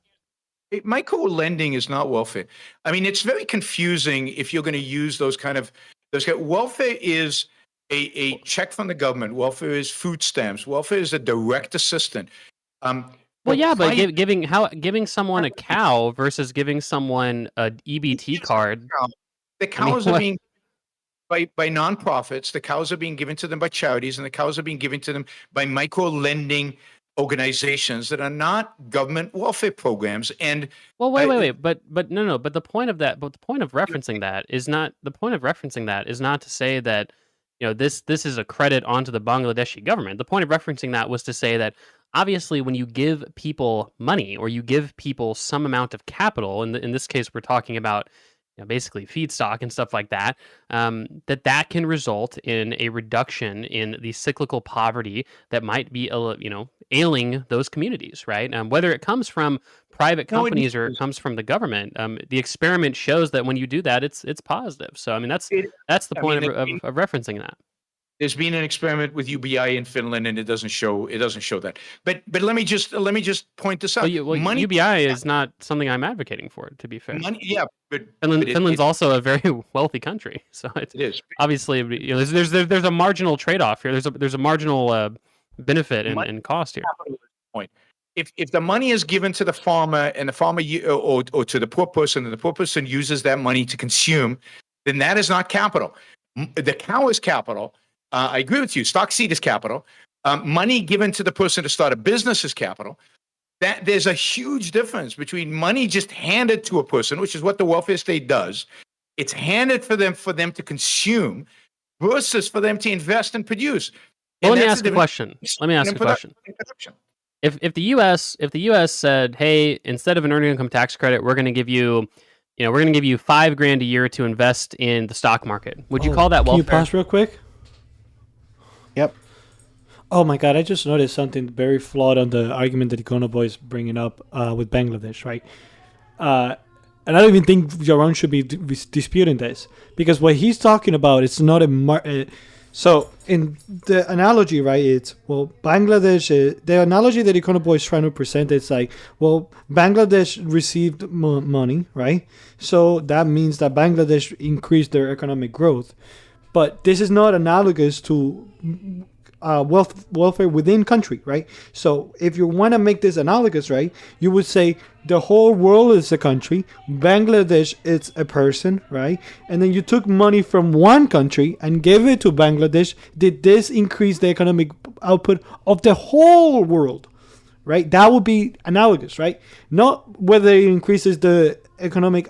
Micro lending is not welfare. I mean, it's very confusing if you're going to use those kind of welfare is a check from the government. Welfare is food stamps. Welfare is a direct assistant. Well, yeah, but giving someone a cow versus giving someone a EBT card. The cows are being by nonprofits. The cows are being given to them by charities, and the cows are being given to them by micro lending organizations that are not government welfare programs. And wait, but no, but the point of referencing that is not to say that this is a credit onto the Bangladeshi government. The point of referencing that was to say that obviously when you give people money or you give people some amount of capital, in this case we're talking about basically feedstock and stuff like that, that can result in a reduction in the cyclical poverty that might be, ailing those communities, right? Whether it comes from private companies or it comes from the government, the experiment shows that when you do that, it's positive. So, I mean, that's the point of referencing that. There's been an experiment with UBI in Finland, and it doesn't show that. But let me just point this out. Money, UBI is not something I'm advocating for, to be fair. But Finland's also a very wealthy country, so it is obviously there's a marginal trade-off here. There's a marginal benefit in cost here. Point. If the money is given to the farmer and the farmer or to the poor person, and the poor person uses that money to consume, then that is not capital. The cow is capital. I agree with you. Stockseed is capital. Money given to the person to start a business is capital. That there's a huge difference between money just handed to a person, which is what the welfare state does. It's handed for them to consume, versus for them to invest and produce. Let me ask a question. If the U.S. said, "Hey, instead of an earned income tax credit, we're going to give you, $5,000 a year to invest in the stock market," would you call that welfare? Can you pause real quick? Yep. Oh my God! I just noticed something very flawed on the argument that Econoboi is bringing up with Bangladesh, right? And I don't even think Yaron should be disputing this, because what he's talking about is not so in the analogy, right? It's Bangladesh. The analogy that Econoboi is trying to present, it's like, Bangladesh received money, right? So that means that Bangladesh increased their economic growth, but this is not analogous to welfare within country, right? So if you want to make this analogous, right, you would say the whole world is a country, Bangladesh is a person, right? And then you took money from one country and gave it to Bangladesh. Did this increase the economic output of the whole world, right? That would be analogous, right? Not whether it increases the economic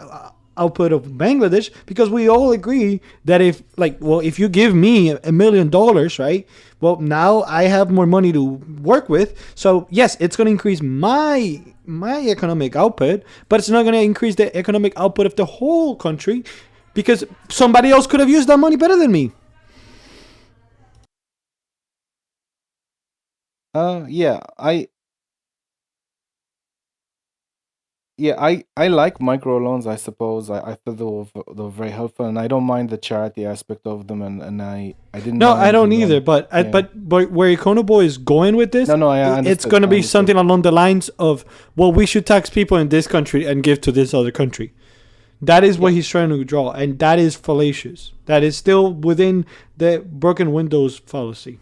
output of Bangladesh, because we all agree that if you give me $1 million, right? Well, now I have more money to work with. So yes, it's going to increase my economic output, but it's not going to increase the economic output of the whole country, because somebody else could have used that money better than me. I like microloans. I suppose I feel they were very helpful, and I don't mind the charity aspect of them. And I didn't. No, I don't either. But where Econoboi is going with this, it's going to be something along the lines of, we should tax people in this country and give to this other country. That is what he's trying to draw, and that is fallacious. That is still within the broken windows fallacy.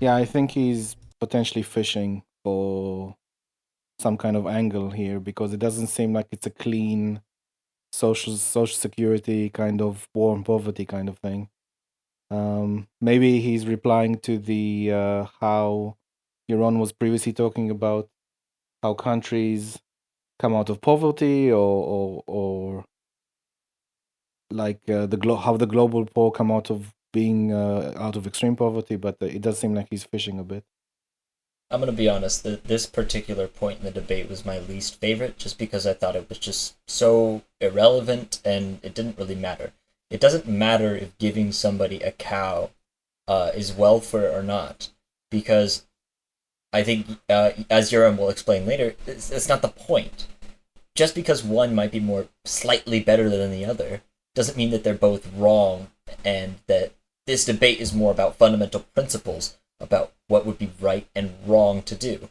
Yeah, I think he's potentially fishing for some kind of angle here, because it doesn't seem like it's a clean social security kind of war and poverty kind of thing. Maybe he's replying to the how Yaron was previously talking about how countries come out of poverty, or like how the global poor come out of being out of extreme poverty. But it does seem like he's fishing a bit. I'm going to be honest, this particular point in the debate was my least favorite, just because I thought it was just so irrelevant and it didn't really matter. It doesn't matter if giving somebody a cow is welfare or not, because I think, as Yaron will explain later, it's not the point. Just because one might be slightly better than the other doesn't mean that they're both wrong, and that this debate is more about fundamental principles about what would be right and wrong to do.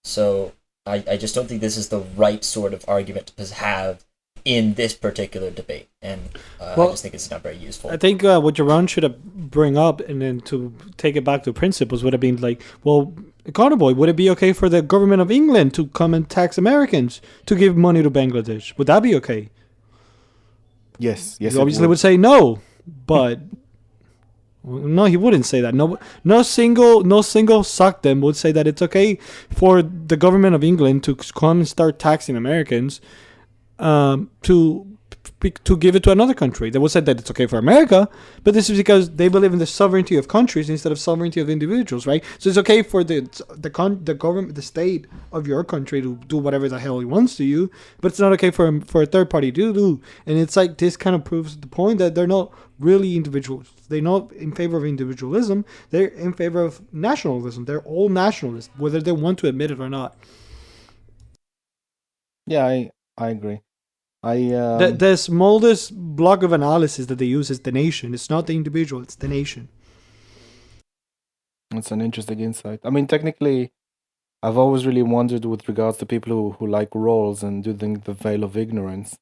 So I just don't think this is the right sort of argument to have in this particular debate, and I just think it's not very useful. I think what Yaron should have bring up, and then to take it back to principles, would have been like, well, Econoboi, would it be okay for the government of England to come and tax Americans to give money to Bangladesh? Would that be okay? Yes. He obviously would say no, but no, he wouldn't say that. No single suck them would say that it's okay for the government of England to come and start taxing Americans to give it to another country. They would say that it's okay for America, but this is because they believe in the sovereignty of countries instead of sovereignty of individuals, right? So it's okay for the government, the state of your country to do whatever the hell he wants to you, but it's not okay for a third party to do. And it's like this kind of proves the point that they're not really individuals. They're not in favor of individualism. They're in favor of nationalism. They're all nationalists, whether they want to admit it or not. Yeah, I agree. The smallest block of analysis that they use is the nation. It's not the individual, it's the nation. It's an interesting insight. I mean, technically, I've always really wondered with regards to people who like roles and do the veil of ignorance.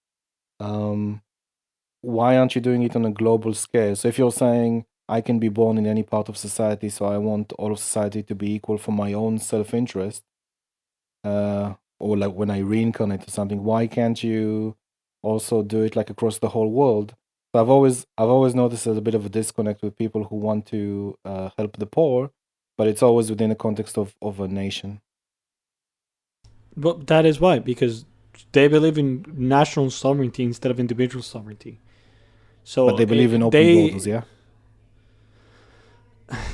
Why aren't you doing it on a global scale? So if you're saying I can be born in any part of society, so I want all of society to be equal for my own self-interest, or like when I reincarnate or something, why can't you also do it like across the whole world? So I've always noticed there's a bit of a disconnect with people who want to help the poor, but it's always within the context of a nation. But that is why, because they believe in national sovereignty instead of individual sovereignty. So But they believe in open borders, yeah?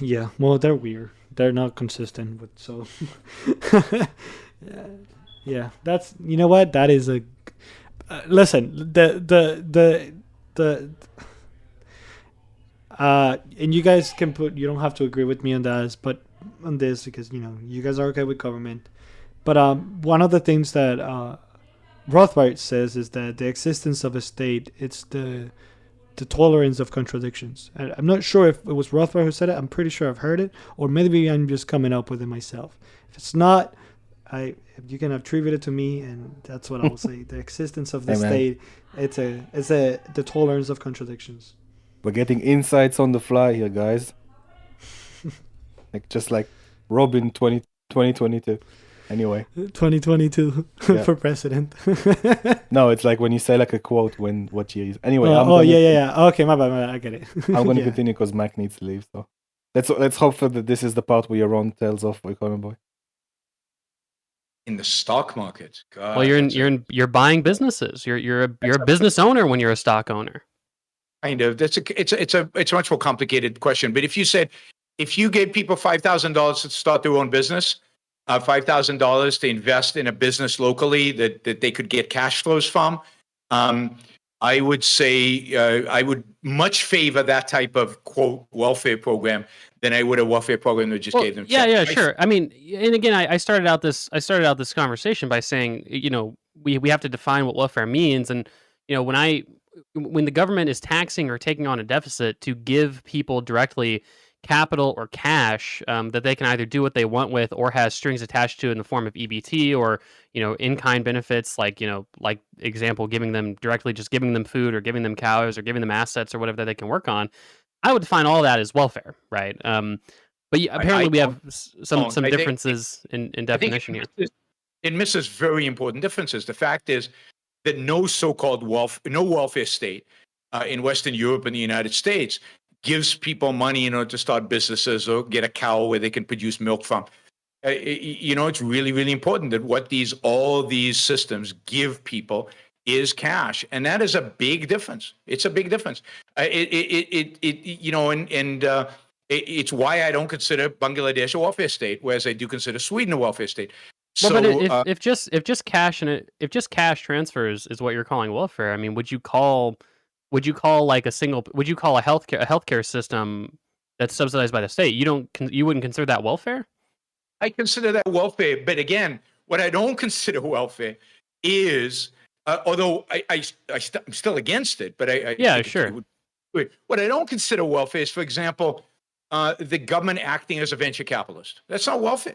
Yeah, well, they're weird. They're not consistent with so. Yeah, that's, you know what? That is a listen. And you guys can you don't have to agree with me on that, but on this, because you guys are okay with government. But one of the things that Rothbard says is that the existence of a state, it's the tolerance of contradictions. And I'm not sure if it was Rothbard who said it. I'm pretty sure I've heard it, or maybe I'm just coming up with it myself. If it's not, you can attribute it to me, and that's what I will say. The existence of the state, it's the tolerance of contradictions. We're getting insights on the fly here, guys. Just like Robin 2022. Anyway. 2022 for president. No, it's like when you say like a quote what year is. Anyway. Yeah. Okay, my bad. I get it. I'm going to continue because Mac needs to leave. So let's hope for that. This is the part where Yaron tells off Econoboi. In the stock market, God, well, you're buying businesses. You're a business owner when you're a stock owner. Kind of. It's a much more complicated question. But if you gave people $5,000 to start their own business, $5,000 to invest in a business locally that they could get cash flows from, I would say I would much favor that type of quote welfare program than I would a welfare program that just gave them. Yeah, sure. I mean, and again, I started out this conversation by saying, we have to define what welfare means, and when the government is taxing or taking on a deficit to give people directly capital or cash that they can either do what they want with or has strings attached to in the form of EBT or in-kind benefits, like example, giving them food or giving them cows or giving them assets or whatever that they can work on, I would define all that as welfare, right? But apparently we have some differences in definition here. It misses very important differences. The fact is that no so-called welfare state in Western Europe and the United States gives people money in order to start businesses or get a cow where they can produce milk from. It's really, really important that all these systems give people is cash, and that is a big difference. It's a big difference. It's why I don't consider Bangladesh a welfare state, whereas I do consider Sweden a welfare state. Well, but if just cash transfers is what you're calling welfare, I mean, would you call a healthcare system that's subsidized by the state? You wouldn't consider that welfare? I consider that welfare, but again, what I don't consider welfare is, although I'm still against it, but sure. What I don't consider welfare is, for example, the government acting as a venture capitalist. That's not welfare.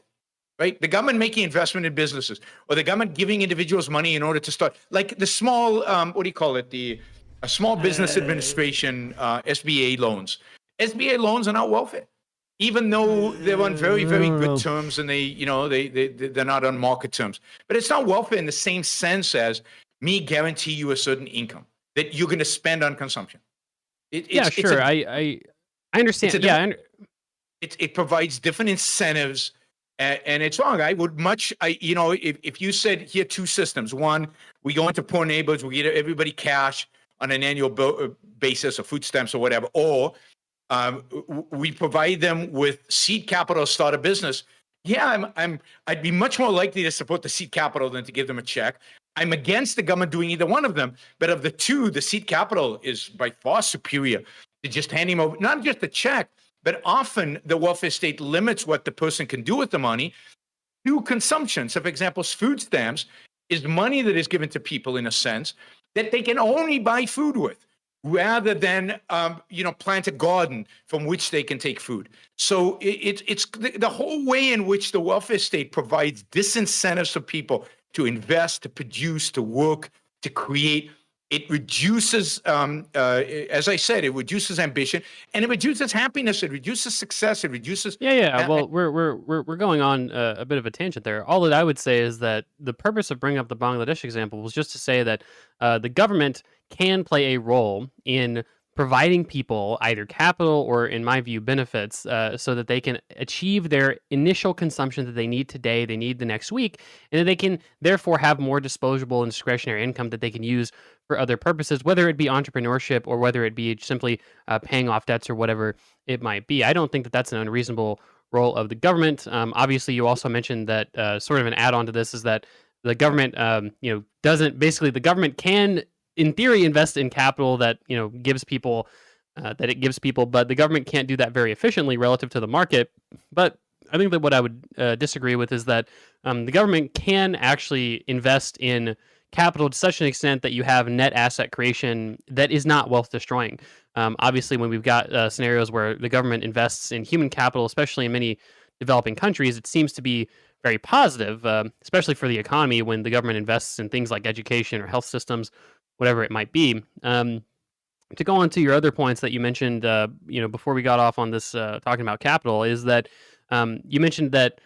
right? The government making investment in businesses, or the government giving individuals money in order to start, like the small, what do you call it? The Small Business Administration, SBA loans. SBA loans are not welfare, even though they're on very, very good terms, and they're not on market terms. But it's not welfare in the same sense as me guarantee you a certain income that you're going to spend on consumption. Sure. I understand. It provides different incentives, and it's wrong. If you said here two systems: one, we go into poor neighborhoods, we give everybody cash on an annual basis, or food stamps or whatever, or we provide them with seed capital to start a business. Yeah, I'd be much more likely to support the seed capital than to give them a check. I'm against the government doing either one of them, but of the two, the seed capital is by far superior to just handing over not just a check, but often the welfare state limits what the person can do with the money to consumption. So, for example, food stamps is money that is given to people in a sense that they can only buy food with, rather than plant a garden from which they can take food. So it's the whole way in which the welfare state provides disincentives for people to invest, to produce, to work, to create. It reduces, as I said, it reduces ambition, and it reduces happiness. It reduces success. It reduces. Yeah. Well, we're going on a bit of a tangent there. All that I would say is that the purpose of bringing up the Bangladesh example was just to say that the government can play a role in providing people either capital or, in my view, benefits, so that they can achieve their initial consumption that they need today, they need the next week, and that they can therefore have more disposable and discretionary income that they can use for other purposes, whether it be entrepreneurship or whether it be simply paying off debts or whatever it might be. I don't think that that's an unreasonable role of the government. Obviously, you also mentioned that sort of an add-on to this is that the government, the government can, in theory, invest in capital that gives people, but the government can't do that very efficiently relative to the market. But I think that what I would disagree with is that the government can actually invest in capital to such an extent that you have net asset creation that is not wealth destroying. Obviously, when we've got scenarios where the government invests in human capital, especially in many developing countries, it seems to be very positive, especially for the economy when the government invests in things like education or health systems, whatever it might be. To go on to your other points that you mentioned, before we got off on this talking about capital, is that you mentioned that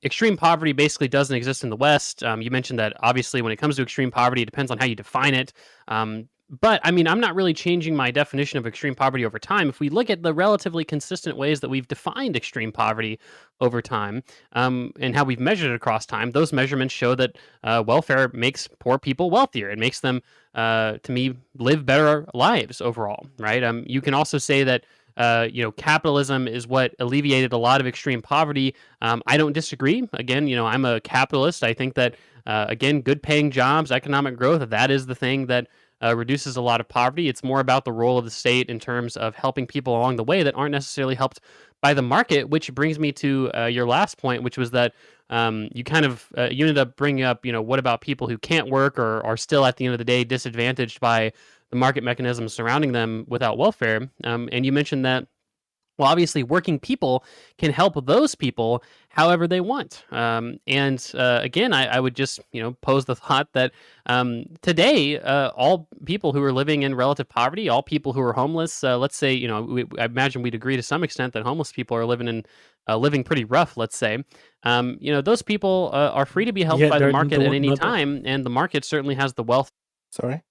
extreme poverty basically doesn't exist in the West. You mentioned that obviously when it comes to extreme poverty, it depends on how you define it. But I mean, I'm not really changing my definition of extreme poverty over time. If we look at the relatively consistent ways that we've defined extreme poverty over time, and how we've measured it across time, those measurements show that welfare makes poor people wealthier. It makes them, to me, live better lives overall, right? You can also say that capitalism is what alleviated a lot of extreme poverty. I don't disagree. Again, I'm a capitalist. I think that, again, good paying jobs, economic growth, that is the thing that reduces a lot of poverty. It's more about the role of the state in terms of helping people along the way that aren't necessarily helped by the market, which brings me to your last point, which was that you ended up bringing up, what about people who can't work or are still at the end of the day disadvantaged by the market mechanisms surrounding them without welfare. And you mentioned that, well, obviously, working people can help those people however they want. Again, I would just pose the thought that today, all people who are living in relative poverty, all people who are homeless, let's say, I imagine we'd agree to some extent that homeless people are living pretty rough. Let's say, those people are free to be helped by the market at any time, and the market certainly has the wealth. Sorry.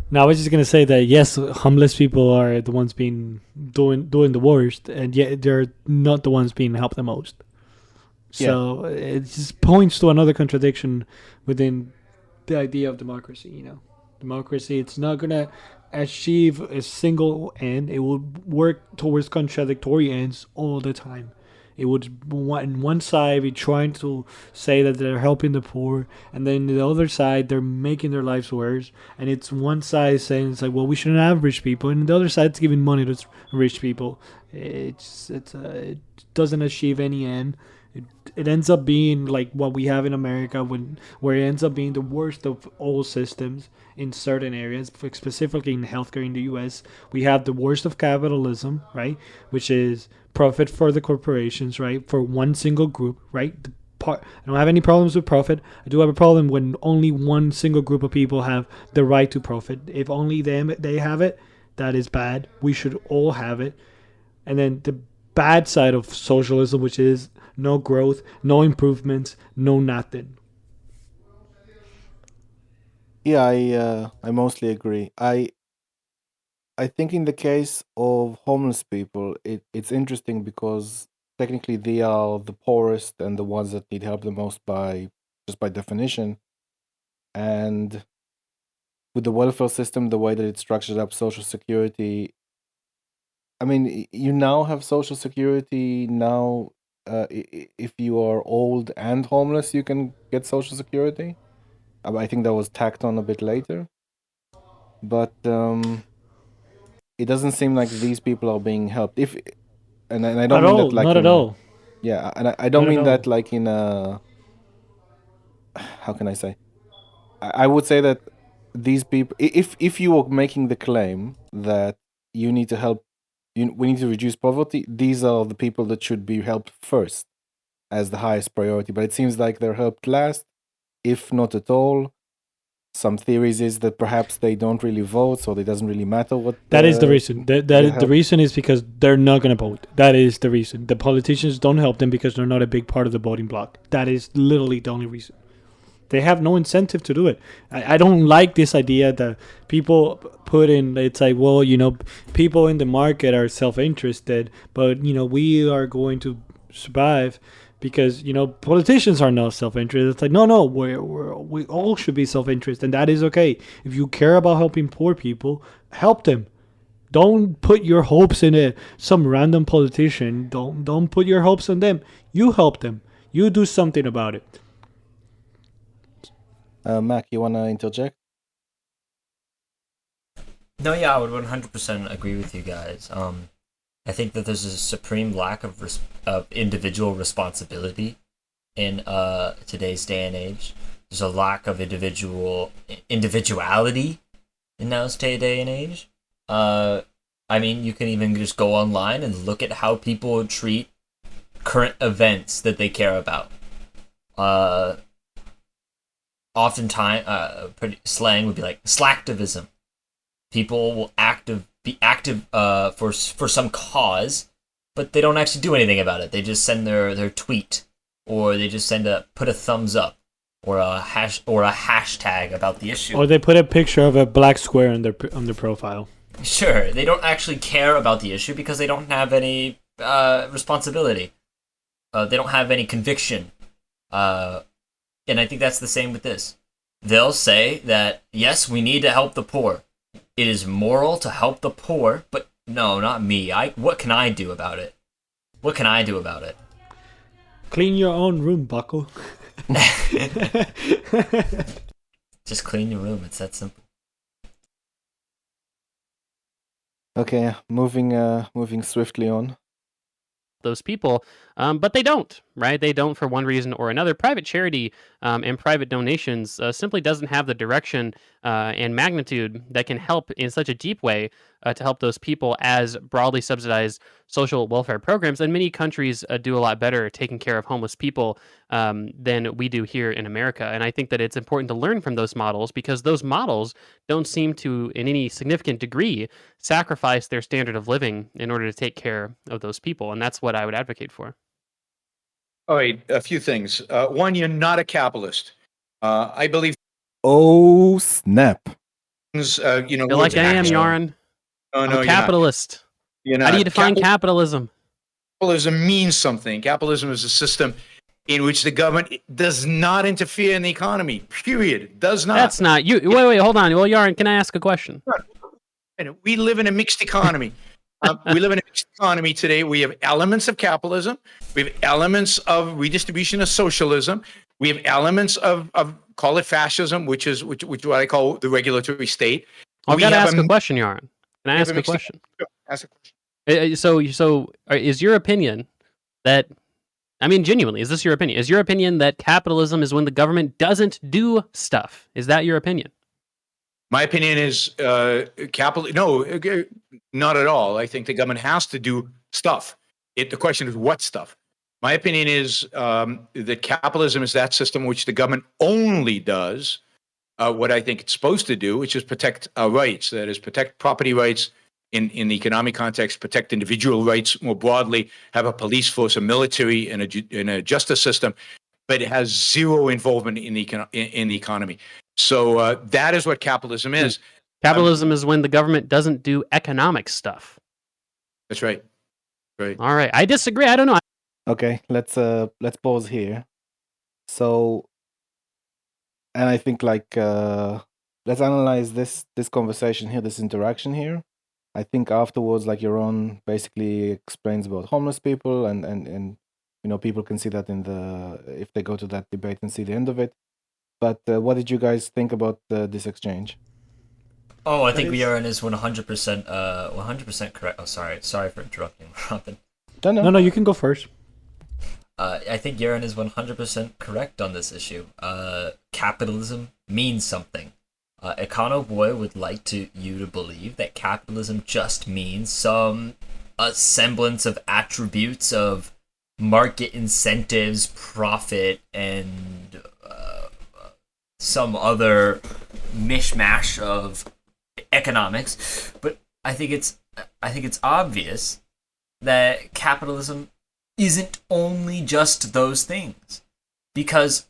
No, I was just gonna say that yes, homeless people are the ones doing the worst, and yet they're not the ones being helped the most. So it just points to another contradiction within the idea of democracy. Democracy, it's not gonna achieve a single end. It will work towards contradictory ends all the time. It would, on one side, be trying to say that they're helping the poor, and then the other side, they're making their lives worse. And it's one side saying it's like, well, we shouldn't have rich people, and the other side is giving money to rich people. It doesn't achieve any end. It ends up being like what we have in America, where it ends up being the worst of all systems in certain areas. Specifically in healthcare in the U.S., we have the worst of capitalism, right? Which is profit for the corporations, right? For one single group, right? I don't have any problems with profit. I do have a problem when only one single group of people have the right to profit. If only they have it, that is bad. We should all have it. And then the bad side of socialism, which is no growth, no improvements, no nothing. Yeah, I mostly agree. I think in the case of homeless people, it's interesting because technically they are the poorest and the ones that need help the most by definition. And with the welfare system, the way that it's structured up, Social Security, I mean, you now have Social Security now. If you are old and homeless, you can get Social Security. I think that was tacked on a bit later, but it doesn't seem like these people are being helped. If and I don't At mean all, that like not at in a, all. yeah, and I don't Not at mean all. that like in a, how can I say? I would say that these people, if you are making the claim that you need to help, we need to reduce poverty, these are the people that should be helped first as the highest priority. But it seems like they're helped last, if not at all. Some theories is that perhaps they don't really vote, so it doesn't really matter what That is the reason. the The help. reason is because they're not going to vote. That is the reason. The politicians don't help them because they're not a big part of the voting bloc. That is literally the only reason. They have no incentive to do it. I don't like this idea that people put in. It's like, well, people in the market are self-interested, but we are going to survive because politicians are not self-interested. It's like, no, we all should be self-interested, and that is okay. If you care about helping poor people, help them. Don't put your hopes in some random politician. Don't put your hopes on them. You help them. You do something about it. Mac, you wanna interject? No, yeah, I would 100% agree with you guys. I think that there's a supreme lack of individual responsibility in today's day and age. There's a lack of individuality in now's day and age. I mean, you can even just go online and look at how people treat current events that they care about. Oftentimes, slang would be like slacktivism. People will be active for some cause, but they don't actually do anything about it. They just send their tweet, or they just put a thumbs up, or a hashtag about the issue. Or they put a picture of a black square on their profile. Sure, they don't actually care about the issue because they don't have any responsibility. They don't have any conviction. And I think that's the same with this. They'll say that, yes, we need to help the poor. It is moral to help the poor, but no, not me. What can I do about it? What can I do about it? Clean your own room, bucko. Just clean your room. It's that simple. Okay, moving swiftly on. Those people, but they don't, right? They don't for one reason or another. Private charity and private donations simply doesn't have the direction and magnitude that can help in such a deep way to help those people as broadly subsidized social welfare programs. And many countries do a lot better taking care of homeless people than we do here in America. And I think that it's important to learn from those models because those models don't seem to, in any significant degree, sacrifice their standard of living in order to take care of those people. And that's what I would advocate for. All right, a few things. One, you're not a capitalist. I believe. Oh snap! Feel like I am, Yaron. I'm a capitalist. You're not. How do you define capitalism? Capitalism means something. Capitalism is a system in which the government does not interfere in the economy. Period. Does not. That's not you. Wait, hold on. Well, Yaron, can I ask a question? We live in a mixed economy. We live in a mixed economy today. We have elements of capitalism. We have elements of redistribution of socialism. We have elements of call it fascism, which is what I call the regulatory state. I've got to ask a question, Yaron. Can I ask a question? Ask a question. So is your opinion that I mean, genuinely, is this your opinion? Is your opinion that capitalism is when the government doesn't do stuff? Is that your opinion? My opinion is capital. No, not at all. I think the government has to do stuff. The question is what stuff. My opinion is that capitalism is that system which the government only does what I think it's supposed to do, which is protect our rights. That is, protect property rights in the economic context, protect individual rights more broadly, have a police force, a military, and a justice system, but it has zero involvement in the economy. So that is what capitalism is. Capitalism is when the government doesn't do economic stuff. That's right. Right. All right. I disagree. I don't know. Okay, let's pause here. So, and I think like let's analyze this conversation here, this interaction here. I think afterwards, like Yaron basically explains about homeless people, and you know, people can see that in if they go to that debate and see the end of it. But what did you guys think about this exchange? Oh, I think Yaron is 100% correct. Oh, sorry for interrupting, Robin. No, you can go first. I think Yaron is 100% correct on this issue. Capitalism means something. Econoboi would like you to believe that capitalism just means some semblance of attributes of market incentives, profit, and some other mishmash of economics. But I think it's obvious that capitalism isn't only just those things, because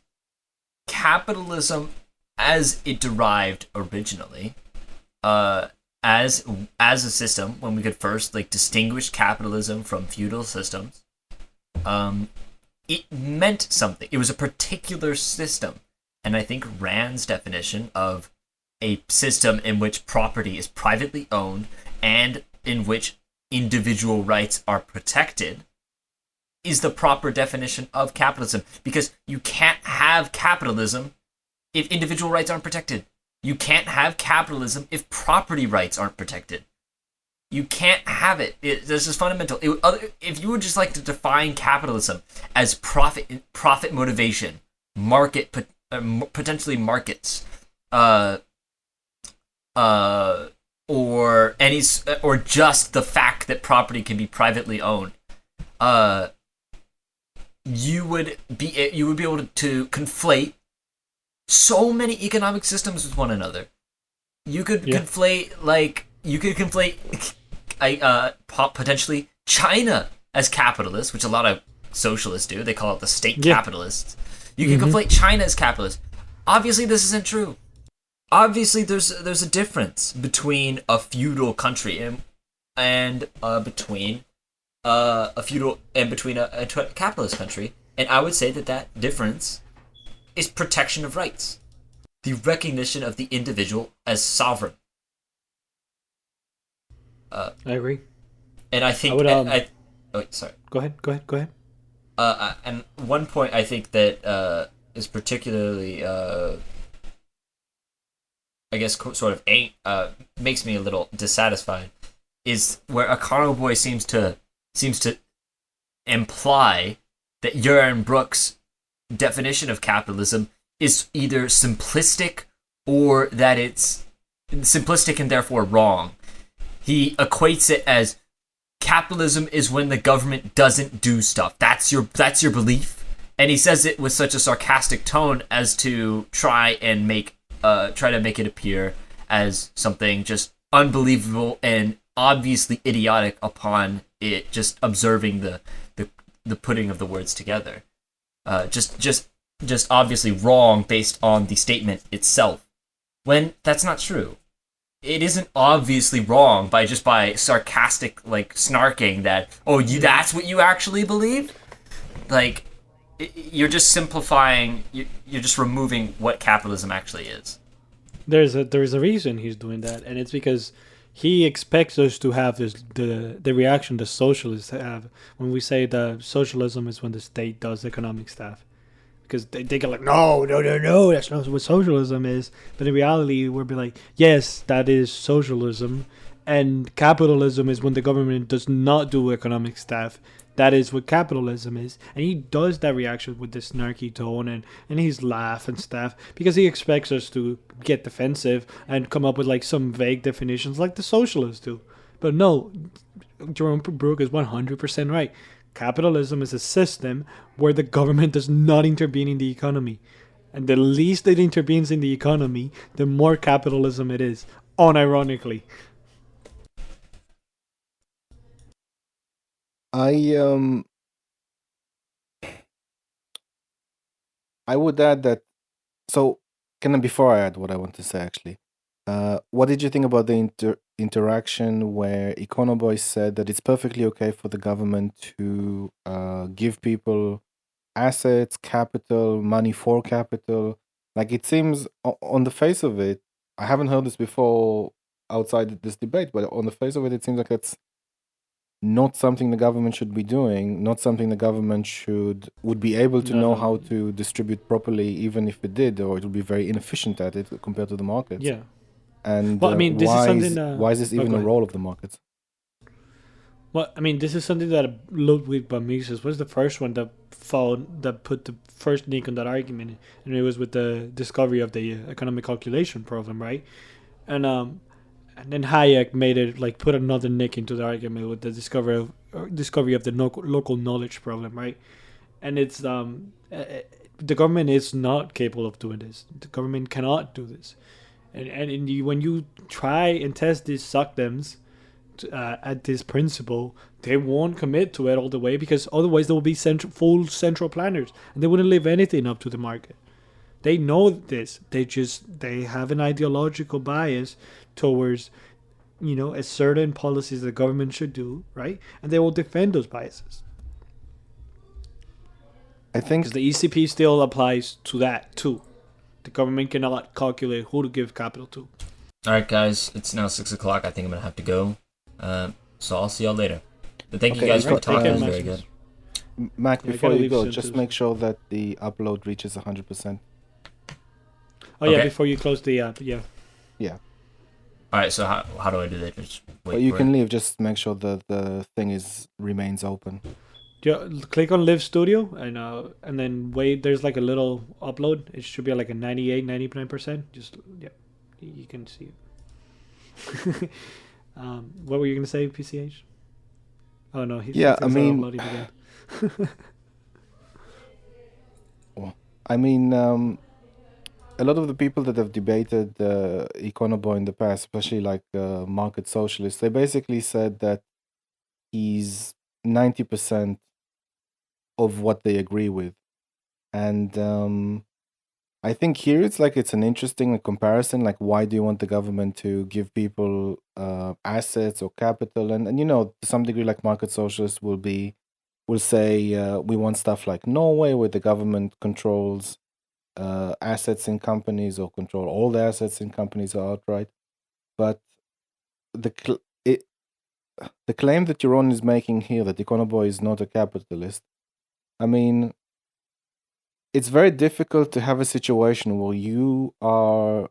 capitalism, as it derived originally, as a system, when we could first distinguish capitalism from feudal systems, it meant something. It was a particular system, and I think Rand's definition of a system in which property is privately owned and in which individual rights are protected is the proper definition of capitalism, because you can't have capitalism if individual rights aren't protected. You can't have capitalism if property rights aren't protected. You can't have it. This is fundamental. If you would just like to define capitalism as profit motivation, market, potentially markets, or just the fact that property can be privately owned, you would be able to conflate so many economic systems with one another. You could conflate potentially China as capitalist, which a lot of socialists do. They call it the state capitalists. You can conflate China as capitalist. Obviously, this isn't true. Obviously, there's a difference between a feudal country and between a capitalist country, and I would say that difference is protection of rights, the recognition of the individual as sovereign. I agree, and I think sorry. Go ahead. And one point I think that is particularly, I guess, sort of makes me a little dissatisfied, is where Econoboi seems to imply that Yaron Brook's definition of capitalism is either simplistic or that it's simplistic and therefore wrong. He equates it as capitalism is when the government doesn't do stuff. That's your belief, and he says it with such a sarcastic tone as to try to make it appear as something just unbelievable and obviously idiotic upon it just observing the putting of the words together. Just obviously wrong based on the statement itself, when that's not true. It isn't obviously wrong by sarcastic snarking that that's what you actually believe. You're just simplifying. You're just removing what capitalism actually is. There's a reason he's doing that, and it's because he expects us to have the reaction the socialists have when we say that socialism is when the state does economic stuff. Because they get no, that's not what socialism is. But in reality, we'll be like, yes, that is socialism. And capitalism is when the government does not do economic stuff That is what capitalism is. And he does that reaction with this snarky tone and he's laugh and stuff because he expects us to get defensive and come up with like some vague definitions like the socialists do. But no, Jerome Brook is 100% right. Capitalism is a system where the government does not intervene in the economy. And the least it intervenes in the economy, the more capitalism it is, unironically. I would add that. So, before I add what I want to say, actually, what did you think about the interaction where Econoboi said that it's perfectly okay for the government to give people assets, capital, money for capital? Like, it seems on the face of it, I haven't heard this before outside this debate, but on the face of it, it seems like it's not something the government should be doing, not something the government would be able to know how to distribute properly, even if it did, or it would be very inefficient at it compared to the markets. Yeah. And Well, I mean, this is something. why is this even a role of the markets? Well, I mean, this is something that Ludwig von Mises was the first one that put the first nick on that argument, and it was with the discovery of the economic calculation problem, right? And then Hayek made it like put another nick into the argument with the discovery of the local knowledge problem, right? And it's the government is not capable of doing this. The government cannot do this, and when you try and test these suckdems at this principle, they won't commit to it all the way because otherwise they will be full central planners and they wouldn't leave anything up to the market. They know this. They have an ideological bias towards, a certain policies the government should do, right? And they will defend those biases. I think because the ECP still applies to that too. The government cannot calculate who to give capital to. All right, guys, it's now 6:00. I think I'm gonna have to go. So I'll see y'all later. But thank you guys for talking. It was very good. Mac, before you go, just make sure that the upload reaches 100%. Oh yeah, before you close the app, yeah. Yeah. All right, so how do I do that? Just wait. But you can leave. Just make sure that the thing remains open. Click on Live Studio and then wait. There's like a little upload. It should be like a 99%. Just you can see it. What were you gonna say, PCH? Oh no, uploading again. A lot of the people that have debated Econoboi in the past, especially like market socialists, they basically said that he's 90% of what they agree with. And I think here it's an interesting comparison. Like, why do you want the government to give people assets or capital? And to some degree, like market socialists will say we want stuff like Norway, where the government controls assets in companies or control all the assets in companies outright. But the claim that Yaron is making here, that Econoboi is not a capitalist, I mean, it's very difficult to have a situation where you are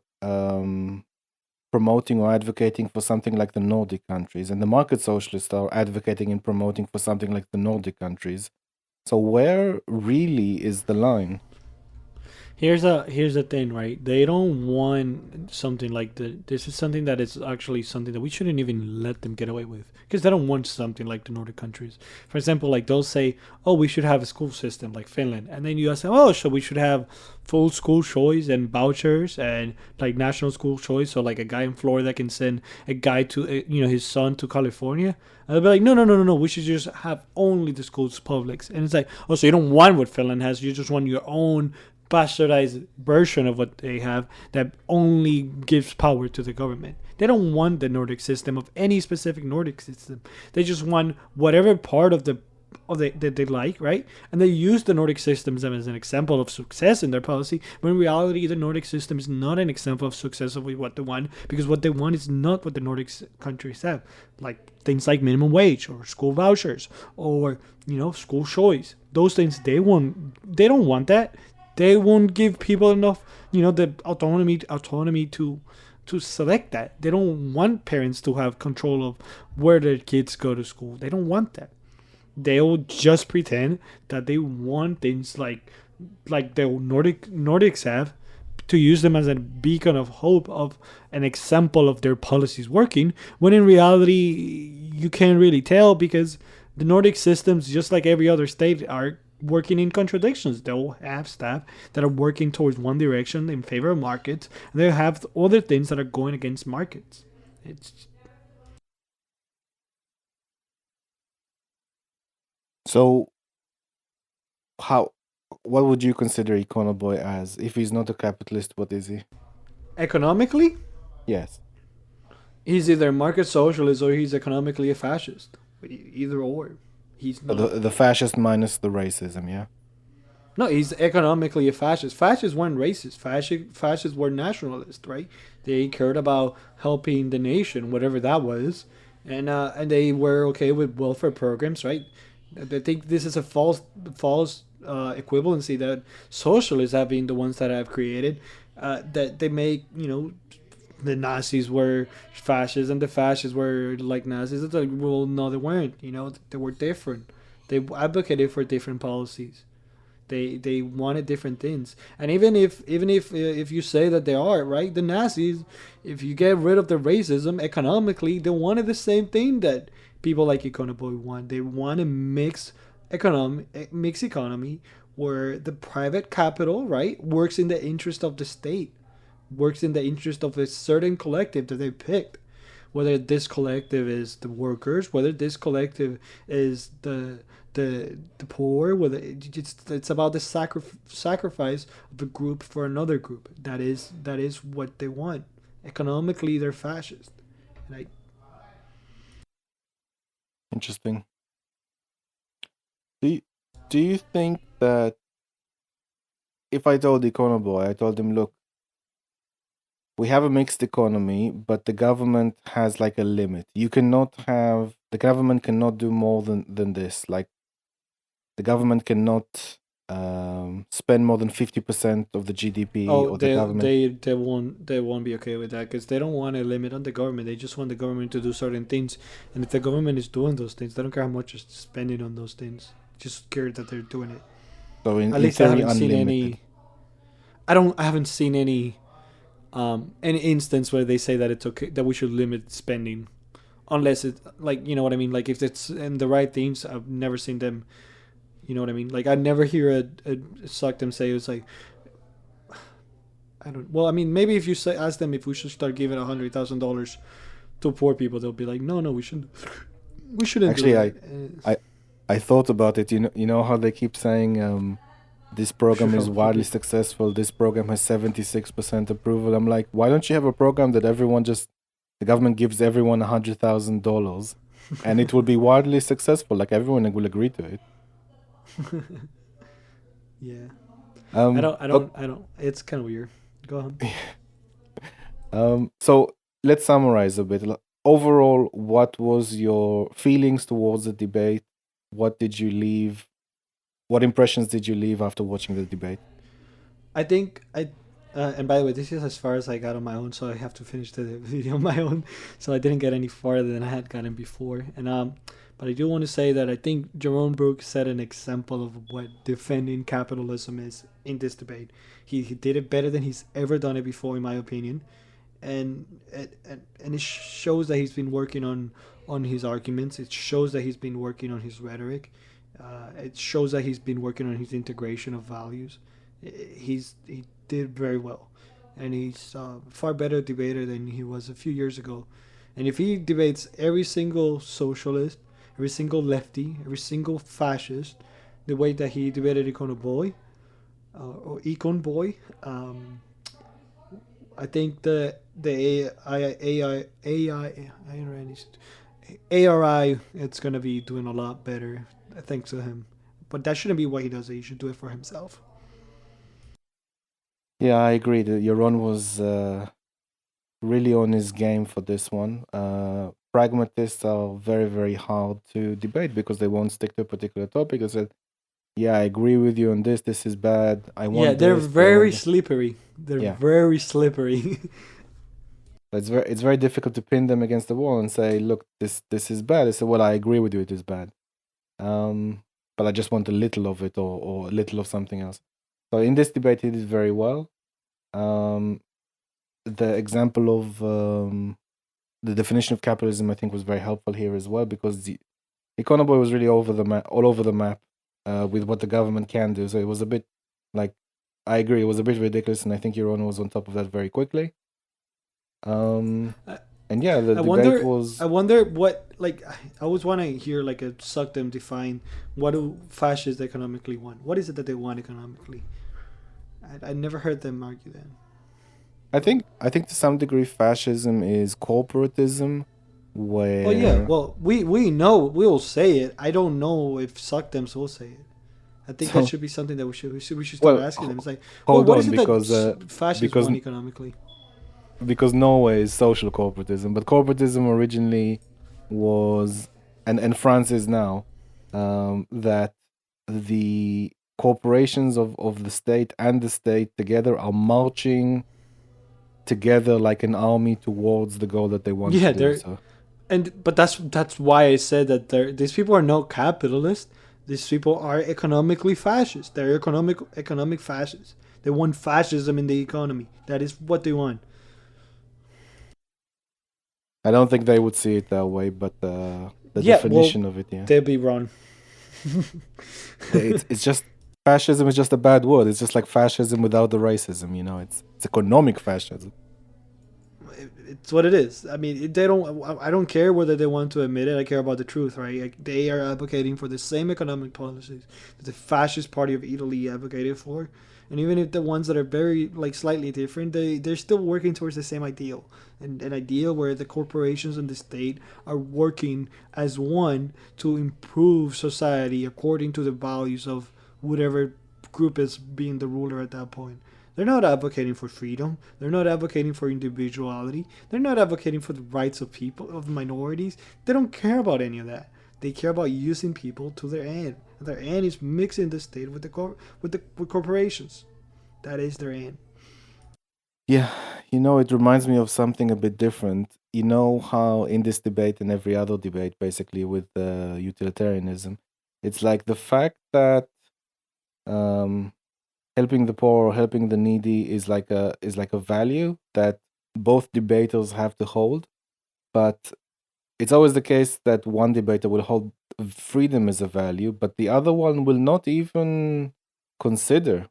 promoting or advocating for something like the Nordic countries, and the market socialists are advocating and promoting for something like the Nordic countries. So where really is the line? Here's the thing, right? They don't want something like this is something that is actually something that we shouldn't even let them get away with, because they don't want something like the Nordic countries. For example, like they'll say, oh, we should have a school system like Finland, and then you ask them, oh, so we should have full school choice and vouchers and like national school choice, so like a guy in Florida can send a guy to his son to California, and they'll be like, no, we should just have only the schools publics. And it's like, oh, so you don't want what Finland has, you just want your own bastardized version of what they have that only gives power to the government. They don't want the Nordic system of any specific Nordic system. They just want whatever part of that they like, right? And they use the Nordic systems as an example of success in their policy, when in reality the Nordic system is not an example of success of what they want, because what they want is not what the Nordic countries have, like things like minimum wage or school vouchers or school choice. Those things they don't want that. They won't give people enough, the autonomy to select that. They don't want parents to have control of where their kids go to school. They don't want that. they'll just pretend that they want things like the Nordics have, to use them as a beacon of hope, of an example of their policies working, when in reality you can't really tell, because the Nordic systems, just like every other state, are working in contradictions. They'll have staff that are working towards one direction in favor of markets, and they'll have other things that are going against markets. It's So, what would you consider Econoboi as? If he's not a capitalist, what is he? economically, Yes. he's either market socialist or he's economically a fascist. Either or. He's not. The fascist minus the racism, yeah? No, he's economically a fascist. Fascists weren't racist. Fascists were nationalist, right? They cared about helping the nation, whatever that was, and they were okay with welfare programs, right? I think this is a false equivalency that socialists have been the ones that have created. That they make, the Nazis were fascists and the fascists were like Nazis. It's like, well, no, they weren't. They were different. They advocated for different policies. They wanted different things, and even if you say that they are right, the Nazis, if you get rid of the racism, economically they wanted the same thing that people like Econoboi want. They want a mixed economy where the private capital, right, works in the interest of the state, works in the interest of a certain collective that they picked, whether this collective is the workers, whether this collective is the poor, whether it's about the sacrifice of a group for another group. That is what they want. Economically, they're fascist. And Interesting. Do you think that if I told Econoboi, I told him, look, we have a mixed economy, but the government has like a limit. The government cannot do more than this. Like, the government cannot spend more than 50% of the GDP, or the government. they won't be okay with that, because they don't want a limit on the government. They just want the government to do certain things, and if the government is doing those things, they don't care how much is spending on those things. Just care that they're doing it. So At least I theory, haven't seen unlimited. I haven't seen any instance where they say that it's okay, that we should limit spending, unless it, like, you know what I mean, like if it's in the right things. I've never seen them, you know what I mean, like I never hear a suck them say it's like, I don't, well, I mean, maybe if you ask them if we should start giving $100,000 to poor people, they'll be like, no, we shouldn't Actually, do that. I thought about it. You know how they keep saying this program is wildly successful. This program has 76% approval. I'm like, why don't you have a program that the government gives everyone $100,000, and it will be wildly successful. Like, everyone will agree to it. Yeah. Um, I don't. It's kind of weird. Go on. So let's summarize a bit. Overall, what was your feelings towards the debate? What did you leave? What impressions did you leave after watching the debate? I think and by the way, this is as far as I got on my own, so I have to finish the video on my own. So I didn't get any farther than I had gotten before. And but I do want to say that I think Yaron Brook set an example of what defending capitalism is in this debate. He did it better than he's ever done it before, in my opinion, and it shows that he's been working on his arguments. It shows that he's been working on his rhetoric. It shows that he's been working on his integration of values. He did very well, and he's a far better debater than he was a few years ago. And if he debates every single socialist, every single lefty, every single fascist, the way that he debated Econoboi, or Econoboi, I think the ARI, it's gonna be doing a lot better thanks to him. But that shouldn't be what he does. He should do it for himself. Yeah, I agree. Yaron was really on his game for this one. Pragmatists are very, very hard to debate because they won't stick to a particular topic. They said, yeah, I agree with you on this. This is bad. They're very slippery. They're very slippery. It's very difficult to pin them against the wall and say, look, this is bad. They say, well, I agree with you. It is bad. but I just want a little of it or a little of something else. So in this debate, he did very well. The example of the definition of capitalism, I think, was very helpful here as well, because the Econoboi was really all over the map with what the government can do. So it was a bit like, I agree, it was a bit ridiculous, and I think Yaron was on top of that very quickly. And yeah, the debate was. I wonder what, like, I always want to hear like a suck them define what do fascists economically want. What is it that they want economically? I never heard them argue that. I think to some degree fascism is corporatism, where. Well, yeah. Well, we know we'll say it. I don't know if suck them will say it. I think that should be something that we should start asking them. It's like, what is it that fascists want economically? Because Norway is social corporatism, but corporatism originally was, and France is now, that the corporations of the state and the state together are marching together like an army towards the goal that they want to do. So. But that's why I said that these people are not capitalists. These people are economically fascist. They're economic fascists. They want fascism in the economy. That is what they want. I don't think they would see it that way, but the definition of it, yeah. They'd be wrong. It's just, fascism is just a bad word. It's just like fascism without the racism, It's economic fascism. It's what it is. I mean, I don't care whether they want to admit it. I care about the truth, right? Like, they are advocating for the same economic policies that the fascist party of Italy advocated for. And even if the ones that are very, like, slightly different, they're still working towards the same ideal. And an ideal where the corporations and the state are working as one to improve society according to the values of whatever group is being the ruler at that point. They're not advocating for freedom. They're not advocating for individuality. They're not advocating for the rights of people, of minorities. They don't care about any of that. They care about using people to their end. Their end is mixing the state with with corporations. That is their end. Yeah, it reminds me of something a bit different. You know how in this debate and every other debate, basically with utilitarianism, it's like the fact that helping the poor or helping the needy is like a value that both debaters have to hold, but it's always the case that one debater will hold freedom as a value, but the other one will not even consider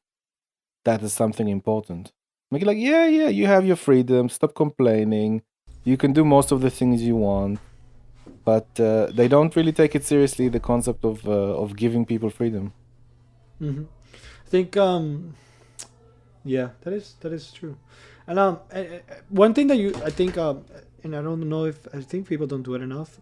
that as something important. Make it like, yeah, you have your freedom, stop complaining, you can do most of the things you want, but they don't really take it seriously, the concept of giving people freedom. Mm-hmm. I think, yeah, that is true. And one thing that I think, and I don't know if I think people don't do it enough.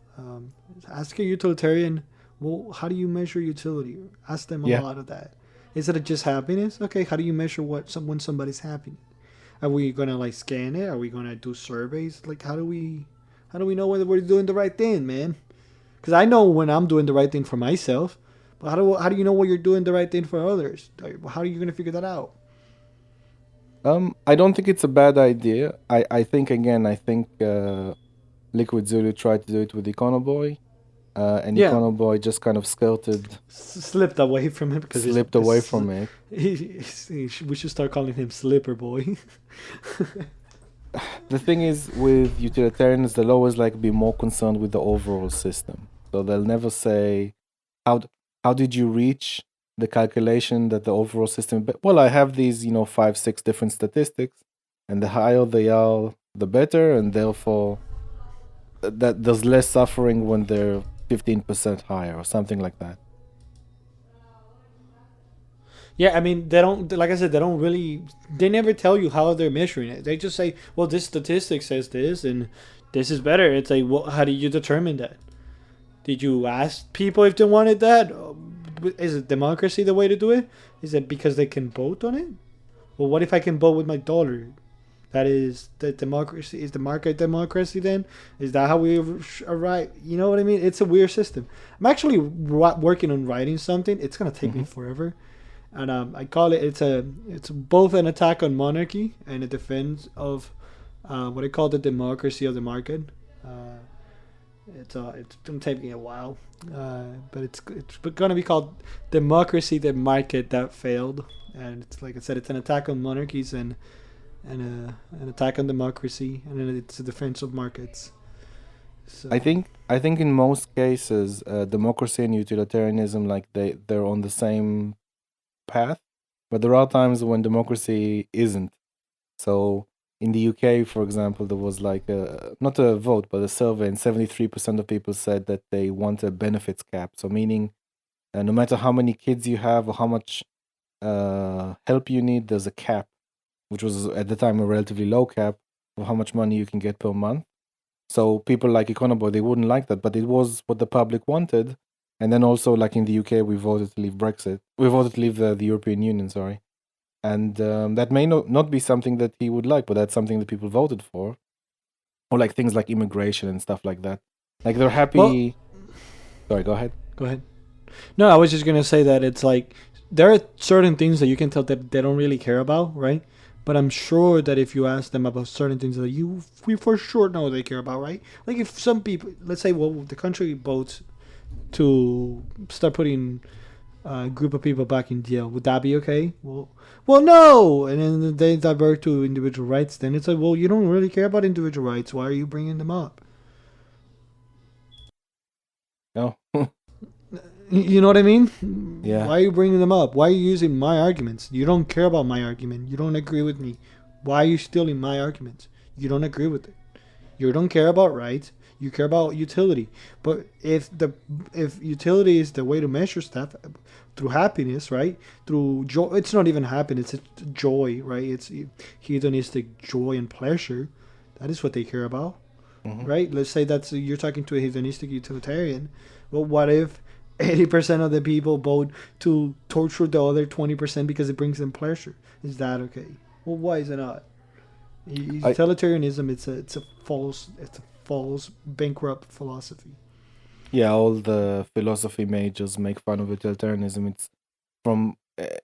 Ask a utilitarian, well, how do you measure utility? Ask them a lot of that. Is it just happiness? Okay, how do you measure when somebody's happy? Are we gonna like scan it? Are we gonna do surveys? Like, how do we know whether we're doing the right thing, man? Because I know when I'm doing the right thing for myself, but how do you know when you're doing the right thing for others? How are you gonna figure that out? I don't think it's a bad idea. I think Liquid Zulu tried to do it with Econoboi, and Econoboi just kind of slipped away from it because we should start calling him Slipper Boy. The thing is, with utilitarians, they'll always be more concerned with the overall system. So they'll never say, how did you reach the calculation that the overall system... But, well, I have these, 5-6 different statistics, and the higher they are, the better, and therefore that there's less suffering when they're 15% higher or something like that. Yeah, I mean, they don't, like I said, they never tell you how they're measuring it. They just say, well, this statistic says this, and this is better. It's like, well, how do you determine that? Did you ask people if they wanted that? Is it democracy the way to do it? Is it because they can vote on it? Well, what if I can vote with my dollar? That is the democracy. Is the market democracy then? Is that how we arrive? You know what I mean? It's a weird system. I'm actually working on writing something. It's going to take me forever. And I call it, it's both an attack on monarchy and a defense of what I call the democracy of the market. It's been taking a while, but it's going to be called Democracy, the Market That Failed, and it's like I said, it's an attack on monarchies and an attack on democracy, and then it's a defense of markets. So I think in most cases, democracy and utilitarianism, like they're on the same path, but there are times when democracy isn't. So in the UK, for example, there was like not a vote, but a survey, and 73% of people said that they want a benefits cap. So meaning, no matter how many kids you have or how much help you need, there's a cap, which was at the time a relatively low cap of how much money you can get per month. So people like Econoboi, they wouldn't like that, but it was what the public wanted. And then also, like in the UK, we voted to leave Brexit. We voted to leave the European Union, sorry. And that may not be something that he would like, but that's something that people voted for. Or like things like immigration and stuff like that. Like they're happy. Well, sorry, go ahead. go ahead. No, I was just gonna say that it's like there are certain things that you can tell that they don't really care about, right? But I'm sure that if you ask them about certain things that we for sure know they care about, right? Like if some people, let's say, well, the country votes to start putting a group of people back in jail, would that be okay? Well, no. And then they divert to individual rights. Then it's like, well, you don't really care about individual rights. Why are you bringing them up? No. You know what I mean? Yeah. Why are you bringing them up? Why are you using my arguments? You don't care about my argument. You don't agree with me. Why are you stealing my arguments? You don't agree with it. You don't care about rights. You care about utility. But if utility is the way to measure stuff through happiness, right? Through joy, it's not even happiness. It's joy, right? It's hedonistic joy and pleasure. That is what they care about, right? Let's say you're talking to a hedonistic utilitarian. Well, what if 80% of the people vote to torture the other 20% because it brings them pleasure? Is that okay? Well, why is it not? Utilitarianism, it's a false bankrupt philosophy. Yeah, all the philosophy majors make fun of utilitarianism. It's from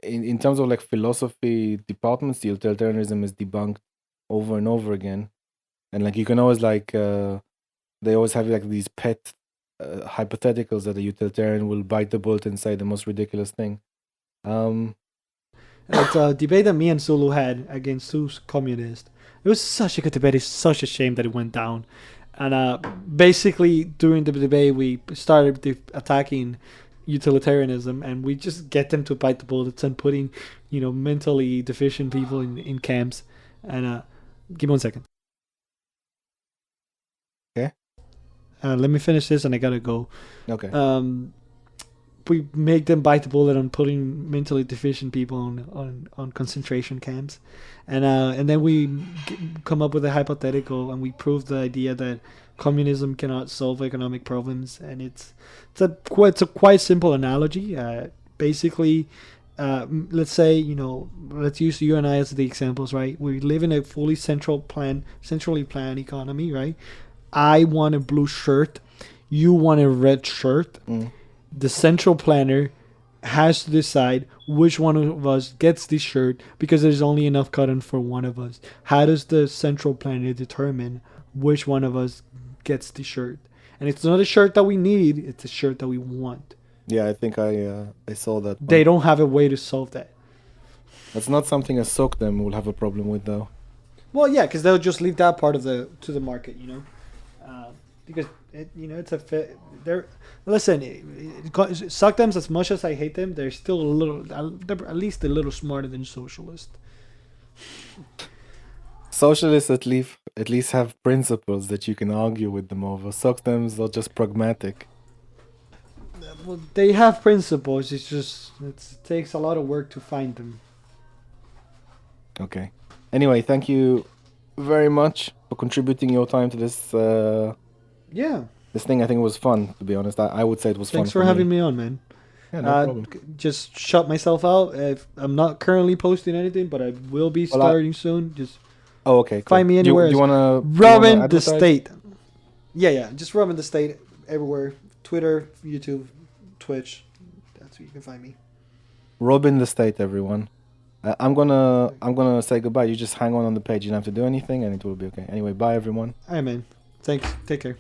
in terms of like philosophy departments, utilitarianism is debunked over and over again, and like you can always like they always have like these pet hypotheticals that a utilitarian will bite the bullet and say the most ridiculous thing. It's a debate that me and Zulu had against Sue's communist. It was such a good debate. It's such a shame that it went down. And basically, during the debate, we started attacking utilitarianism, and we just get them to bite the bullets and putting, mentally deficient people in camps. And give me 1 second. Okay. Let me finish this, and I gotta go. Okay. We make them bite the bullet on putting mentally deficient people on concentration camps, and then we come up with a hypothetical, and we prove the idea that communism cannot solve economic problems, and it's a quite simple analogy. Basically, let's say let's use you and I as the examples, right? We live in a fully centrally planned economy, right? I want a blue shirt, you want a red shirt. The central planner has to decide which one of us gets this shirt because there's only enough cotton for one of us. How does the central planner determine which one of us gets the shirt? And it's not a shirt that we need, it's a shirt that we want. Yeah, I think I saw that. They don't have a way to solve that. That's not something a sock them will have a problem with, though. Well, yeah, because they'll just leave that part to the market, because it's a they're listen. Suck them as much as I hate them. They're still they're at least a little smarter than socialists. Socialists at least have principles that you can argue with them over. Suck them are just pragmatic. Well, they have principles. It's just it takes a lot of work to find them. Okay. Anyway, thank you very much for contributing your time to this. Yeah. This thing, I think it was fun, to be honest. I would say it was fun. Thanks for having me on, man. Yeah, no problem. Just shut myself out. I'm not currently posting anything, but I will be starting soon. Just okay. Cool. Find me anywhere. Do you wanna Robinthestate? Yeah. Just Robinthestate everywhere. Twitter, YouTube, Twitch. That's where you can find me. Robinthestate, everyone. I'm gonna say goodbye. You just hang on the page. You don't have to do anything, and it will be okay. Anyway, bye, everyone. All right, man. Thanks. Take care.